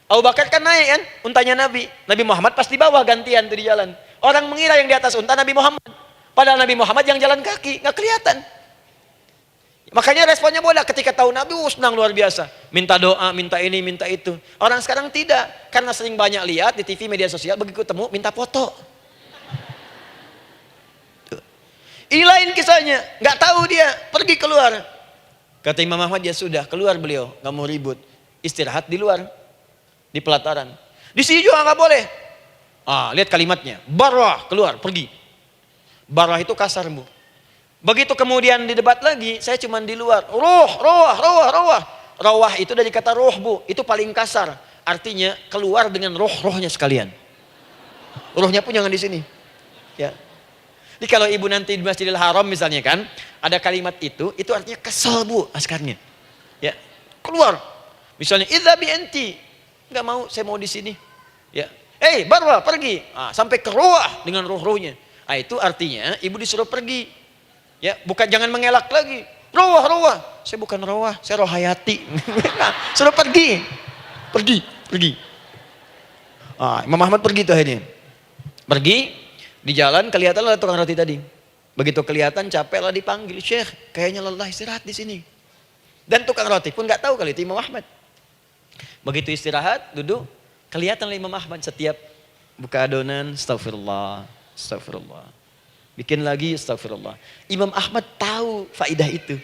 Abu Bakar kan naik kan, untanya Nabi. Nabi Muhammad pas di bawah gantian tuh di jalan. Orang mengira yang di atas unta Nabi Muhammad. Padahal Nabi Muhammad yang jalan kaki, nggak kelihatan. Makanya responnya bola ketika tahu Nabi, senang luar biasa. Minta doa, minta ini, minta itu. Orang sekarang tidak. Karena sering banyak lihat di TV, media sosial, begitu ketemu, minta foto. Ini lain kisahnya. Nggak tahu dia, pergi keluar. Kata Imam Ahmad, ya sudah, keluar beliau. Nggak mau ribut. Istirahat di luar. Di pelataran. Di sini juga nggak boleh. Lihat kalimatnya. Barwah, keluar, pergi. Barwah itu kasar, Bu. Begitu kemudian di debat lagi, saya cuma di luar. Rawah itu dari kata roh, Bu. Itu paling kasar. Artinya keluar dengan roh-rohnya sekalian. Rohnya pun jangan di sini. Ya. Jadi kalau ibu nanti di Masjidil Haram misalnya kan, ada kalimat itu artinya kesal, Bu, askarnya. Ya. Keluar. Misalnya idza bi anti. Enggak mau, saya mau di sini. Ya. Barwa, pergi. Sampai ke rawah dengan roh-rohnya. Itu artinya ibu disuruh pergi. Ya, bukan jangan mengelak lagi. Rawah. Saya bukan rawah, saya rohayati. Suruh pergi. Pergi. Imam Ahmad pergi tuh akhirnya. Pergi, di jalan kelihatan lah tukang roti tadi. Begitu kelihatan capek lah dipanggil, Syekh, kayaknya lelah, istirahat di sini. Dan tukang roti pun nggak tahu kali itu Imam Ahmad. Begitu istirahat, duduk, kelihatan lah Imam Ahmad setiap buka adonan, astagfirullah. Bikin lagi, astagfirullah. Imam Ahmad tahu faidah itu.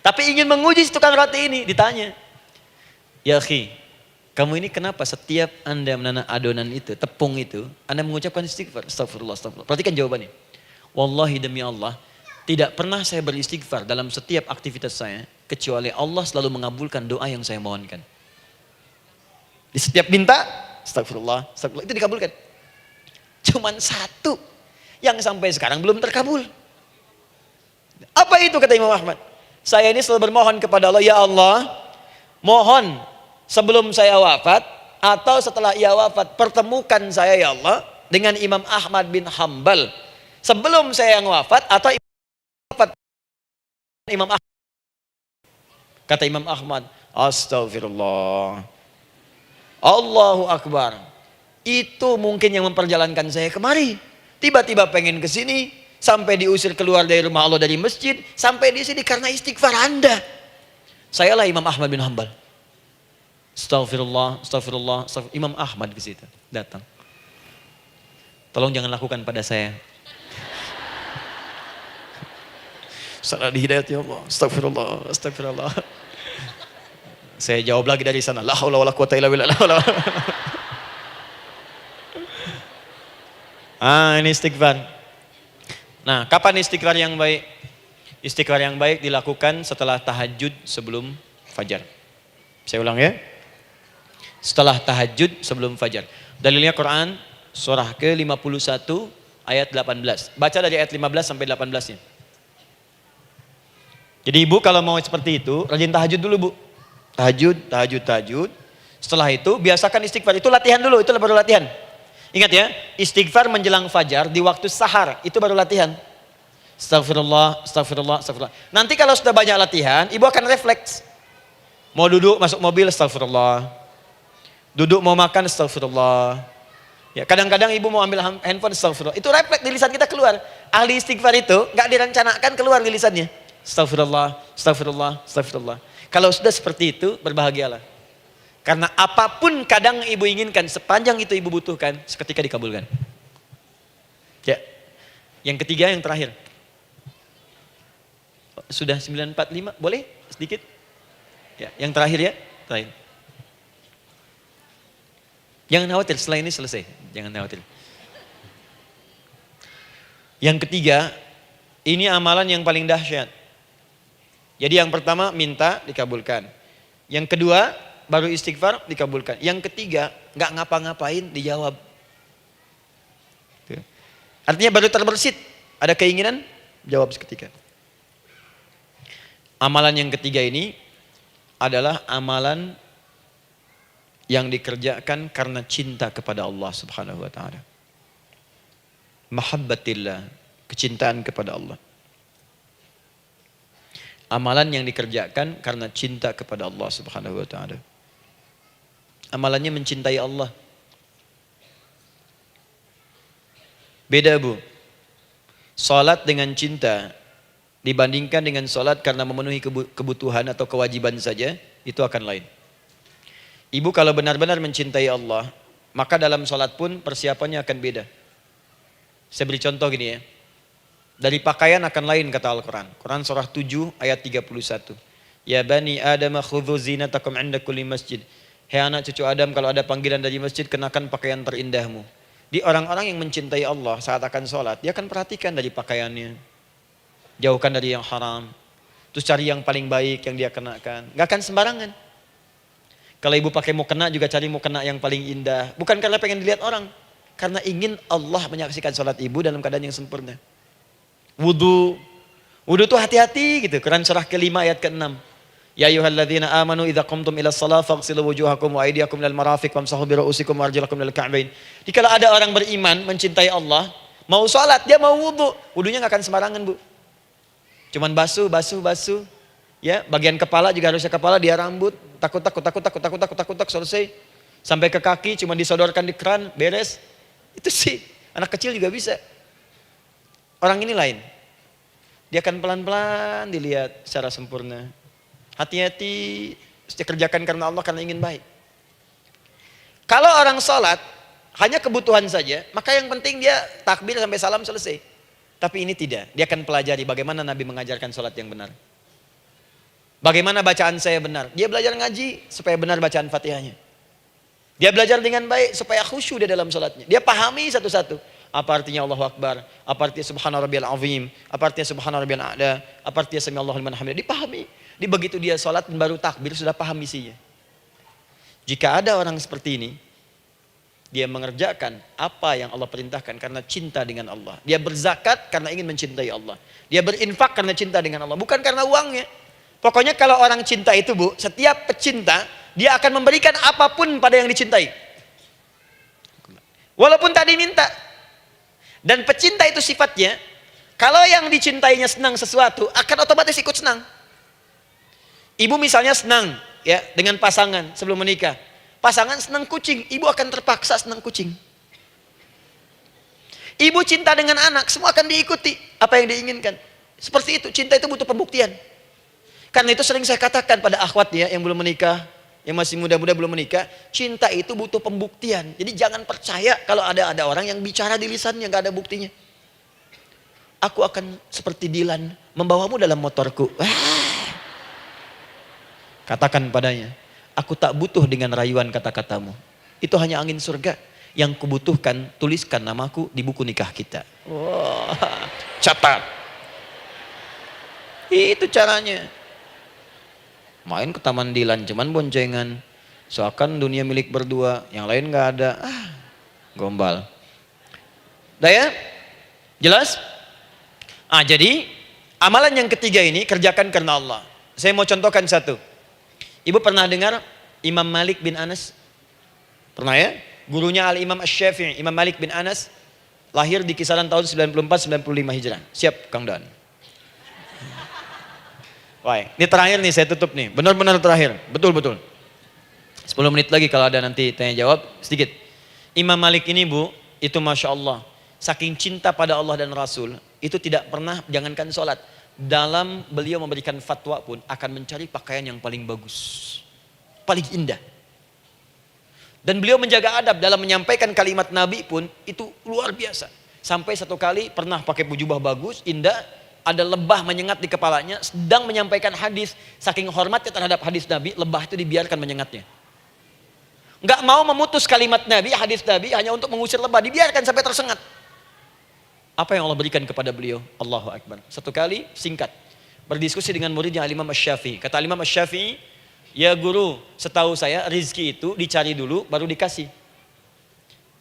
Tapi ingin menguji tukang roti ini, ditanya. Ya akhi, kamu ini kenapa setiap Anda menanam adonan itu, tepung itu, Anda mengucapkan istighfar? Astagfirullah. Perhatikan jawabannya. Wallahi demi Allah, tidak pernah saya beristighfar dalam setiap aktivitas saya, kecuali Allah selalu mengabulkan doa yang saya mohonkan. Di setiap minta, astagfirullah, itu dikabulkan. Cuman satu yang sampai sekarang belum terkabul. Apa itu kata Imam Ahmad? Saya ini selalu bermohon kepada Allah, ya Allah, mohon sebelum saya wafat atau setelah ia wafat, pertemukan saya ya Allah dengan Imam Ahmad bin Hambal. Sebelum saya yang wafat atau Imam Ahmad. Kata Imam Ahmad, astagfirullah. Allahu Akbar. Itu mungkin yang memperjalankan saya kemari. Tiba-tiba pengen ke sini, sampai diusir keluar dari rumah Allah dari masjid, sampai di sini karena istighfar Anda. Sayalah Imam Ahmad bin Hambal. Astagfirullah. Imam Ahmad ke situ datang. Tolong jangan lakukan pada saya. Salah di hidayat ya Allah. Astagfirullah. Saya jawab lagi dari sana. La haula wala quwata illa billah. Ini istighfar. Nah, kapan istighfar yang baik? Istighfar yang baik dilakukan setelah tahajud sebelum fajar. Saya ulang ya. Setelah tahajud sebelum fajar. Dalilnya Quran surah ke-51 ayat 18. Baca dari ayat 15 sampai 18-nya. Jadi ibu kalau mau seperti itu, rajin tahajud dulu, Bu. Tahajud. Setelah itu biasakan istighfar. Itu latihan dulu, itu baru latihan. Ingat ya, istighfar menjelang fajar di waktu sahar, itu baru latihan. Astagfirullah. Nanti kalau sudah banyak latihan, ibu akan refleks. Mau duduk masuk mobil, astagfirullah. Duduk mau makan, astagfirullah. Ya, kadang-kadang ibu mau ambil handphone, astagfirullah. Itu refleks di lisan kita keluar. Ahli istighfar itu gak direncanakan keluar di lisannya. Astagfirullah. Kalau sudah seperti itu, berbahagialah. Karena apapun kadang ibu inginkan, sepanjang itu ibu butuhkan, seketika dikabulkan. Ya. Yang ketiga, yang terakhir. Sudah 9:45, boleh sedikit? Ya, yang terakhir ya, terakhir. Jangan khawatir, setelah ini selesai. Jangan khawatir. Yang ketiga, ini amalan yang paling dahsyat. Jadi yang pertama minta dikabulkan. Yang kedua baru istighfar dikabulkan. Yang ketiga nggak ngapa-ngapain dijawab. Artinya baru terbersit, ada keinginan jawab seketika. Amalan yang ketiga ini adalah amalan yang dikerjakan karena cinta kepada Allah Subhanahu wa taala. Mahabbatillah, kecintaan kepada Allah. Amalan yang dikerjakan karena cinta kepada Allah Subhanahu wa taala. Amalannya mencintai Allah. Beda, Bu. Salat dengan cinta dibandingkan dengan sholat karena memenuhi kebutuhan atau kewajiban saja, itu akan lain. Ibu kalau benar-benar mencintai Allah, maka dalam sholat pun persiapannya akan beda. Saya beri contoh gini ya. Dari pakaian akan lain kata Al-Quran. Quran surah 7 ayat 31. Ya bani Adam khudhu zinatakum inda kulli masjid. Hei anak cucu Adam, kalau ada panggilan dari masjid, kenakan pakaian terindahmu. Di orang-orang yang mencintai Allah saat akan sholat, dia akan perhatikan dari pakaiannya. Jauhkan dari yang haram. Terus cari yang paling baik yang dia kenakan. Gak akan sembarangan. Kalau ibu pakai mukena juga cari mukena yang paling indah. Bukan karena pengen dilihat orang. Karena ingin Allah menyaksikan sholat ibu dalam keadaan yang sempurna. Wudu. Wudu itu hati-hati gitu. Quran surah ke-5 ayat ke-6. Ya ayyuhalladzina amanu idza qumtum ila shalah faghsilu wujuhakum wa aydiyakum ilal marafiq wamsahu bi ru'usikum wa arjulakum ilal ka'bain. Jadi kalau ada orang beriman mencintai Allah, mau sholat dia mau wudu, wudunya enggak akan sembarangan, Bu. Cuman basuh. Ya, bagian kepala juga harusnya kepala, dia rambut, takut selesai. Sampai ke kaki cuma disodorkan di keran, beres. Itu sih, anak kecil juga bisa. Orang ini lain. Dia akan pelan-pelan dilihat secara sempurna. Hati-hati, kerjakan karena Allah, karena ingin baik. Kalau orang sholat, hanya kebutuhan saja, maka yang penting dia takbir sampai salam selesai. Tapi ini tidak, dia akan pelajari bagaimana Nabi mengajarkan sholat yang benar. Bagaimana bacaan saya benar. Dia belajar ngaji supaya benar bacaan Fatihahnya. Dia belajar dengan baik supaya khusyuk di dalam sholatnya. Dia pahami satu-satu. Apa artinya Allahu Akbar? Apa artinya Subhana Rabbiyal Azim? Apa artinya Subhana Rabbiyal A'la? Apa artinya Sami Allahu liman hamidah? Dipahami. Di begitu dia sholat baru takbir sudah paham isinya. Jika ada orang seperti ini, dia mengerjakan apa yang Allah perintahkan karena cinta dengan Allah. Dia berzakat karena ingin mencintai Allah. Dia berinfak karena cinta dengan Allah, bukan karena uangnya. Pokoknya kalau orang cinta itu, Bu, setiap pecinta, dia akan memberikan apapun pada yang dicintai. Walaupun tak diminta. Dan pecinta itu sifatnya, kalau yang dicintainya senang sesuatu, akan otomatis ikut senang. Ibu misalnya senang ya dengan pasangan sebelum menikah. Pasangan senang kucing, ibu akan terpaksa senang kucing. Ibu cinta dengan anak, semua akan diikuti apa yang diinginkan. Seperti itu, cinta itu butuh pembuktian. Karena itu sering saya katakan pada akhwat ya yang belum menikah, yang masih muda-muda belum menikah, cinta itu butuh pembuktian. Jadi jangan percaya kalau ada orang yang bicara di lisannya nggak ada buktinya. Aku akan seperti Dilan membawamu dalam motorku. Katakan padanya, aku tak butuh dengan rayuan kata-katamu. Itu hanya angin surga. Yang kubutuhkan, tuliskan namaku di buku nikah kita. Wah, catat. Itu caranya. Main ke Taman Dilan, cuman boncengan. Seakan dunia milik berdua, yang lain nggak ada. Gombal. Udah ya? Jelas? Jadi amalan yang ketiga ini kerjakan karena Allah. Saya mau contohkan satu. Ibu pernah dengar Imam Malik bin Anas? Pernah ya? Gurunya Al-Imam Asy-Syafi'i, Imam Malik bin Anas, lahir di kisaran tahun 94-95 Hijrah. Siap, Kang Dan. Wah, ini terakhir nih, saya tutup nih. Benar-benar terakhir, betul-betul. 10 menit lagi kalau ada nanti tanya jawab, sedikit. Imam Malik ini, Bu, itu Masya Allah. Saking cinta pada Allah dan Rasul, itu tidak pernah, jangankan sholat. Dalam beliau memberikan fatwa pun, akan mencari pakaian yang paling bagus. Paling indah. Dan beliau menjaga adab dalam menyampaikan kalimat Nabi pun, itu luar biasa. Sampai satu kali pernah pakai jubah bagus, indah, ada lebah menyengat di kepalanya, sedang menyampaikan hadis, saking hormatnya terhadap hadis Nabi, lebah itu dibiarkan menyengatnya. Enggak mau memutus kalimat Nabi, hadis Nabi, hanya untuk mengusir lebah, dibiarkan sampai tersengat. Apa yang Allah berikan kepada beliau? Allahu Akbar. Satu kali, singkat, berdiskusi dengan muridnya Al-Imam Asy-Syafi'i. Kata Al-Imam Asy-Syafi'i, ya guru, setahu saya rizki itu dicari dulu, baru dikasih.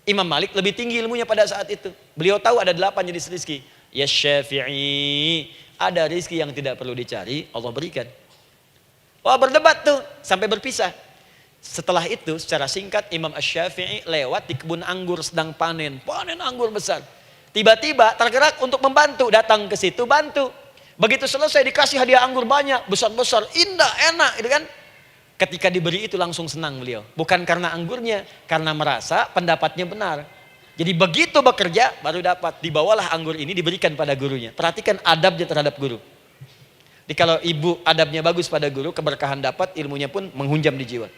Imam Malik lebih tinggi ilmunya pada saat itu. Beliau tahu ada 8 jenis rizki. Ya Syafi'i, ada rizki yang tidak perlu dicari, Allah berikan. Wah, berdebat tuh, sampai berpisah. Setelah itu, secara singkat, Imam Asy-Syafi'i lewat di kebun anggur sedang panen anggur besar. Tiba-tiba tergerak untuk membantu, datang ke situ bantu. Begitu selesai dikasih hadiah anggur banyak, besar-besar, indah, enak, gitu kan. Ketika diberi itu langsung senang beliau. Bukan karena anggurnya, karena merasa pendapatnya benar. Jadi begitu bekerja baru dapat, dibawalah anggur ini diberikan pada gurunya. Perhatikan adabnya terhadap guru. Kalau ibu adabnya bagus pada guru, keberkahan dapat, ilmunya pun menghunjam di jiwa.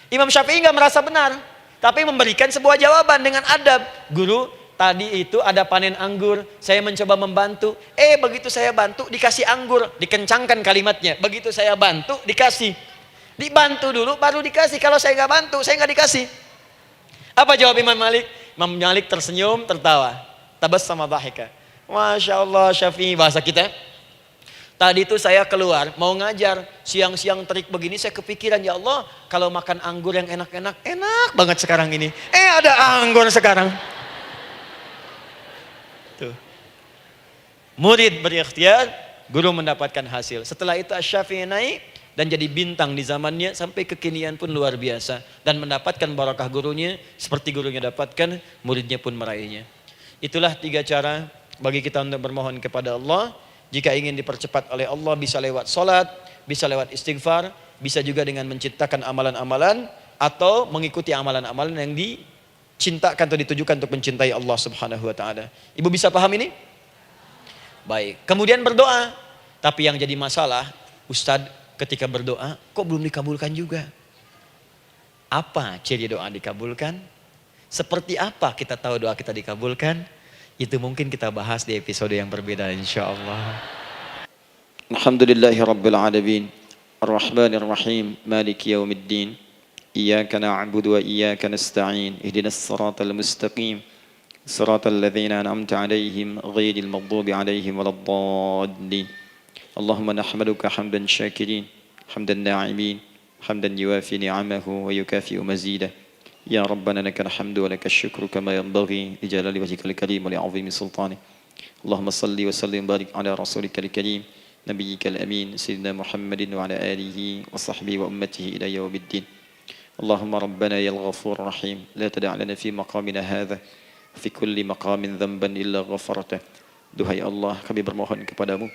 Imam Syafi'i nggak merasa benar, tapi memberikan sebuah jawaban dengan adab. Guru, tadi itu ada panen anggur, saya mencoba membantu. Begitu saya bantu, dikasih anggur, dikencangkan kalimatnya. Begitu saya bantu, dikasih. Dibantu dulu, baru dikasih. Kalau saya nggak bantu, saya nggak dikasih. Apa jawab Imam Malik? Imam Malik tersenyum, tertawa. Tabassama dhahika. Masya Allah, Syafi'i, bahasa kita. Tadi itu saya keluar, mau ngajar. Siang-siang terik begini, saya kepikiran, ya Allah, kalau makan anggur yang enak-enak, enak banget sekarang ini. Ada anggur sekarang. Tuh. Murid berikhtiar, guru mendapatkan hasil. Setelah itu Asy-Syafi'i naik dan jadi bintang di zamannya, sampai kekinian pun luar biasa. Dan mendapatkan barakah gurunya, seperti gurunya dapatkan, muridnya pun meraihnya. Itulah 3 cara bagi kita untuk bermohon kepada Allah. Jika ingin dipercepat oleh Allah, bisa lewat salat, bisa lewat istighfar, bisa juga dengan menciptakan amalan-amalan, atau mengikuti amalan-amalan yang dicintakan atau ditujukan untuk mencintai Allah Subhanahu wa taala. Ibu bisa paham ini? Baik. Kemudian berdoa. Tapi yang jadi masalah, Ustadz, ketika berdoa kok belum dikabulkan juga? Apa ciri doa dikabulkan? Seperti apa kita tahu doa kita dikabulkan? Itu mungkin kita bahas di episode yang berbeda insyaallah. Alhamdulillahi rabbil alamin. Ar-Rahmanir Rahim. Maliki yaumiddin. Iyyaka na'budu wa iyyaka nasta'in. Ihdinas siratal mustaqim. Siratal ladzina an'amta 'alaihim ghairil maghdubi 'alaihim waladdallin. Allahumma nahmaduka hamdan syakirin, hamdan na'imin, hamdan yuwafi ni'amahu wa yukafi'u mazidah. Ya Rabbana lakal hamdu wa lakal syukru kama yanbaghi li jalali wajhikal karim wa li 'azimi sultanik. Allahumma salli wa sallim barik ala rasulikal karim, nabiyyikal amin, sayyidina Muhammadin wa ala alihi wa sahbihi wa ummatihi ila yaumiddin. Allahumma rabbana ya al-ghafur rahim, la tada' lana fi maqamina hadha fi kulli maqamin dhanban illa ghafartah. Duhai Allah, kami bermohon kepadamu,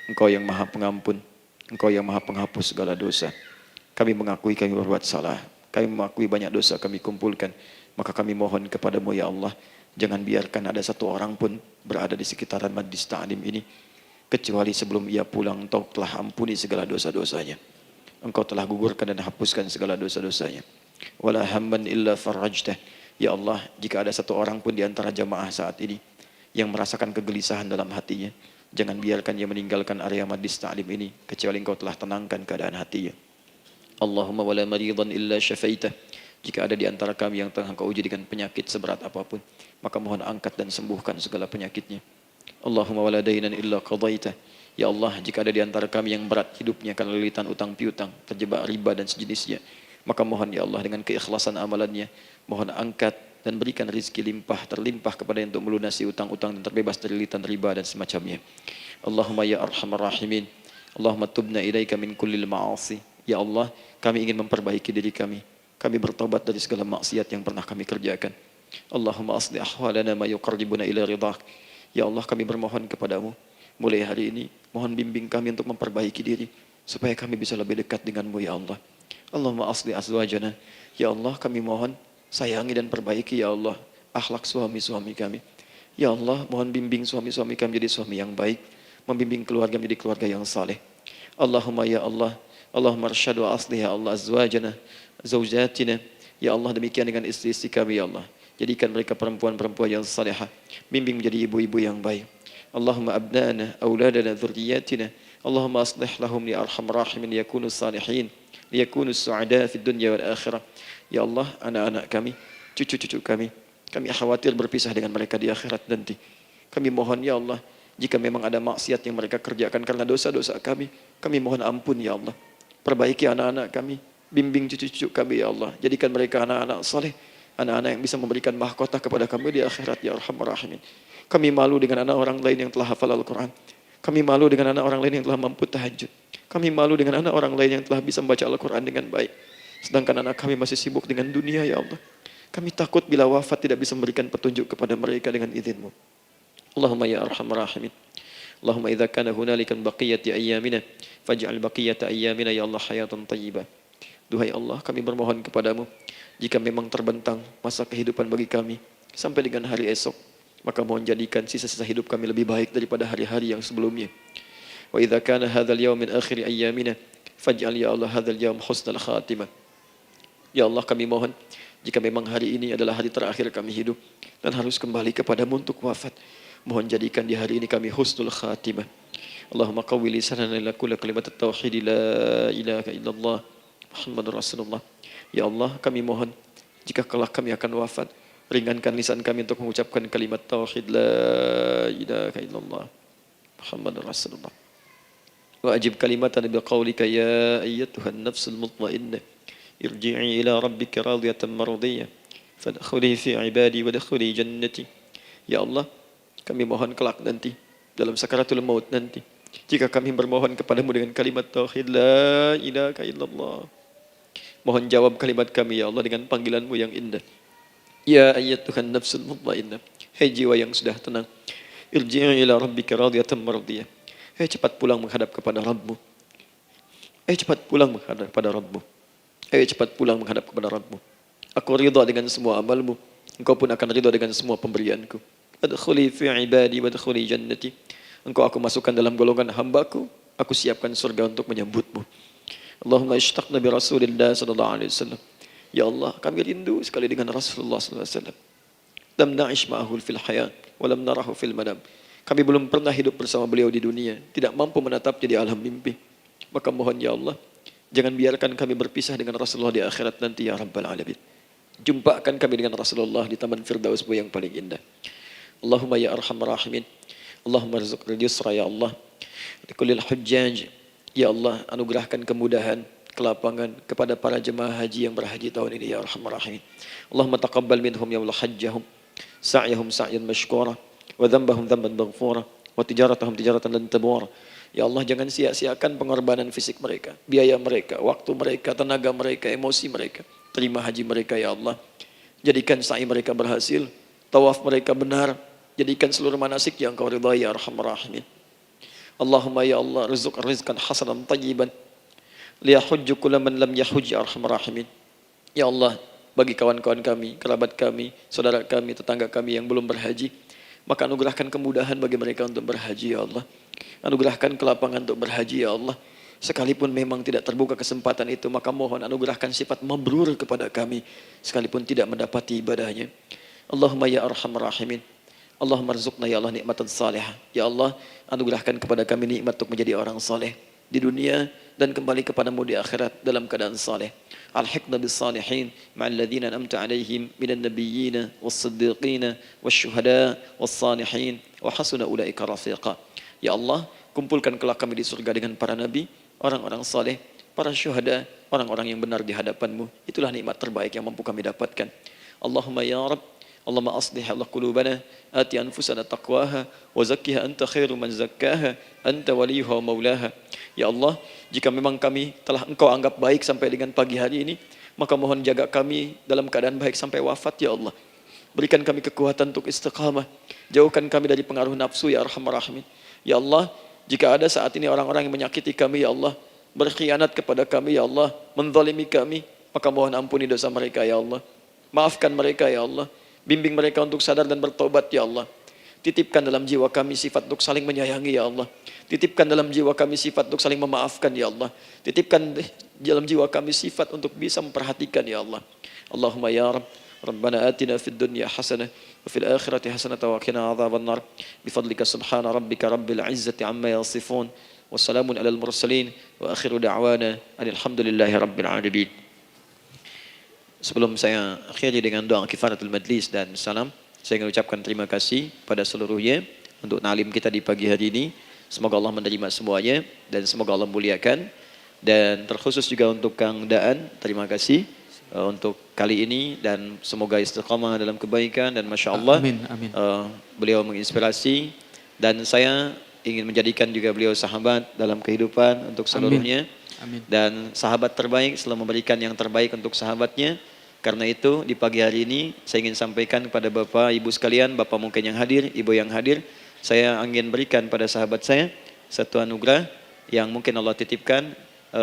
Engkau yang maha pengampun, Engkau yang maha penghapus segala dosa. Kami mengakui kami berbuat salah, kami mengakui banyak dosa kami kumpulkan. Maka kami mohon kepadamu ya Allah, jangan biarkan ada satu orang pun berada di sekitaran majlis ta'lim ini, kecuali sebelum ia pulang Engkau telah ampuni segala dosa-dosanya. Engkau telah gugurkan dan hapuskan segala dosa-dosanya. Wala hamman illa farajtah. Ya Allah, jika ada satu orang pun di antara jamaah saat ini yang merasakan kegelisahan dalam hatinya, jangan biarkan dia meninggalkan area majlis ta'lim ini kecuali Engkau telah tenangkan keadaan hatinya. Allahumma wala maridan illa syafaitah. Jika ada di antara kami yang tengah Engkau uji dengan penyakit seberat apapun, maka mohon angkat dan sembuhkan segala penyakitnya. Allahumma wala dainan illa qadaitah. Ya Allah, jika ada di antara kami yang berat hidupnya karena lilitan utang piutang, terjebak riba dan sejenisnya, maka mohon ya Allah dengan keikhlasan amalannya, mohon angkat dan berikan rizki limpah terlimpah kepada yang untuk melunasi utang-utang dan terbebas dari lilitan riba dan semacamnya. Allahumma ya arhamar rahimin, Allahumma tubna ilaika min kullil ma'asi. Ya Allah, kami ingin memperbaiki diri kami. Kami bertobat dari segala maksiat yang pernah kami kerjakan. Allahumma asli ahwalana ma yuqarribuna ila ridhak. Ya Allah, kami bermohon kepadamu, mulai hari ini mohon bimbing kami untuk memperbaiki diri supaya kami bisa lebih dekat denganmu ya Allah. Allahumma asli azwajana. Ya Allah, kami mohon sayangi dan perbaiki ya Allah akhlak suami-suami kami. Ya Allah, mohon bimbing suami-suami kami jadi suami yang baik, membimbing keluarga menjadi keluarga yang saleh. Allahumma ya Allah, Allahumma arsyad wa aslih ya Allah azwajana, zawjatina. Ya Allah, demikian dengan istri-istri kami ya Allah. Jadikan mereka perempuan-perempuan yang salihah, bimbing menjadi ibu-ibu yang baik. Allahumma abnana, auladana, dzurriyyatina. Allahumma aslih lahum ya arhamar rahimin yakunu salihin, liyakunu su'ada fid dunya wal akhirah. Ya Allah, anak-anak kami, cucu-cucu kami khawatir berpisah dengan mereka di akhirat nanti. Kami mohon ya Allah, jika memang ada maksiat yang mereka kerjakan karena dosa-dosa kami mohon ampun ya Allah. Perbaiki anak-anak kami, bimbing cucu-cucu kami ya Allah. Jadikan mereka anak-anak saleh, anak-anak yang bisa memberikan mahkota kepada kami di akhirat ya arhamar rahimin. Kami malu dengan anak orang lain yang telah hafal Al-Quran. Kami malu dengan anak orang lain yang telah mampu tahajud. Kami malu dengan anak orang lain yang telah bisa membaca Al-Quran dengan baik. Sedangkan anak kami masih sibuk dengan dunia ya Allah. Kami takut bila wafat tidak bisa memberikan petunjuk kepada mereka dengan izin-Mu. Allahumma ya arhamar rahimin. Allahumma idza kana hunalikan baqiyati ayyamina faj'al baqiyata ayyamina ya Allah hayatan thayyibah. Duhai Allah, kami bermohon kepadamu, jika memang terbentang masa kehidupan bagi kami sampai dengan hari esok, maka mohon jadikan sisa-sisa hidup kami lebih baik daripada hari-hari yang sebelumnya. Wa idza kana hadzal yaum min akhir ayyamina faj'al ya Allah hadzal yaum husnal khatimah. Ya Allah, kami mohon jika memang hari ini adalah hari terakhir kami hidup dan harus kembali kepadamu untuk wafat, mohon jadikan di hari ini kami husnul khatimah. Allahumma qawwi lisanana ila kulli kalimat at-tauhid la ilaha illallah Muhammadur Rasulullah. Ya Allah, kami mohon jika kelak kami akan wafat, ringankan lisan kami untuk mengucapkan kalimat tauhid la ilaha illallah Muhammadur Rasulullah. Wa ajib kalimatan bi qaulika ya ayyatuhan nafsul mutmainnah irji'i ila rabbika radiyatan mardiyah fadkhuli fi ibadi wadkhuli jannati. Ya Allah, kami mohon kelak nanti dalam sakaratul maut nanti, jika kami bermohon kepadamu dengan kalimat tauhid la ilaha illallah, mohon jawab kalimat kami ya Allah dengan panggilanmu yang indah. Ya ayyatuhan nafsul mutmainnah, hai jiwa yang sudah tenang, irji'i ila rabbika radiyatan mardiyah, hai cepat pulang menghadap kepada Rabbmu. Hai cepat pulang menghadap kepada Rabbmu. Hai cepat pulang menghadap kepada Rabbmu. Aku ridha dengan semua amalmu, engkau pun akan ridha dengan semua pemberianku. Adkhuli fi ibadi wadkhuli jannati. Engkau aku masukkan dalam golongan hambaku, aku siapkan surga untuk menyambutmu. Allahumma ishtaqna bi Rasulillah sallallahu alaihi wasallam. Ya Allah, kami rindu sekali dengan Rasulullah sallallahu alaihi wasallam. Lam na'ish ma'ahu fil hayat wa lam narahu fil manam. Kami belum pernah hidup bersama beliau di dunia, tidak mampu menatapnya di alam mimpi. Maka mohon ya Allah, jangan biarkan kami berpisah dengan Rasulullah di akhirat nanti ya Rabbal Alamin. Jumpakan kami dengan Rasulullah di Taman Firdausmu yang paling indah. Allahumma ya arhamar rahimin. Allahumma rizqil yusra ya Allah. Likulil hujjaj. Ya Allah, anugerahkan kemudahan, kelapangan kepada para jemaah haji yang berhaji tahun ini ya arhamar rahimin. Allahumma taqabbal minhum ya Allah hajjahum, sa'yahum sa'yan mashkura, wa dhanbahum dhanban maghfura, wa tijaratahum tijaratan lan tabur. Ya Allah, jangan sia-siakan pengorbanan fisik mereka, biaya mereka, waktu mereka, tenaga mereka, emosi mereka. Terima haji mereka ya Allah. Jadikan sa'i mereka berhasil, tawaf mereka benar. Jadikan seluruh manasik yang kau ridhai ya arhamar rahimin. Allahumma ya Allah, rizqan hasanan tayyiban liyahujju kulla man lam yahujj ya arhamar rahimin. Ya Allah, bagi kawan-kawan kami, kerabat kami, saudara kami, tetangga kami yang belum berhaji, maka anugerahkan kemudahan bagi mereka untuk berhaji ya Allah. Anugerahkan kelapangan untuk berhaji ya Allah. Sekalipun memang tidak terbuka kesempatan itu, maka mohon anugerahkan sifat mabrur kepada kami sekalipun tidak mendapati ibadahnya. Allahumma ya arhamar rahimin. Allahumma rizqna ya Allah nikmatan salihah. Ya Allah, anugerahkan kepada kami nikmat untuk menjadi orang saleh di dunia dan kembali kepadamu di akhirat dalam keadaan saleh. Alhiqna bis salihin ma'al ladzina an'amta 'alaihim minan nabiyyin was-siddiqin wasyuhada was-salihin wa hasuna ulaika rafiqa. Ya Allah, kumpulkan kelak kami di surga dengan para nabi, orang-orang saleh, para syuhada, orang-orang yang benar di hadapanmu. Itulah nikmat terbaik yang mampu kami dapatkan. Allahumma ya Rabb, Allahumma aslih Allah qulubana, ati anfusana taqwaha, wa zakkiha anta khairu man zakkaha, anta waliyuha wa maulaha. Ya Allah, jika memang kami telah engkau anggap baik sampai dengan pagi hari ini, maka mohon jaga kami dalam keadaan baik sampai wafat ya Allah. Berikan kami kekuatan untuk istiqamah, jauhkan kami dari pengaruh nafsu ya arhamar rahimin. Ya Allah, jika ada saat ini orang-orang yang menyakiti kami ya Allah, berkhianat kepada kami ya Allah, menzalimi kami, maka mohon ampuni dosa mereka ya Allah. Maafkan mereka ya Allah. Bimbing mereka untuk sadar dan bertobat ya Allah. Titipkan dalam jiwa kami sifat untuk saling menyayangi ya Allah. Titipkan dalam jiwa kami sifat untuk saling memaafkan ya Allah. Titipkan dalam jiwa kami sifat untuk bisa memperhatikan ya Allah. Allahumma ya Rabb, Rabbana atina fid dunya hasanah wa fil akhirati hasanah wa qina adzabannar. Bifadlika subhana rabbika rabbil izzati amma yasifun. Wassalamun alal mursalin wa akhiru da'wana alhamdulillahi rabbil alamin. Sebelum saya akhiri dengan doa kifaratul majlis dan salam, saya ingin ucapkan terima kasih pada seluruhnya untuk ta'lim kita di pagi hari ini. Semoga Allah menerima semuanya dan semoga Allah muliakan. Dan terkhusus juga untuk Kang Daan, terima kasih untuk kali ini dan semoga istiqamah dalam kebaikan dan Masya Allah amin, amin. Beliau menginspirasi dan saya ingin menjadikan juga beliau sahabat dalam kehidupan untuk seluruhnya. Amin. Dan sahabat terbaik selalu memberikan yang terbaik untuk sahabatnya. Karena itu di pagi hari ini saya ingin sampaikan kepada Bapak Ibu sekalian, Bapak mungkin yang hadir, Ibu yang hadir, saya ingin berikan pada sahabat saya satu anugerah yang mungkin Allah titipkan.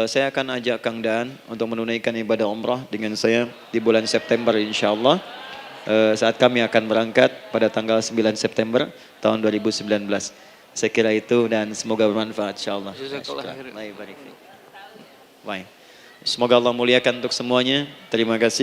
Saya akan ajak Kang Daan untuk menunaikan ibadah umrah dengan saya di bulan September insya Allah. Saat kami akan berangkat pada tanggal 9 September tahun 2019. Saya kira itu dan semoga bermanfaat insyaallah. Jazakallah khairan. Baik. Semoga Allah muliakan untuk semuanya. Terima kasih.